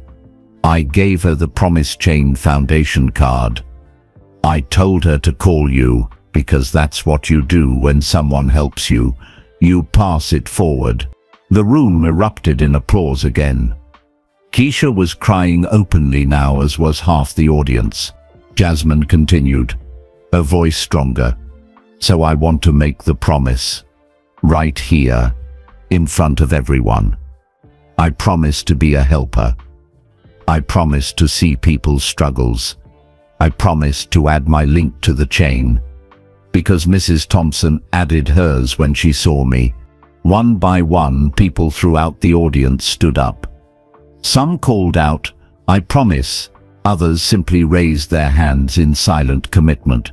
I gave her the Promise Chain Foundation card. I told her to call you because that's what you do when someone helps you. You pass it forward. The room erupted in applause again. Keisha was crying openly now, as was half the audience. Jasmine continued, her voice stronger. "So I want to make the promise. Right here, in front of everyone. I promise to be a helper. I promise to see people's struggles. I promise to add my link to the chain." Because Mrs. Thompson added hers when she saw me. One by one, people throughout the audience stood up. Some called out, "I promise." Others simply raised their hands in silent commitment.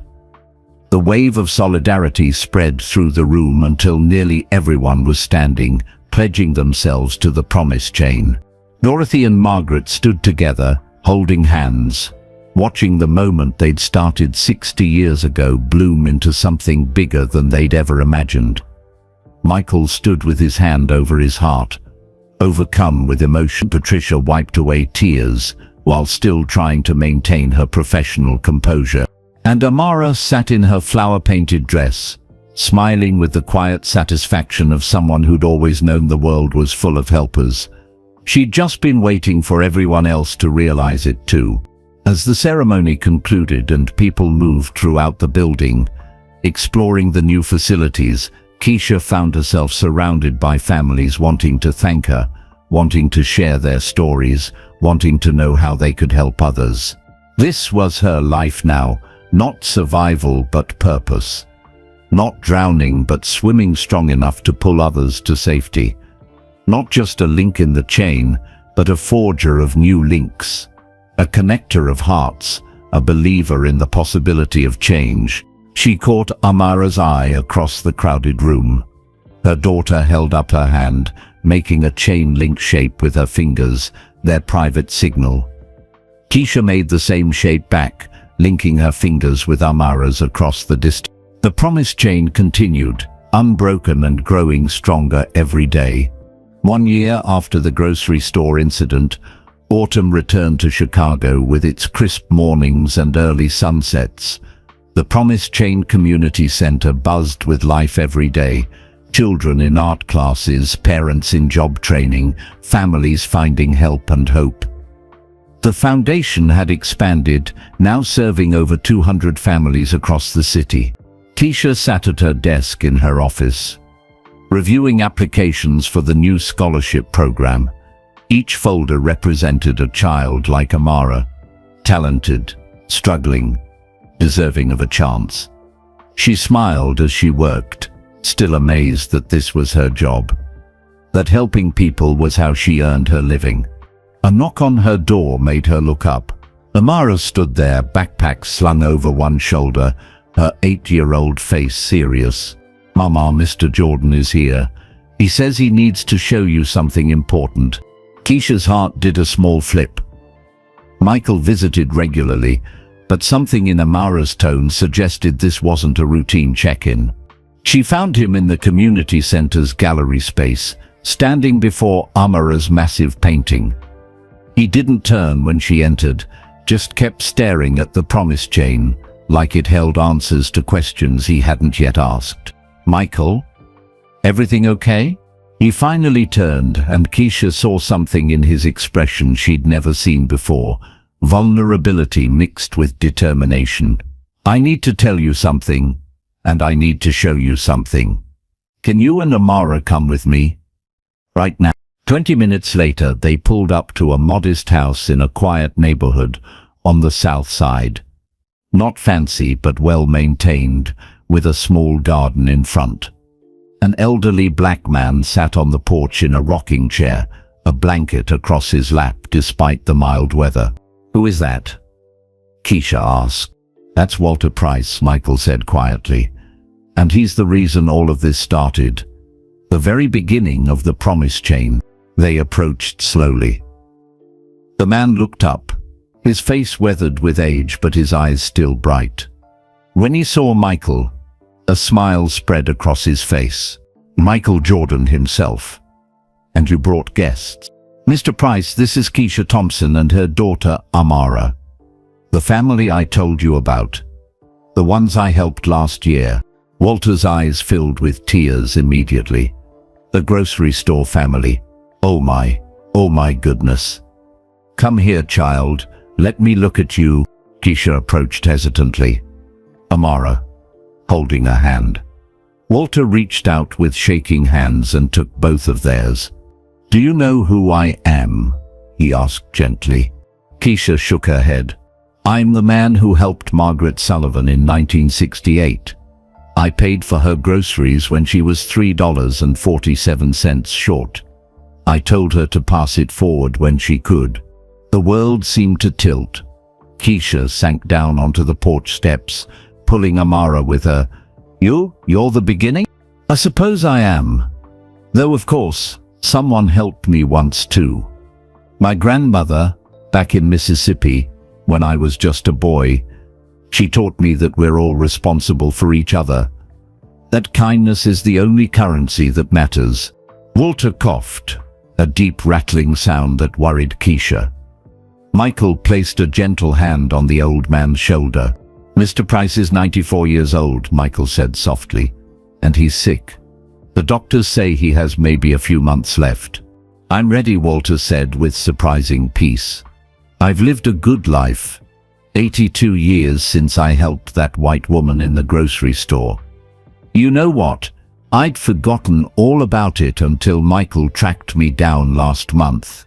The wave of solidarity spread through the room until nearly everyone was standing, pledging themselves to the promise chain. Dorothy and Margaret stood together, holding hands, watching the moment they'd started 60 years ago bloom into something bigger than they'd ever imagined. Michael stood with his hand over his heart, overcome with emotion. Patricia wiped away tears while still trying to maintain her professional composure. And Amara sat in her flower-painted dress, smiling with the quiet satisfaction of someone who'd always known the world was full of helpers. She'd just been waiting for everyone else to realize it too. As the ceremony concluded and people moved throughout the building, exploring the new facilities, Keisha found herself surrounded by families wanting to thank her, wanting to share their stories, wanting to know how they could help others. This was her life now, not survival but purpose. Not drowning but swimming strong enough to pull others to safety. Not just a link in the chain, but a forger of new links. A connector of hearts, a believer in the possibility of change. She caught Amara's eye across the crowded room. Her daughter held up her hand, making a chain link shape with her fingers, their private signal. Keisha made the same shape back, linking her fingers with Amara's across the distance. The promise chain continued, unbroken and growing stronger every day. 1 year after the grocery store incident, autumn returned to Chicago with its crisp mornings and early sunsets. The Promise Chain Community Center buzzed with life every day. Children in art classes, parents in job training, families finding help and hope. The foundation had expanded, now serving over 200 families across the city. Keisha sat at her desk in her office, reviewing applications for the new scholarship program. Each folder represented a child like Amara, talented, struggling, deserving of a chance. She smiled as she worked, still amazed that this was her job, that helping people was how she earned her living. A knock on her door made her look up. Amara stood there, backpack slung over one shoulder, her 8-year-old face serious. "Mama, Mr. Jordan is here. He says he needs to show you something important." Keisha's heart did a small flip. Michael visited regularly, but something in Amara's tone suggested this wasn't a routine check-in. She found him in the community center's gallery space, standing before Amara's massive painting. He didn't turn when she entered, just kept staring at the promise chain, like it held answers to questions he hadn't yet asked. "Michael? Everything okay?" He finally turned, and Keisha saw something in his expression she'd never seen before, vulnerability mixed with determination. "I need to tell you something, and I need to show you something. Can you and Amara come with me? Right now." 20 minutes later, they pulled up to a modest house in a quiet neighborhood on the south side. Not fancy, but well-maintained, with a small garden in front. An elderly black man sat on the porch in a rocking chair, a blanket across his lap despite the mild weather. "Who is that?" Keisha asked. "That's Walter Price," Michael said quietly. "And he's the reason all of this started. The very beginning of the promise chain." They approached slowly. The man looked up, his face weathered with age but his eyes still bright. When he saw Michael, a smile spread across his face. "Michael Jordan himself. And you brought guests." "Mr. Price, this is Keisha Thompson and her daughter Amara. The family I told you about. The ones I helped last year." Walter's eyes filled with tears immediately. "The grocery store family. Oh my goodness. Come here, child. Let me look at you." Keisha approached hesitantly. Amara, holding her hand. Walter reached out with shaking hands and took both of theirs. "Do you know who I am?" he asked gently. Keisha shook her head. "I'm the man who helped Margaret Sullivan in 1968. I paid for her groceries when she was $3.47 short. I told her to pass it forward when she could." The world seemed to tilt. Keisha sank down onto the porch steps, pulling Amara with her. You're the beginning? I suppose I am. Though of course, someone helped me once too. My grandmother, back in Mississippi, when I was just a boy, she taught me that we're all responsible for each other. That kindness is the only currency that matters. Walter coughed, a deep rattling sound that worried Keisha. Michael placed a gentle hand on the old man's shoulder. Mr. Price is 94 years old, Michael said softly, and he's sick. The doctors say he has maybe a few months left. I'm ready, Walter said with surprising peace. I've lived a good life. 82 years since I helped that white woman in the grocery store. You know what? I'd forgotten all about it until Michael tracked me down last month.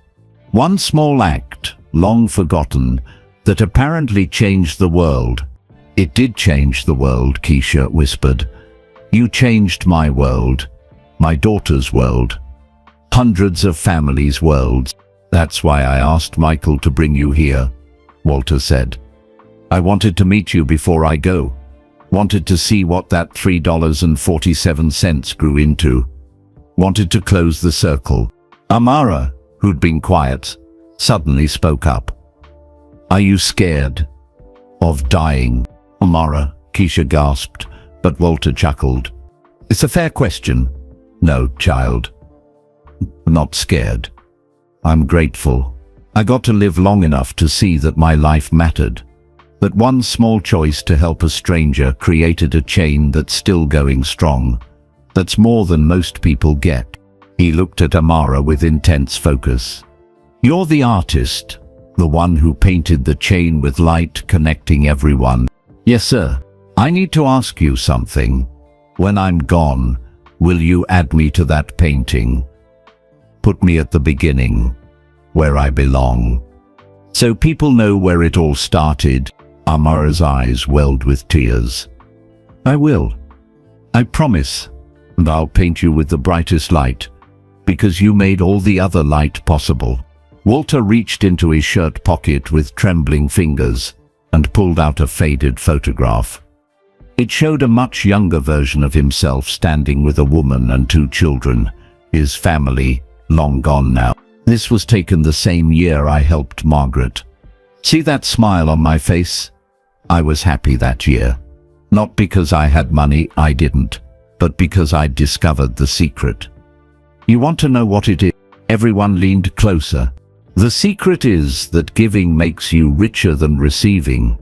One small act, long forgotten, that apparently changed the world. It did change the world, Keisha whispered. You changed my world, my daughter's world, hundreds of families' worlds. That's why I asked Michael to bring you here, Walter said. I wanted to meet you before I go. Wanted to see what that $3.47 grew into. Wanted to close the circle. Amara, who'd been quiet, suddenly spoke up. Are you scared of dying? Amara, Keisha gasped, but Walter chuckled. It's a fair question. No, child. Not scared. I'm grateful. I got to live long enough to see that my life mattered. That one small choice to help a stranger created a chain that's still going strong. That's more than most people get. He looked at Amara with intense focus. You're the artist, the one who painted the chain with light connecting everyone. Yes, sir. I need to ask you something. When I'm gone, will you add me to that painting? Put me at the beginning, where I belong. So people know where it all started. Amara's eyes welled with tears. I will. I promise. And I'll paint you with the brightest light, because you made all the other light possible. Walter reached into his shirt pocket with trembling fingers and pulled out a faded photograph. It showed a much younger version of himself standing with a woman and 2 children, his family long gone now. This was taken the same year I helped Margaret. See that smile on my face? I was happy that year. Not because I had money, I didn't, but because I'd discovered the secret. You want to know what it is? Everyone leaned closer. The secret is that giving makes you richer than receiving.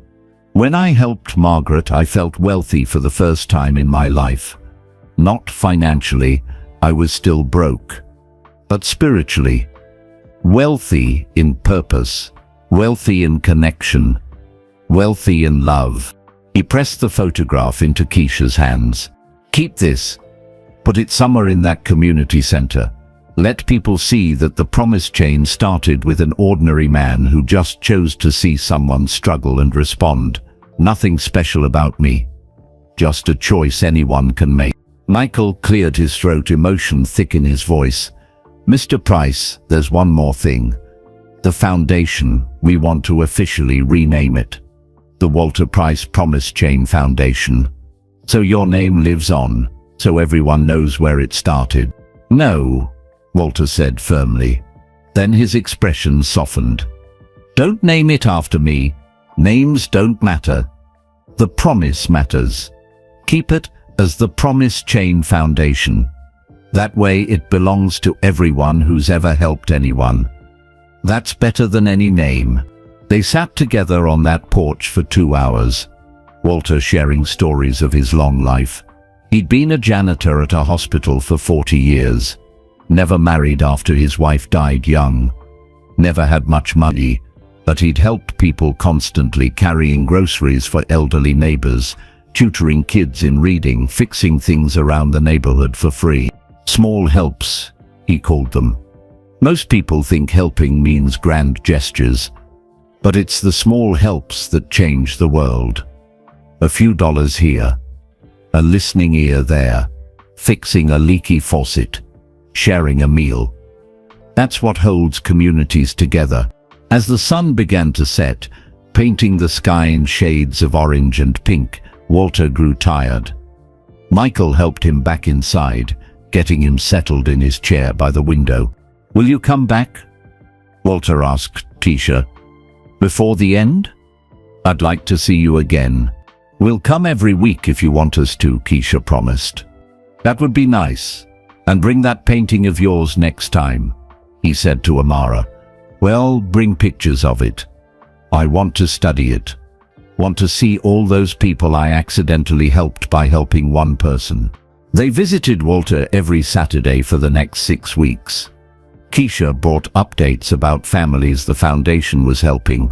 When I helped Margaret, I felt wealthy for the first time in my life. Not financially, I was still broke, but spiritually. Wealthy in purpose, wealthy in connection, wealthy in love. He pressed the photograph into Keisha's hands. Keep this. Put it somewhere in that community center. Let people see that the promise chain started with an ordinary man who just chose to see someone struggle and respond. Nothing special about me. Just a choice anyone can make. Michael cleared his throat, emotion thick in his voice. Mr. Price, there's one more thing. The foundation, we want to officially rename it. The Walter Price Promise Chain Foundation. So your name lives on, so everyone knows where it started. No, Walter said firmly. Then his expression softened. Don't name it after me. Names don't matter. The promise matters. Keep it as the Promise Chain Foundation. That way it belongs to everyone who's ever helped anyone. That's better than any name. They sat together on that porch for 2 hours, Walter sharing stories of his long life. He'd been a janitor at a hospital for 40 years, never married after his wife died young, never had much money, but he'd helped people constantly, carrying groceries for elderly neighbors, tutoring kids in reading, fixing things around the neighborhood for free. Small helps, he called them. Most people think helping means grand gestures, but it's the small helps that change the world. A few dollars here, a listening ear there, fixing a leaky faucet, sharing a meal. That's what holds communities together. As the sun began to set, painting the sky in shades of orange and pink, Walter grew tired. Michael helped him back inside, getting him settled in his chair by the window. "Will you come back?" Walter asked Keisha. "Before the end?" "I'd like to see you again." "We'll come every week if you want us to," Keisha promised. "That would be nice. And bring that painting of yours next time," he said to Amara. "Well, bring pictures of it. I want to study it. Want to see all those people I accidentally helped by helping one person." They visited Walter every Saturday for the next 6 weeks. Keisha brought updates about families the foundation was helping.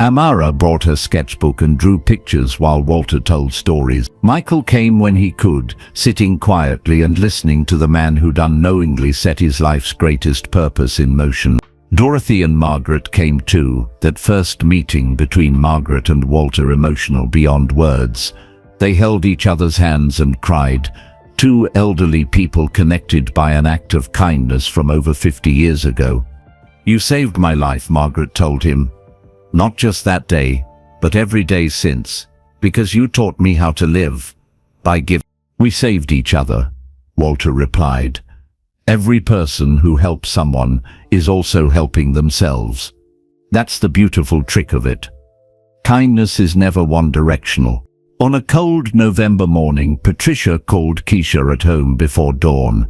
Amara brought her sketchbook and drew pictures while Walter told stories. Michael came when he could, sitting quietly and listening to the man who'd unknowingly set his life's greatest purpose in motion. Dorothy and Margaret came too, that first meeting between Margaret and Walter emotional beyond words. They held each other's hands and cried, two elderly people connected by an act of kindness from over 50 years ago. "You saved my life," Margaret told him. "Not just that day, but every day since, because you taught me how to live by giving." "We saved each other," Walter replied. "Every person who helps someone is also helping themselves. That's the beautiful trick of it. Kindness is never one-directional." On a cold November morning, Patricia called Keisha at home before dawn.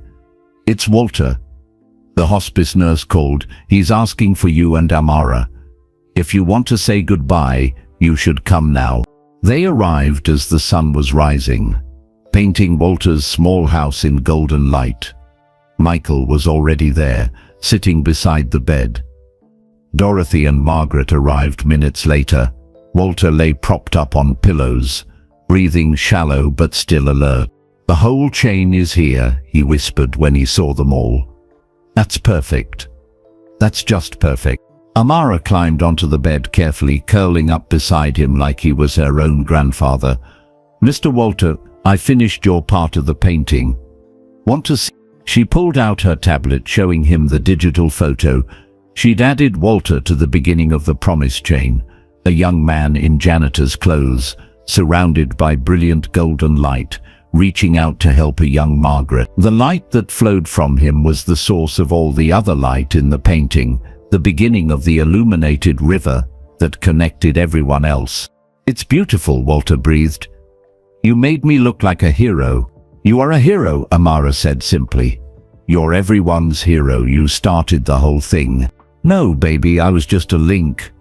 "It's Walter. The hospice nurse called. He's asking for you and Amara. If you want to say goodbye, you should come now." They arrived as the sun was rising, painting Walter's small house in golden light. Michael was already there, sitting beside the bed. Dorothy and Margaret arrived minutes later. Walter lay propped up on pillows, breathing shallow but still alert. "The whole chain is here," he whispered when he saw them all. "That's perfect. That's just perfect." Amara climbed onto the bed carefully, curling up beside him like he was her own grandfather. "Mr. Walter, I finished your part of the painting. Want to see?" She pulled out her tablet, showing him the digital photo. She'd added Walter to the beginning of the promise chain, a young man in janitor's clothes, surrounded by brilliant golden light, reaching out to help a young Margaret. The light that flowed from him was the source of all the other light in the painting, the beginning of the illuminated river that connected everyone else. "It's beautiful," Walter breathed. "You made me look like a hero." "You are a hero," Amara said simply. "You're everyone's hero. You started the whole thing." "No, baby, I was just a link.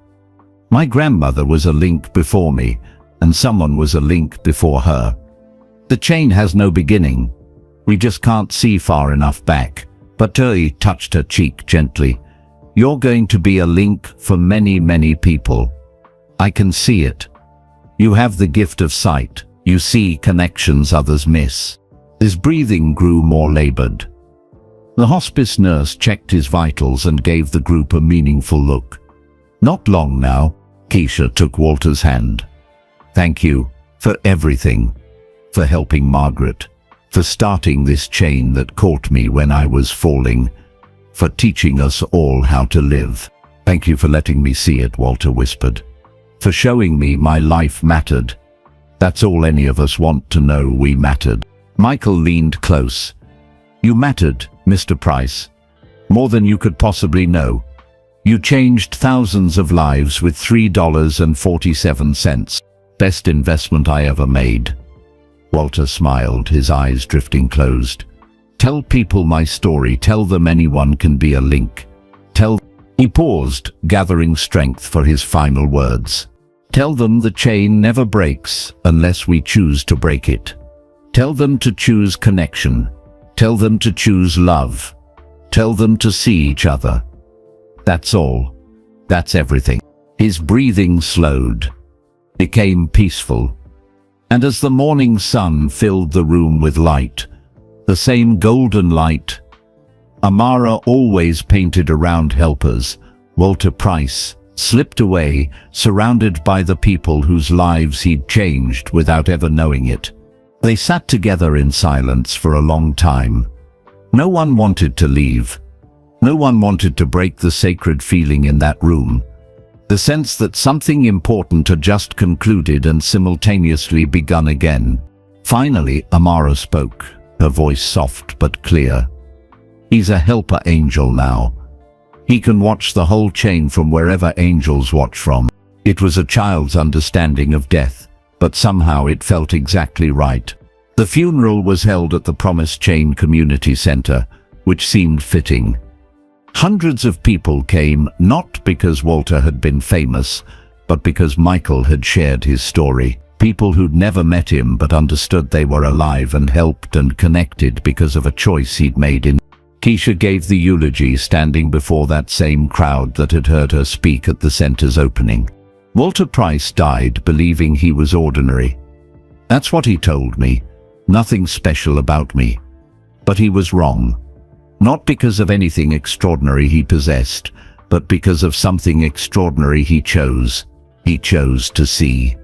My grandmother was a link before me, and someone was a link before her. The chain has no beginning. We just can't see far enough back." But he touched her cheek gently. "You're going to be a link for many, many people. I can see it. You have the gift of sight. You see connections others miss." His breathing grew more labored. The hospice nurse checked his vitals and gave the group a meaningful look. "Not long now." Keisha took Walter's hand. "Thank you for everything. For helping Margaret. For starting this chain that caught me when I was falling. For teaching us all how to live." "Thank you for letting me see it," Walter whispered. "For showing me my life mattered. That's all any of us want to know, we mattered." Michael leaned close. "You mattered, Mr. Price. More than you could possibly know. You changed thousands of lives with $3.47. Best investment I ever made." Walter smiled, his eyes drifting closed. "Tell people my story. Tell them anyone can be a link. Tell..." He paused, gathering strength for his final words. "Tell them the chain never breaks unless we choose to break it. Tell them to choose connection. Tell them to choose love. Tell them to see each other. That's all. That's everything." His breathing slowed, became peaceful. And as the morning sun filled the room with light, the same golden light, Amara always painted around helpers, Walter Price, slipped away, surrounded by the people whose lives he'd changed without ever knowing it. They sat together in silence for a long time. No one wanted to leave. No one wanted to break the sacred feeling in that room. The sense that something important had just concluded and simultaneously begun again. Finally, Amara spoke, her voice soft but clear. He's a helper angel now. He can watch the whole chain from wherever angels watch from. It was a child's understanding of death, but somehow it felt exactly right. The funeral was held at the Promise Chain Community Center, which seemed fitting. Hundreds of people came, not because Walter had been famous, but because Michael had shared his story. People who'd never met him but understood they were alive and helped and connected because of a choice he'd made in. Keisha gave the eulogy standing before that same crowd that had heard her speak at the center's opening. Walter Price died believing he was ordinary. That's what he told me. Nothing special about me. But he was wrong. Not because of anything extraordinary he possessed, but because of something extraordinary he chose. He chose to see.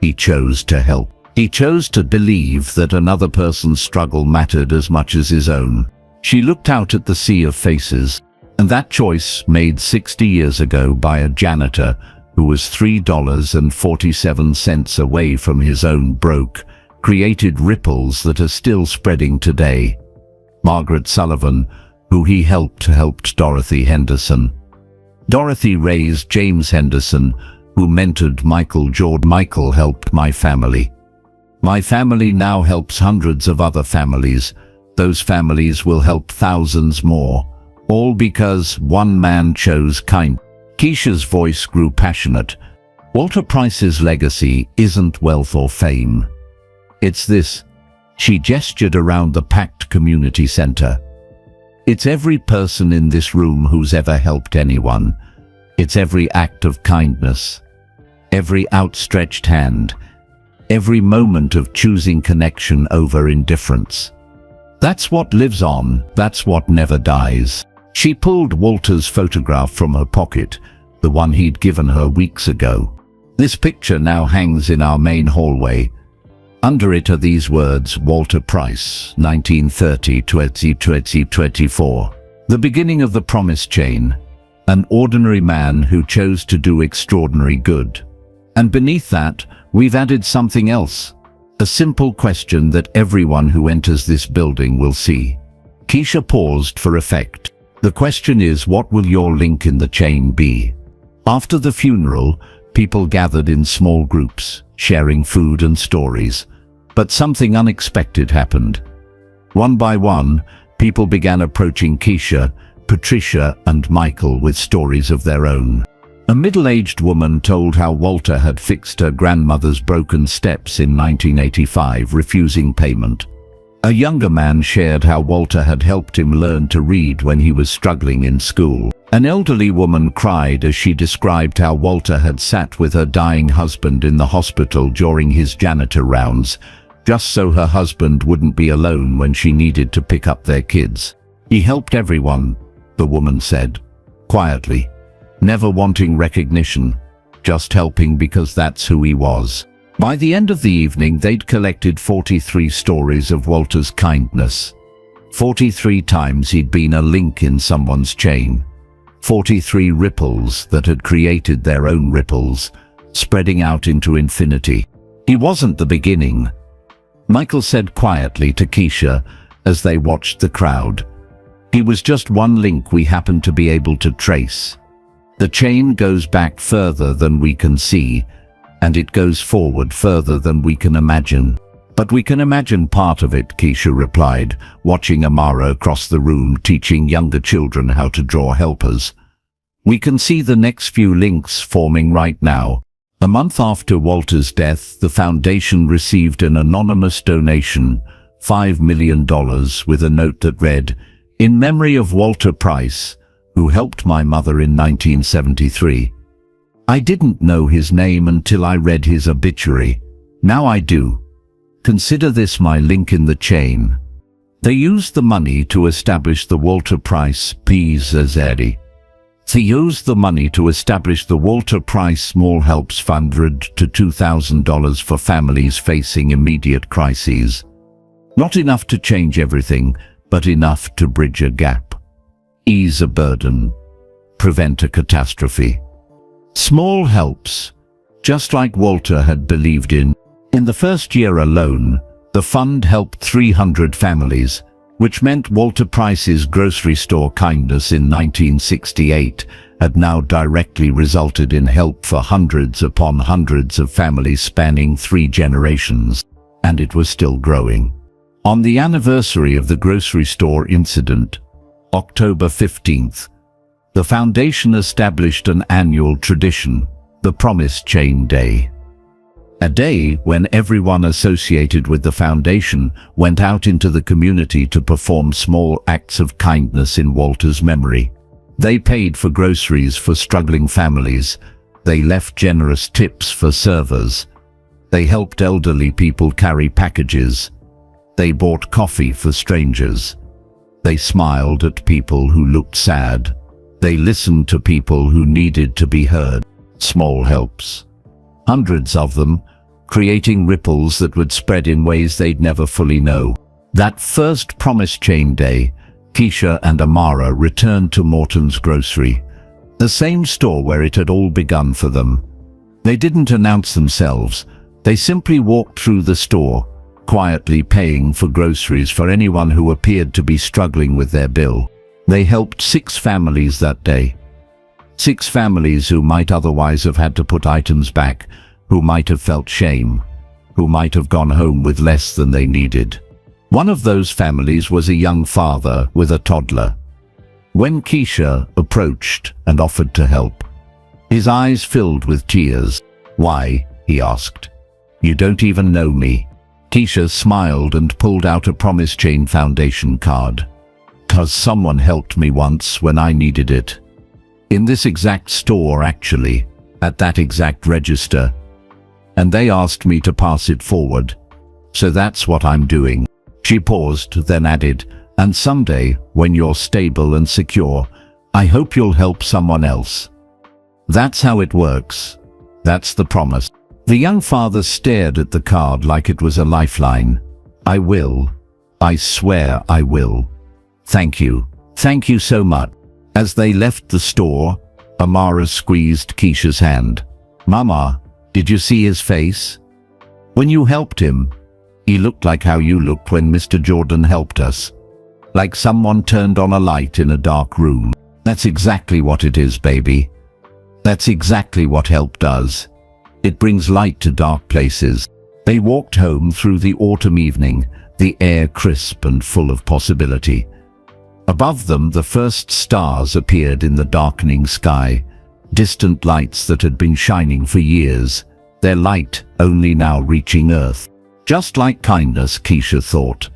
He chose to help. He chose to believe that another person's struggle mattered as much as his own. She looked out at the sea of faces, and that choice, made 60 years ago by a janitor who was $3.47 away from his own broke, created ripples that are still spreading today. Margaret Sullivan, who he helped Dorothy Henderson. Dorothy raised James Henderson, who mentored Michael Jordan. Michael helped my family. My family now helps hundreds of other families. Those families will help thousands more, all because one man chose kind. Keisha's voice grew passionate. Walter Price's legacy isn't wealth or fame. It's this. She gestured around the packed community center. It's every person in this room who's ever helped anyone. It's every act of kindness, every outstretched hand, every moment of choosing connection over indifference. That's what lives on, that's what never dies. She pulled Walter's photograph from her pocket, the one he'd given her weeks ago. This picture now hangs in our main hallway. Under it are these words, Walter Price, 1930-2024. The beginning of the Promise Chain, an ordinary man who chose to do extraordinary good. And beneath that, we've added something else. A simple question that everyone who enters this building will see. Keisha paused for effect. The question is, what will your link in the chain be? After the funeral, people gathered in small groups, sharing food and stories. But something unexpected happened. One by one, people began approaching Keisha, Patricia, and Michael with stories of their own. A middle-aged woman told how Walter had fixed her grandmother's broken steps in 1985, refusing payment. A younger man shared how Walter had helped him learn to read when he was struggling in school. An elderly woman cried as she described how Walter had sat with her dying husband in the hospital during his janitor rounds, just so her husband wouldn't be alone when she needed to pick up their kids. He helped everyone, the woman said, quietly. Never wanting recognition, just helping because that's who he was. By the end of the evening, they'd collected 43 stories of Walter's kindness. 43 times he'd been a link in someone's chain. 43 ripples that had created their own ripples, spreading out into infinity. He wasn't the beginning, Michael said quietly to Keisha as they watched the crowd. He was just one link we happened to be able to trace. The chain goes back further than we can see, and it goes forward further than we can imagine. But we can imagine part of it, Keisha replied, watching Amara across the room teaching younger children how to draw helpers. We can see the next few links forming right now. A month after Walter's death, the foundation received an anonymous donation, $5 million, with a note that read, "In memory of Walter Price, who helped my mother in 1973. I didn't know his name until I read his obituary. Now I do. Consider this my link in the chain." They used the money to establish the Walter Price PZZ. They used the money to establish the Walter Price Small Helps Fund to $2,000 for families facing immediate crises. Not enough to change everything, but enough to bridge a gap. Ease a burden, prevent a catastrophe. Small helps, just like Walter had believed in. In the first year alone, the fund helped 300 families, which meant Walter Price's grocery store kindness in 1968 had now directly resulted in help for hundreds upon hundreds of families spanning 3 generations, and it was still growing. On the anniversary of the grocery store incident, October 15th, the foundation established an annual tradition, the Promise Chain Day. A day when everyone associated with the foundation went out into the community to perform small acts of kindness in Walter's memory. They paid for groceries for struggling families. They left generous tips for servers. They helped elderly people carry packages. They bought coffee for strangers. They smiled at people who looked sad. They listened to people who needed to be heard. Small helps. Hundreds of them, creating ripples that would spread in ways they'd never fully know. That first Promise Chain Day, Keisha and Amara returned to Morton's Grocery, the same store where it had all begun for them. They didn't announce themselves. They simply walked through the store, quietly paying for groceries for anyone who appeared to be struggling with their bill. They helped 6 families that day. 6 families who might otherwise have had to put items back, who might have felt shame, who might have gone home with less than they needed. One of those families was a young father with a toddler. When Keisha approached and offered to help, his eyes filled with tears. "Why?" he asked. "You don't even know me." Keisha smiled and pulled out a Promise Chain Foundation card. "'Cause someone helped me once when I needed it. In this exact store, actually, at that exact register. And they asked me to pass it forward. So that's what I'm doing." She paused, then added, "And someday, when you're stable and secure, I hope you'll help someone else." That's how it works. That's the promise. The young father stared at the card like it was a lifeline. "I will. I swear I will. Thank you. Thank you so much." As they left the store, Amara squeezed Keisha's hand. "Mama, did you see his face? When you helped him, he looked like how you looked when Mr. Jordan helped us. Like someone turned on a light in a dark room. That's exactly what it is, baby. That's exactly what help does. It brings light to dark places." They walked home through the autumn evening, the air crisp and full of possibility. Above them, the first stars appeared in the darkening sky, distant lights that had been shining for years, their light only now reaching Earth. Just like kindness, Keisha thought,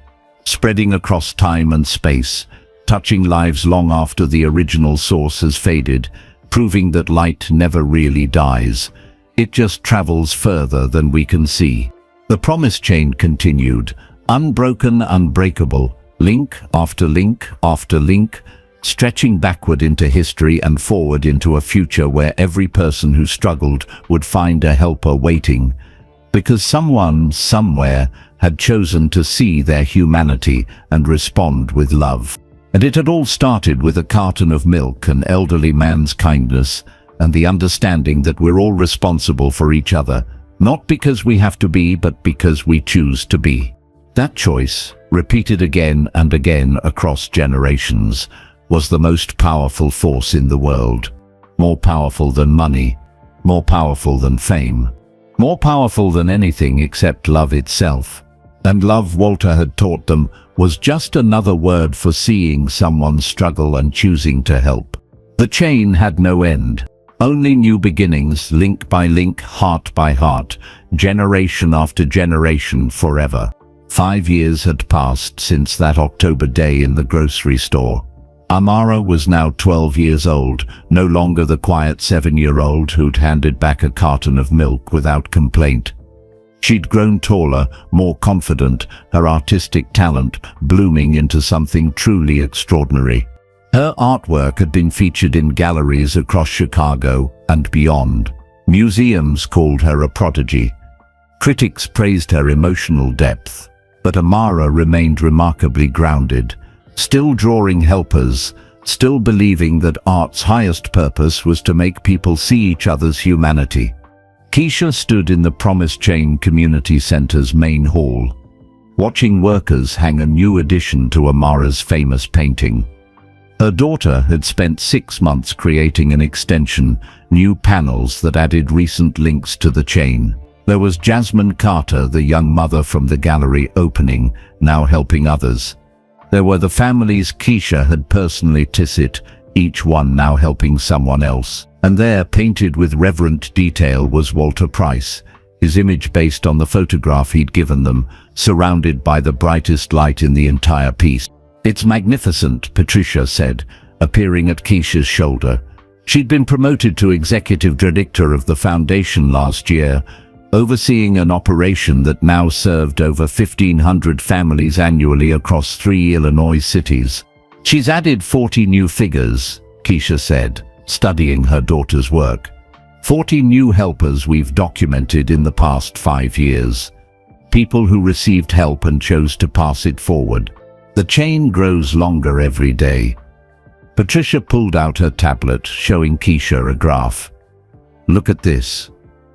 spreading across time and space, touching lives long after the original source has faded, proving that light never really dies. It just travels further than we can see. The promise chain continued, unbroken, unbreakable, link after link after link, stretching backward into history and forward into a future where every person who struggled would find a helper waiting, because someone, somewhere, had chosen to see their humanity and respond with love. And it had all started with a carton of milk, an elderly man's kindness, and the understanding that we're all responsible for each other, not because we have to be, but because we choose to be. That choice, repeated again and again across generations, was the most powerful force in the world. More powerful than money, more powerful than fame, more powerful than anything except love itself. And love, Walter had taught them, was just another word for seeing someone struggle and choosing to help. The chain had no end, only new beginnings, link by link, heart by heart, generation after generation, forever. 5 years had passed since that October day in the grocery store. Amara was now 12 years old, no longer the quiet 7-year-old who'd handed back a carton of milk without complaint. She'd grown taller, more confident, her artistic talent blooming into something truly extraordinary. Her artwork had been featured in galleries across Chicago and beyond. Museums called her a prodigy. Critics praised her emotional depth. But Amara remained remarkably grounded, still drawing helpers, still believing that art's highest purpose was to make people see each other's humanity. Keisha stood in the Promise Chain Community Center's main hall, watching workers hang a new addition to Amara's famous painting. Her daughter had spent 6 months creating an extension, new panels that added recent links to the chain. There was Jasmine Carter, the young mother from the gallery opening, now helping others. There were the families Keisha had personally tissed, each one now helping someone else. And there, painted with reverent detail, was Walter Price, his image based on the photograph he'd given them, surrounded by the brightest light in the entire piece. "It's magnificent," Patricia said, appearing at Keisha's shoulder. She'd been promoted to executive director of the foundation last year, overseeing an operation that now served over 1,500 families annually across 3 Illinois cities. "She's added 40 new figures," Keisha said, studying her daughter's work. 40 new helpers we've documented in the past 5 years. People who received help and chose to pass it forward. The chain grows longer every day." Patricia pulled out her tablet, showing Keisha a graph. "Look at this.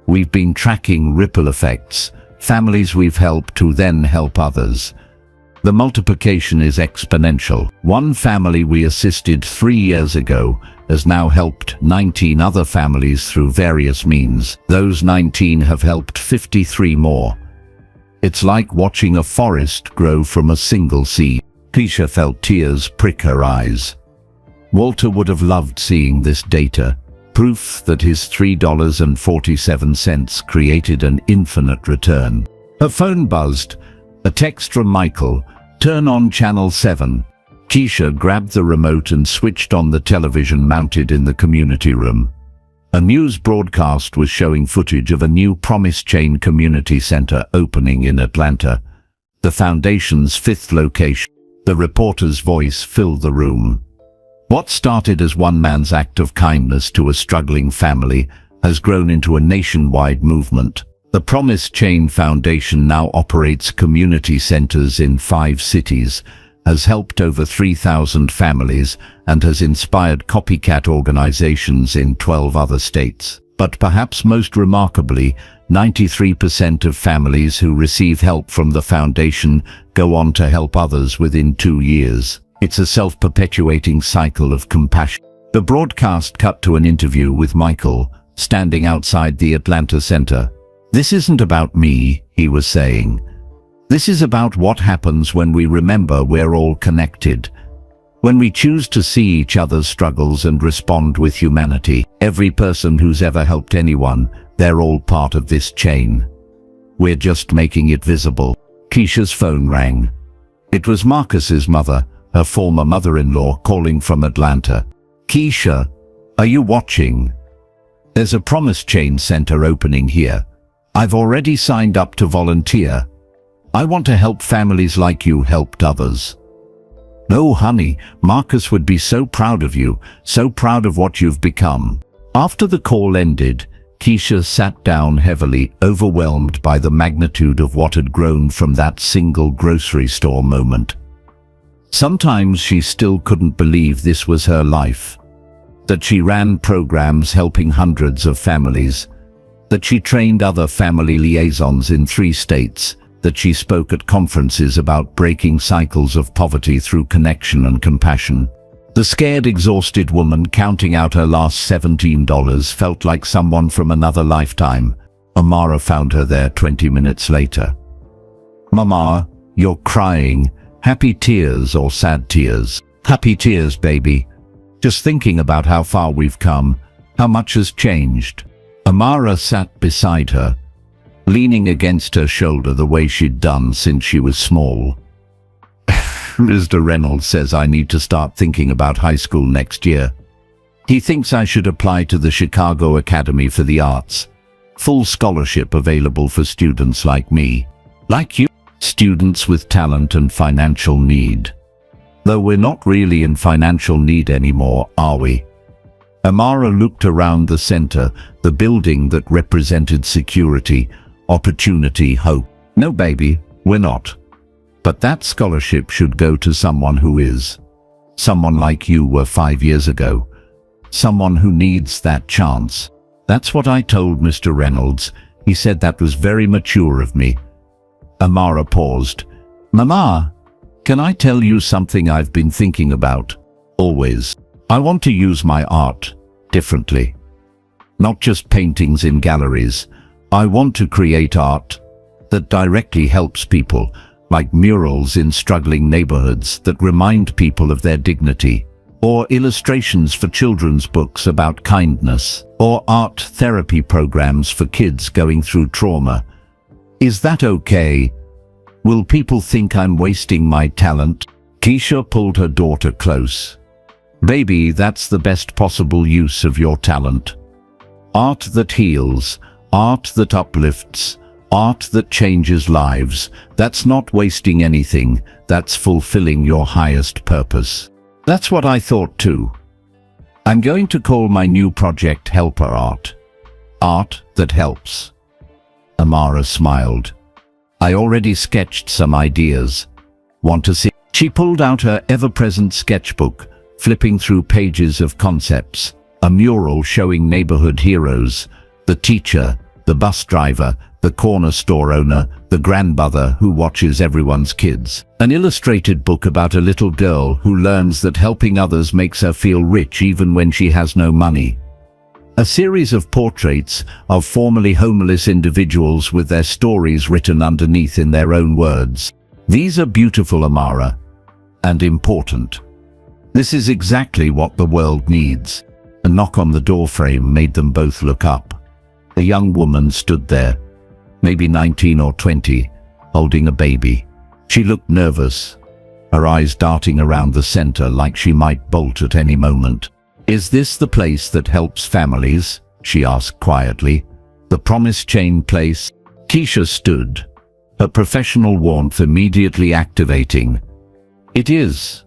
We've been tracking ripple effects, families we've helped who then help others. The multiplication is exponential. One family we assisted 3 years ago has now helped 19 other families through various means. Those 19 have helped 53 more. It's like watching a forest grow from a single seed." Keisha felt tears prick her eyes. Walter would have loved seeing this data, proof that his $3.47 created an infinite return. Her phone buzzed. A text from Michael. "Turn on channel 7. Keisha grabbed the remote and switched on the television mounted in the community room. A news broadcast was showing footage of a new Promise Chain Community Center opening in Atlanta, the foundation's 5th location. The reporter's voice filled the room. What started as one man's act of kindness to a struggling family has grown into a nationwide movement. The Promise Chain Foundation now operates community centers in 5 cities, has helped over 3,000 families, and has inspired copycat organizations in 12 other states. But perhaps most remarkably, 93% of families who receive help from the foundation go on to help others within 2 years. It's a self-perpetuating cycle of compassion. The broadcast cut to an interview with Michael, standing outside the Atlanta Center. "This isn't about me," he was saying. "This is about what happens when we remember we're all connected. When we choose to see each other's struggles and respond with humanity. Every person who's ever helped anyone, they're all part of this chain. We're just making it visible." Keisha's phone rang. It was Marcus's mother, her former mother-in-law, calling from Atlanta. "Keisha, are you watching? There's a Promise Chain Center opening here. I've already signed up to volunteer. I want to help families like you helped others." "Oh, honey, Marcus would be so proud of you, so proud of what you've become." After the call ended, Keisha sat down heavily, overwhelmed by the magnitude of what had grown from that single grocery store moment. Sometimes she still couldn't believe this was her life. That she ran programs helping hundreds of families. That she trained other family liaisons in 3 states. That she spoke at conferences about breaking cycles of poverty through connection and compassion. The scared, exhausted woman counting out her last $17 felt like someone from another lifetime. Amara found her there 20 minutes later. "Mama, you're crying. Happy tears or sad tears?" "Happy tears, baby. Just thinking about how far we've come, how much has changed." Amara sat beside her, leaning against her shoulder the way she'd done since she was small. "Mr. Reynolds says I need to start thinking about high school next year. He thinks I should apply to the Chicago Academy for the Arts. Full scholarship available for students like me. Like you. Students with talent and financial need. Though we're not really in financial need anymore, are we?" Amara looked around the center, the building that represented security, opportunity, hope. "No, baby, we're not. But that scholarship should go to someone who is. Someone like you were 5 years ago. Someone who needs that chance. That's what I told Mr. Reynolds. He said that was very mature of me. Amara paused. Mama, can I tell you something I've been thinking about? Always. I want to use my art differently. Not just paintings in galleries. I want to create art that directly helps people, like murals in struggling neighborhoods that remind people of their dignity, or illustrations for children's books about kindness, or art therapy programs for kids going through trauma. Is that okay? Will people think I'm wasting my talent? Keisha pulled her daughter close. Baby, that's the best possible use of your talent. Art that heals, art that uplifts, art that changes lives. That's not wasting anything, that's fulfilling your highest purpose. That's what I thought too. I'm going to call my new project Helper Art. Art that helps. Amara smiled. I already sketched some ideas. Want to see? She pulled out her ever-present sketchbook, flipping through pages of concepts. A mural showing neighborhood heroes, the teacher, the bus driver, the corner store owner, the grandmother who watches everyone's kids. An illustrated book about a little girl who learns that helping others makes her feel rich even when she has no money. A series of portraits of formerly homeless individuals with their stories written underneath in their own words. These are beautiful, Amara, and important. This is exactly what the world needs. A knock on the doorframe made them both look up. A young woman stood there, maybe 19 or 20, holding a baby. She looked nervous, her eyes darting around the center like she might bolt at any moment. Is this the place that helps families? She asked quietly. The Promise Chain place? Keisha stood, her professional warmth immediately activating. It is.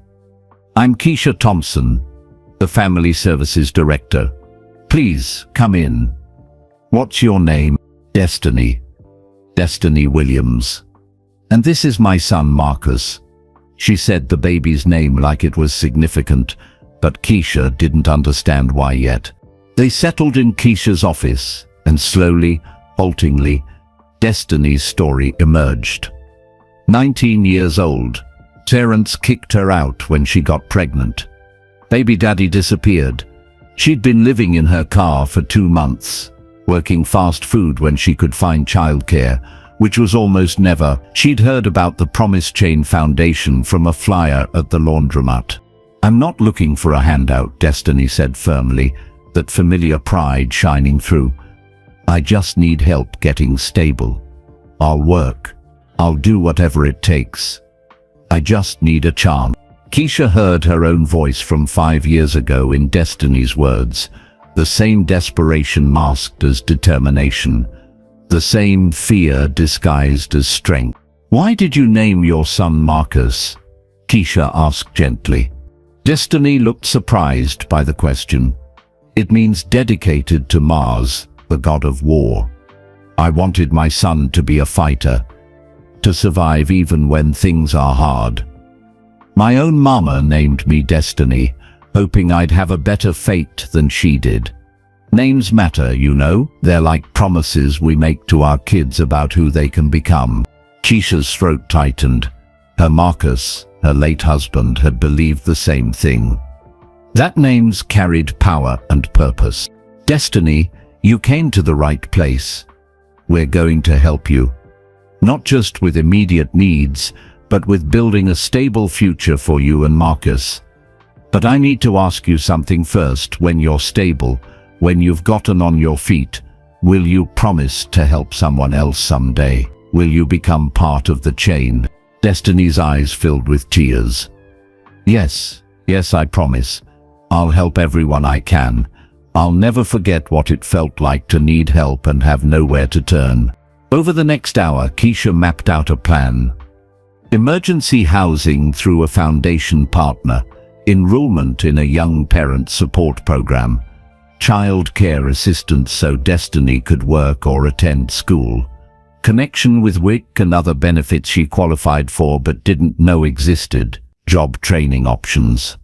I'm Keisha Thompson, the Family Services Director. Please, come in. What's your name? Destiny. Destiny Williams. And this is my son Marcus. She said the baby's name like it was significant, but Keisha didn't understand why yet. They settled in Keisha's office, and slowly, haltingly, Destiny's story emerged. 19 years old, Terrence kicked her out when she got pregnant. Baby daddy disappeared. She'd been living in her car for 2 months, working fast food when she could find childcare, which was almost never. She'd heard about the Promise Chain Foundation from a flyer at the laundromat. I'm not looking for a handout, Destiny said firmly, that familiar pride shining through. I just need help getting stable. I'll work. I'll do whatever it takes. I just need a chance. Keisha heard her own voice from 5 years ago in Destiny's words, the same desperation masked as determination, the same fear disguised as strength. Why did you name your son Marcus? Keisha asked gently. Destiny looked surprised by the question. It means dedicated to Mars, the god of war. I wanted my son to be a fighter, to survive even when things are hard. My own mama named me Destiny, hoping I'd have a better fate than she did. Names matter, you know. They're like promises we make to our kids about who they can become. Keisha's throat tightened. Her Marcus, her late husband, had believed the same thing. That name's carried power and purpose. Destiny, you came to the right place. We're going to help you. Not just with immediate needs, but with building a stable future for you and Marcus. But I need to ask you something first. When you're stable, when you've gotten on your feet, will you promise to help someone else someday? Will you become part of the chain? Destiny's eyes filled with tears. Yes, I promise. I'll help everyone I can. I'll never forget what it felt like to need help and have nowhere to turn. Over the next hour, Keisha mapped out a plan. Emergency housing through a foundation partner, enrollment in a young parent support program, child care assistance so Destiny could work or attend school, connection with WIC and other benefits she qualified for but didn't know existed, job training options.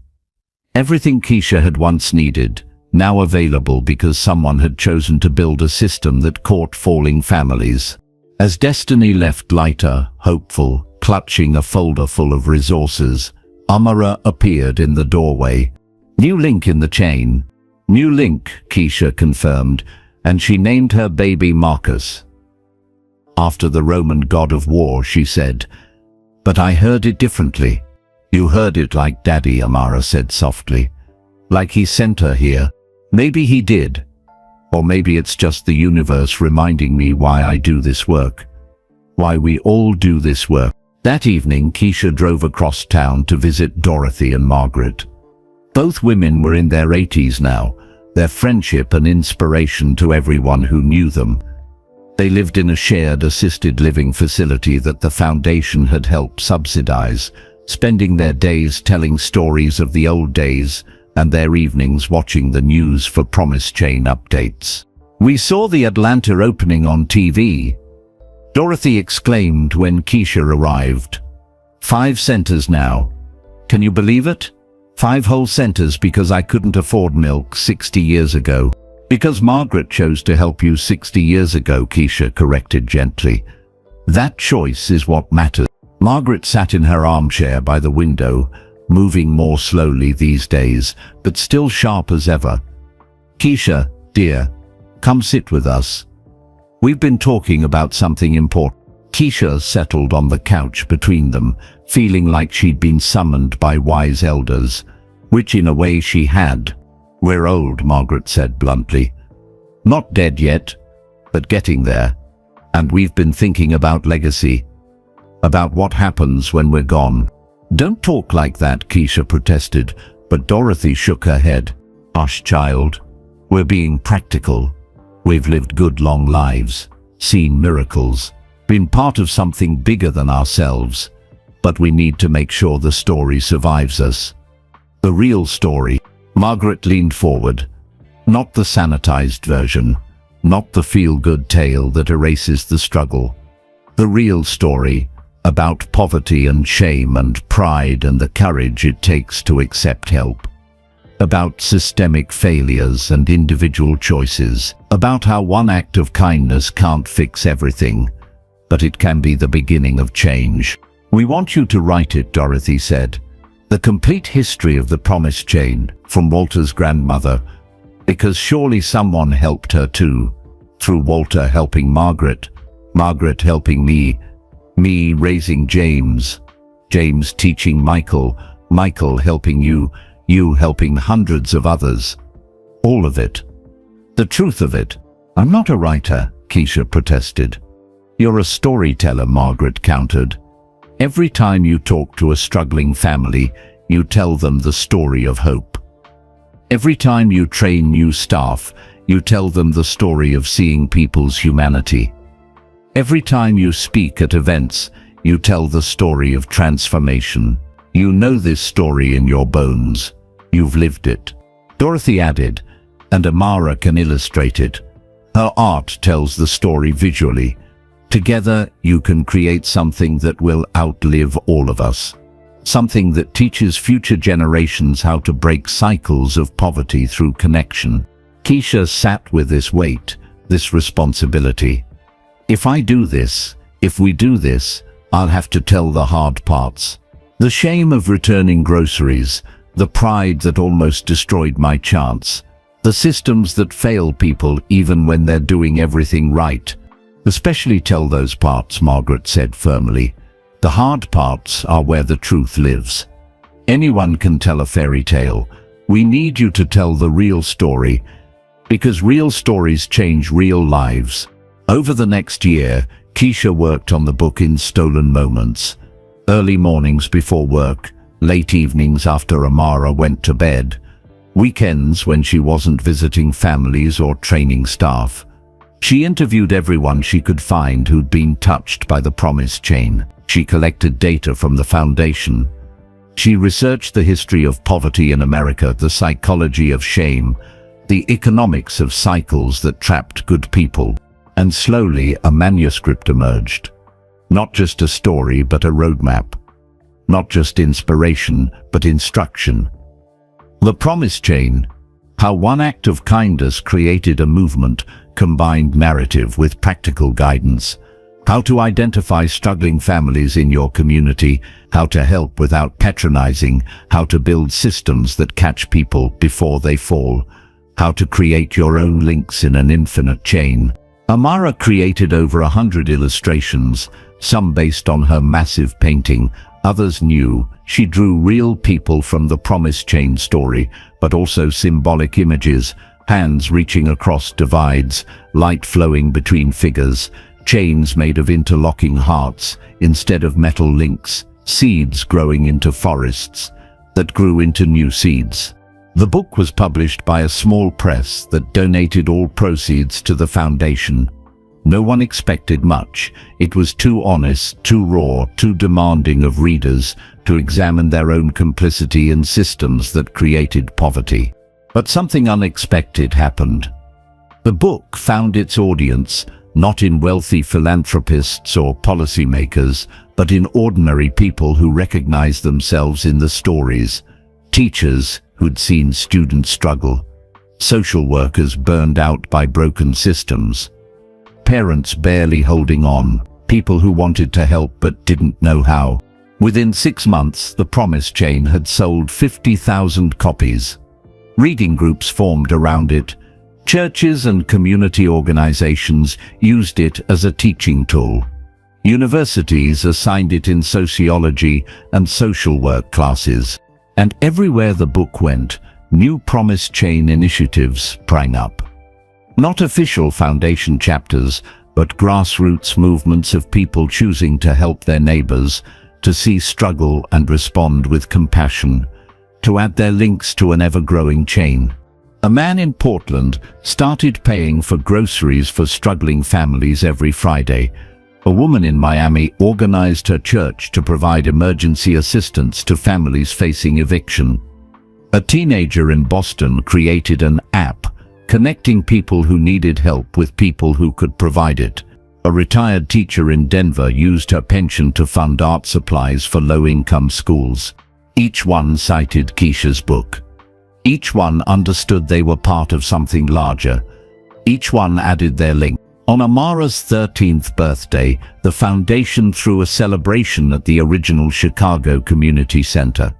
Everything Keisha had once needed, now available because someone had chosen to build a system that caught falling families. As destiny left lighter, hopeful, clutching a folder full of resources, Amara appeared in the doorway. New link in the chain. New link, Keisha confirmed, and she named her baby Marcus. After the Roman god of war, she said, "But I heard it differently." "You heard it like Daddy," Amara said softly. "Like he sent her here. Maybe he did. Or maybe it's just the universe reminding me why I do this work. Why we all do this work." That evening, Keisha drove across town to visit Dorothy and Margaret. Both women were in their 80s now, their friendship an inspiration to everyone who knew them. They lived in a shared assisted living facility that the foundation had helped subsidize, spending their days telling stories of the old days and their evenings watching the news for Promise Chain updates. "We saw the Atlanta opening on TV," Dorothy exclaimed when Keisha arrived. 5 centers now. Can you believe it? 5 whole centers because I couldn't afford milk 60 years ago. Because Margaret chose to help you 60 years ago, Keisha corrected gently. That choice is what matters. Margaret sat in her armchair by the window, moving more slowly these days, but still sharp as ever. "Keisha, dear, come sit with us. We've been talking about something important." Keisha settled on the couch between them, feeling like she'd been summoned by wise elders, which in a way she had. "We're old," Margaret said bluntly. "Not dead yet, but getting there. And we've been thinking about legacy, about what happens when we're gone." "Don't talk like that," Keisha protested, but Dorothy shook her head. "Hush, child. We're being practical. We've lived good long lives, seen miracles, been part of something bigger than ourselves, but we need to make sure the story survives us. The real story." Margaret leaned forward. Not the sanitized version, not the feel-good tale that erases the struggle. The real story, about poverty and shame and pride and the courage it takes to accept help. About systemic failures and individual choices. About how one act of kindness can't fix everything, but it can be the beginning of change. "We want you to write it," Dorothy said. "The complete history of the Promise Chain, from Walter's grandmother, because surely someone helped her too. Through Walter helping Margaret, Margaret helping me raising James, James teaching Michael, Michael helping you, you helping hundreds of others. All of it. The truth of it." "I'm not a writer," Keisha protested. "You're a storyteller," Margaret countered. "Every time you talk to a struggling family, you tell them the story of hope. Every time you train new staff, you tell them the story of seeing people's humanity. Every time you speak at events, you tell the story of transformation. You know this story in your bones. You've lived it." Dorothy added, "And Amara can illustrate it. Her art tells the story visually. Together, you can create something that will outlive all of us. Something that teaches future generations how to break cycles of poverty through connection." Keisha sat with this weight, this responsibility. "If I do this, if we do this, I'll have to tell the hard parts. The shame of returning groceries, the pride that almost destroyed my chance, the systems that fail people even when they're doing everything right. Especially tell those parts," Margaret said firmly. "The hard parts are where the truth lives. Anyone can tell a fairy tale. We need you to tell the real story, because real stories change real lives." Over the next year, Keisha worked on the book in stolen moments. Early mornings before work, late evenings after Amara went to bed, weekends when she wasn't visiting families or training staff. She interviewed everyone she could find who'd been touched by the Promise Chain. She collected data from the foundation. She researched the history of poverty in America, the psychology of shame, the economics of cycles that trapped good people. And slowly a manuscript emerged. Not just a story, but a roadmap. Not just inspiration, but instruction. The Promise Chain: How One Act of Kindness Created a Movement, combined narrative with practical guidance. How to identify struggling families in your community, how to help without patronizing, how to build systems that catch people before they fall, how to create your own links in an infinite chain. Amara created over 100 illustrations, some based on her massive painting, others new. She drew real people from the Promise Chain story, but also symbolic images, hands reaching across divides, light flowing between figures, chains made of interlocking hearts instead of metal links, seeds growing into forests that grew into new seeds. The book was published by a small press that donated all proceeds to the foundation. No one expected much. It was too honest, too raw, too demanding of readers to examine their own complicity in systems that created poverty. But something unexpected happened. The book found its audience not in wealthy philanthropists or policymakers, but in ordinary people who recognized themselves in the stories. Teachers who'd seen students struggle, social workers burned out by broken systems, parents barely holding on, people who wanted to help but didn't know how. Within 6 months, The Promise Chain had sold 50,000 copies. Reading groups formed around it. Churches and community organizations used it as a teaching tool. Universities assigned it in sociology and social work classes. And everywhere the book went, new Promise Chain initiatives sprang up. Not official foundation chapters, but grassroots movements of people choosing to help their neighbors, to see struggle and respond with compassion, to add their links to an ever-growing chain. A man in Portland started paying for groceries for struggling families every Friday. A woman in Miami organized her church to provide emergency assistance to families facing eviction. A teenager in Boston created an app connecting people who needed help with people who could provide it. A retired teacher in Denver used her pension to fund art supplies for low-income schools. Each one cited Keisha's book. Each one understood they were part of something larger. Each one added their link. On Amara's 13th birthday, the foundation threw a celebration at the original Chicago Community Center.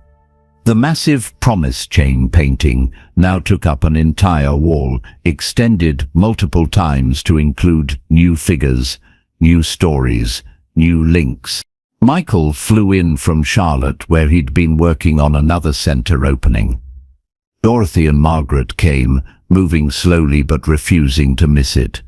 The massive Promise Chain painting now took up an entire wall, extended multiple times to include new figures, new stories, new links. Michael flew in from Charlotte, where he'd been working on another center opening. Dorothy and Margaret came, moving slowly but refusing to miss it.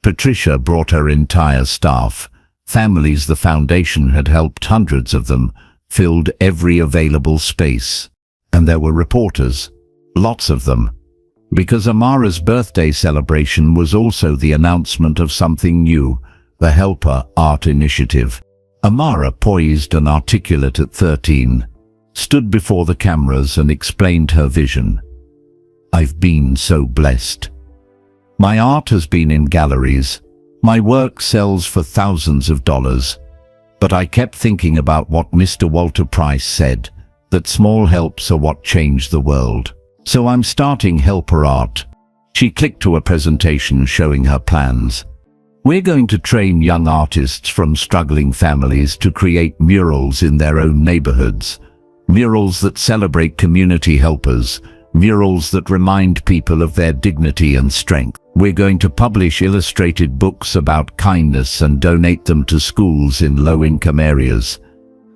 Patricia brought her entire staff, families the foundation had helped, hundreds of them, filled every available space. And there were reporters, lots of them, because Amara's birthday celebration was also the announcement of something new, the Helper Art Initiative. Amara, poised and articulate at 13, stood before the cameras and explained her vision. "I've been so blessed. My art has been in galleries. My work sells for thousands of dollars. But I kept thinking about what Mr. Walter Price said, that small helps are what change the world. So I'm starting Helper Art." She clicked to a presentation showing her plans. "We're going to train young artists from struggling families to create murals in their own neighborhoods. Murals that celebrate community helpers, murals that remind people of their dignity and strength. We're going to publish illustrated books about kindness and donate them to schools in low-income areas.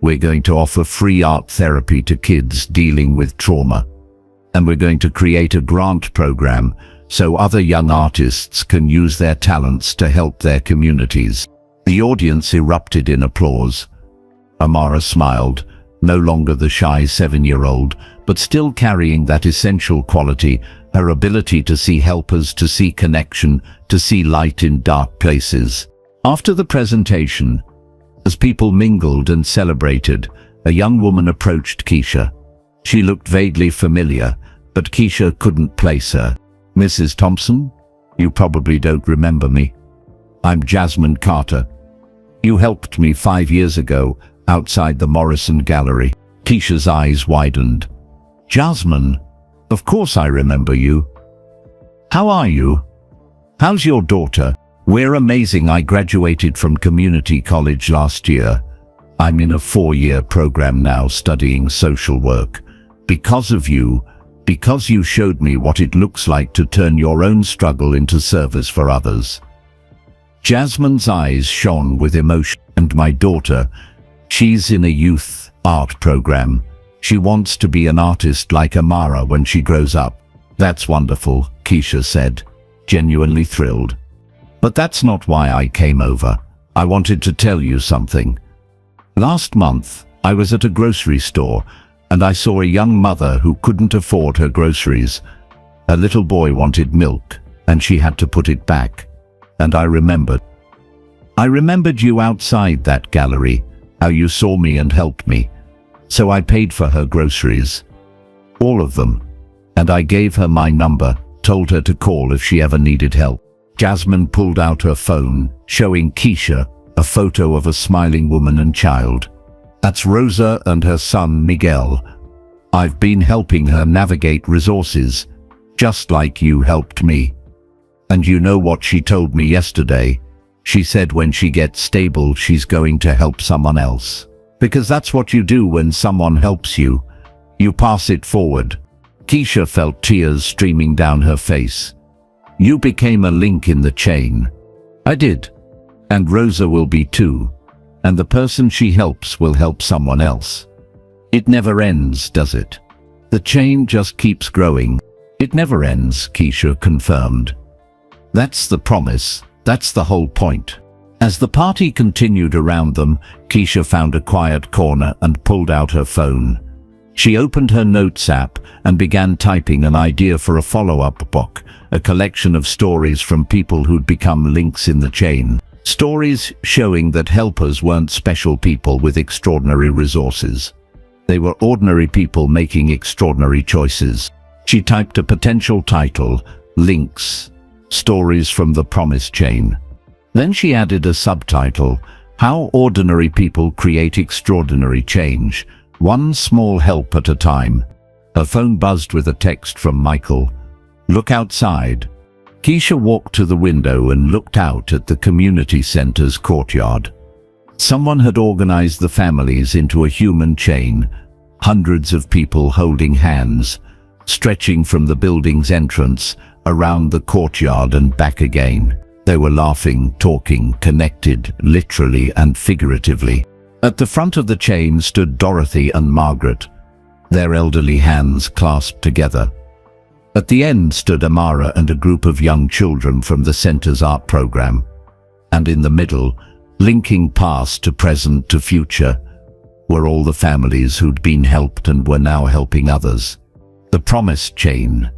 We're going to offer free art therapy to kids dealing with trauma. And we're going to create a grant program so other young artists can use their talents to help their communities." The audience erupted in applause. Amara smiled, no longer the shy 7-year-old, but still carrying that essential quality, her ability to see helpers, to see connection, to see light in dark places. After the presentation, as people mingled and celebrated, a young woman approached Keisha. She looked vaguely familiar, but Keisha couldn't place her. "Mrs. Thompson, you probably don't remember me. I'm Jasmine Carter. You helped me 5 years ago outside the Morrison Gallery." Keisha's eyes widened. "Jasmine, Of course I remember you. How are you? How's your daughter? We're amazing. I graduated from community college last year. I'm in a 4-year program now studying social work. Because of you, because you showed me what it looks like to turn your own struggle into service for others. Jasmine's eyes shone with emotion. And my daughter, she's in a youth art program. She wants to be an artist like Amara when she grows up. That's wonderful, Keisha said, genuinely thrilled. But that's not why I came over. I wanted to tell you something. Last month, I was at a grocery store and I saw a young mother who couldn't afford her groceries. Her little boy wanted milk and she had to put it back. And I remembered you outside that gallery, how you saw me and helped me. So I paid for her groceries. All of them. And I gave her my number, told her to call if she ever needed help. Jasmine pulled out her phone, showing Keisha a photo of a smiling woman and child. That's Rosa and her son Miguel. I've been helping her navigate resources, just like you helped me. And you know what she told me yesterday? She said when she gets stable, she's going to help someone else. Because that's what you do when someone helps you. You pass it forward. Keisha felt tears streaming down her face. You became a link in the chain. I did. And Rosa will be too. And the person she helps will help someone else. It never ends, does it? The chain just keeps growing. It never ends, Keisha confirmed. That's the promise. That's the whole point. As the party continued around them, Keisha found a quiet corner and pulled out her phone. She opened her notes app and began typing an idea for a follow-up book, a collection of stories from people who'd become links in the chain. Stories showing that helpers weren't special people with extraordinary resources. They were ordinary people making extraordinary choices. She typed a potential title, Links, Stories from the Promise Chain. Then she added a subtitle, How Ordinary People Create Extraordinary Change, One Small Help at a Time. Her phone buzzed with a text from Michael. Look outside. Keisha walked to the window and looked out at the community center's courtyard. Someone had organized the families into a human chain, hundreds of people holding hands, stretching from the building's entrance, around the courtyard and back again. They were laughing, talking, connected, literally and figuratively. At the front of the chain stood Dorothy and Margaret, their elderly hands clasped together. At the end stood Amara and a group of young children from the center's art program. And in the middle, linking past to present to future, were all the families who'd been helped and were now helping others. The promise chain,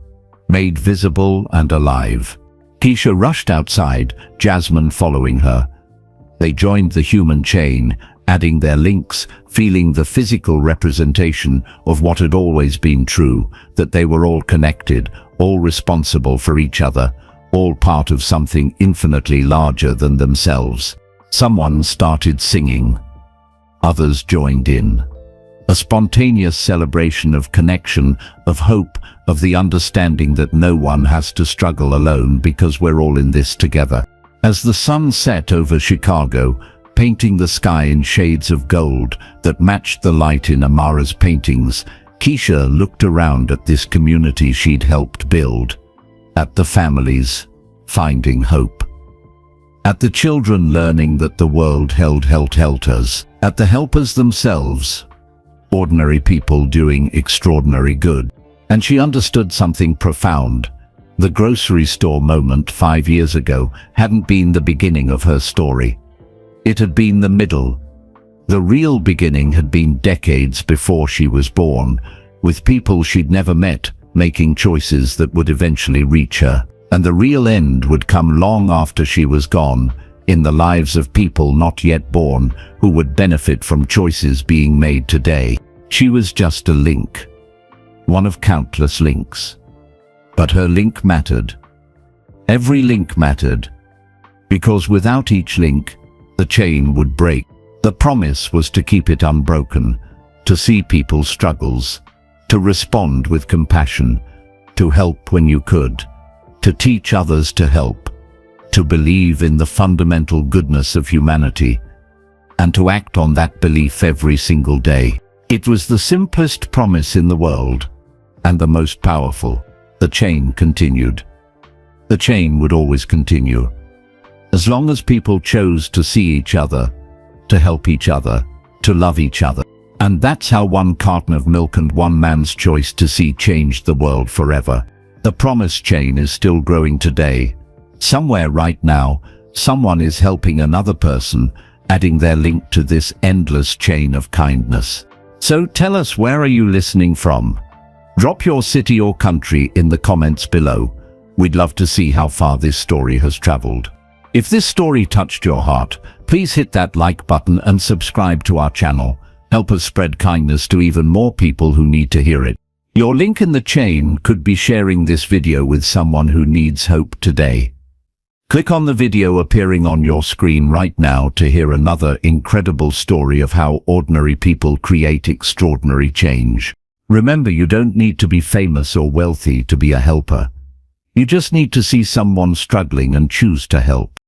made visible and alive. Keisha rushed outside, Jasmine following her. They joined the human chain, adding their links, feeling the physical representation of what had always been true, that they were all connected, all responsible for each other, all part of something infinitely larger than themselves. Someone started singing. Others joined in. A spontaneous celebration of connection, of hope, of the understanding that no one has to struggle alone because we're all in this together. As the sun set over Chicago, painting the sky in shades of gold that matched the light in Amara's paintings, Keisha looked around at this community she'd helped build, at the families finding hope, at the children learning that the world held helpers, at the helpers themselves, ordinary people doing extraordinary good. And she understood something profound. The grocery store moment 5 years ago hadn't been the beginning of her story. It had been the middle. The real beginning had been decades before she was born, with people she'd never met making choices that would eventually reach her. And the real end would come long after she was gone, in the lives of people not yet born who would benefit from choices being made today. She was just a link, one of countless links. But her link mattered. Every link mattered, because without each link, the chain would break. The promise was to keep it unbroken, to see people's struggles, to respond with compassion, to help when you could, to teach others to help, to believe in the fundamental goodness of humanity, and to act on that belief every single day. It was the simplest promise in the world, and the most powerful. The chain continued. The chain would always continue, as long as people chose to see each other, to help each other, to love each other. And that's how one carton of milk and one man's choice to see changed the world forever. The promise chain is still growing today. Somewhere right now, someone is helping another person, adding their link to this endless chain of kindness. So tell us, where are you listening from? Drop your city or country in the comments below. We'd love to see how far this story has traveled. If this story touched your heart, please hit that like button and subscribe to our channel. Help us spread kindness to even more people who need to hear it. Your link in the chain could be sharing this video with someone who needs hope today. Click on the video appearing on your screen right now to hear another incredible story of how ordinary people create extraordinary change. Remember, you don't need to be famous or wealthy to be a helper. You just need to see someone struggling and choose to help.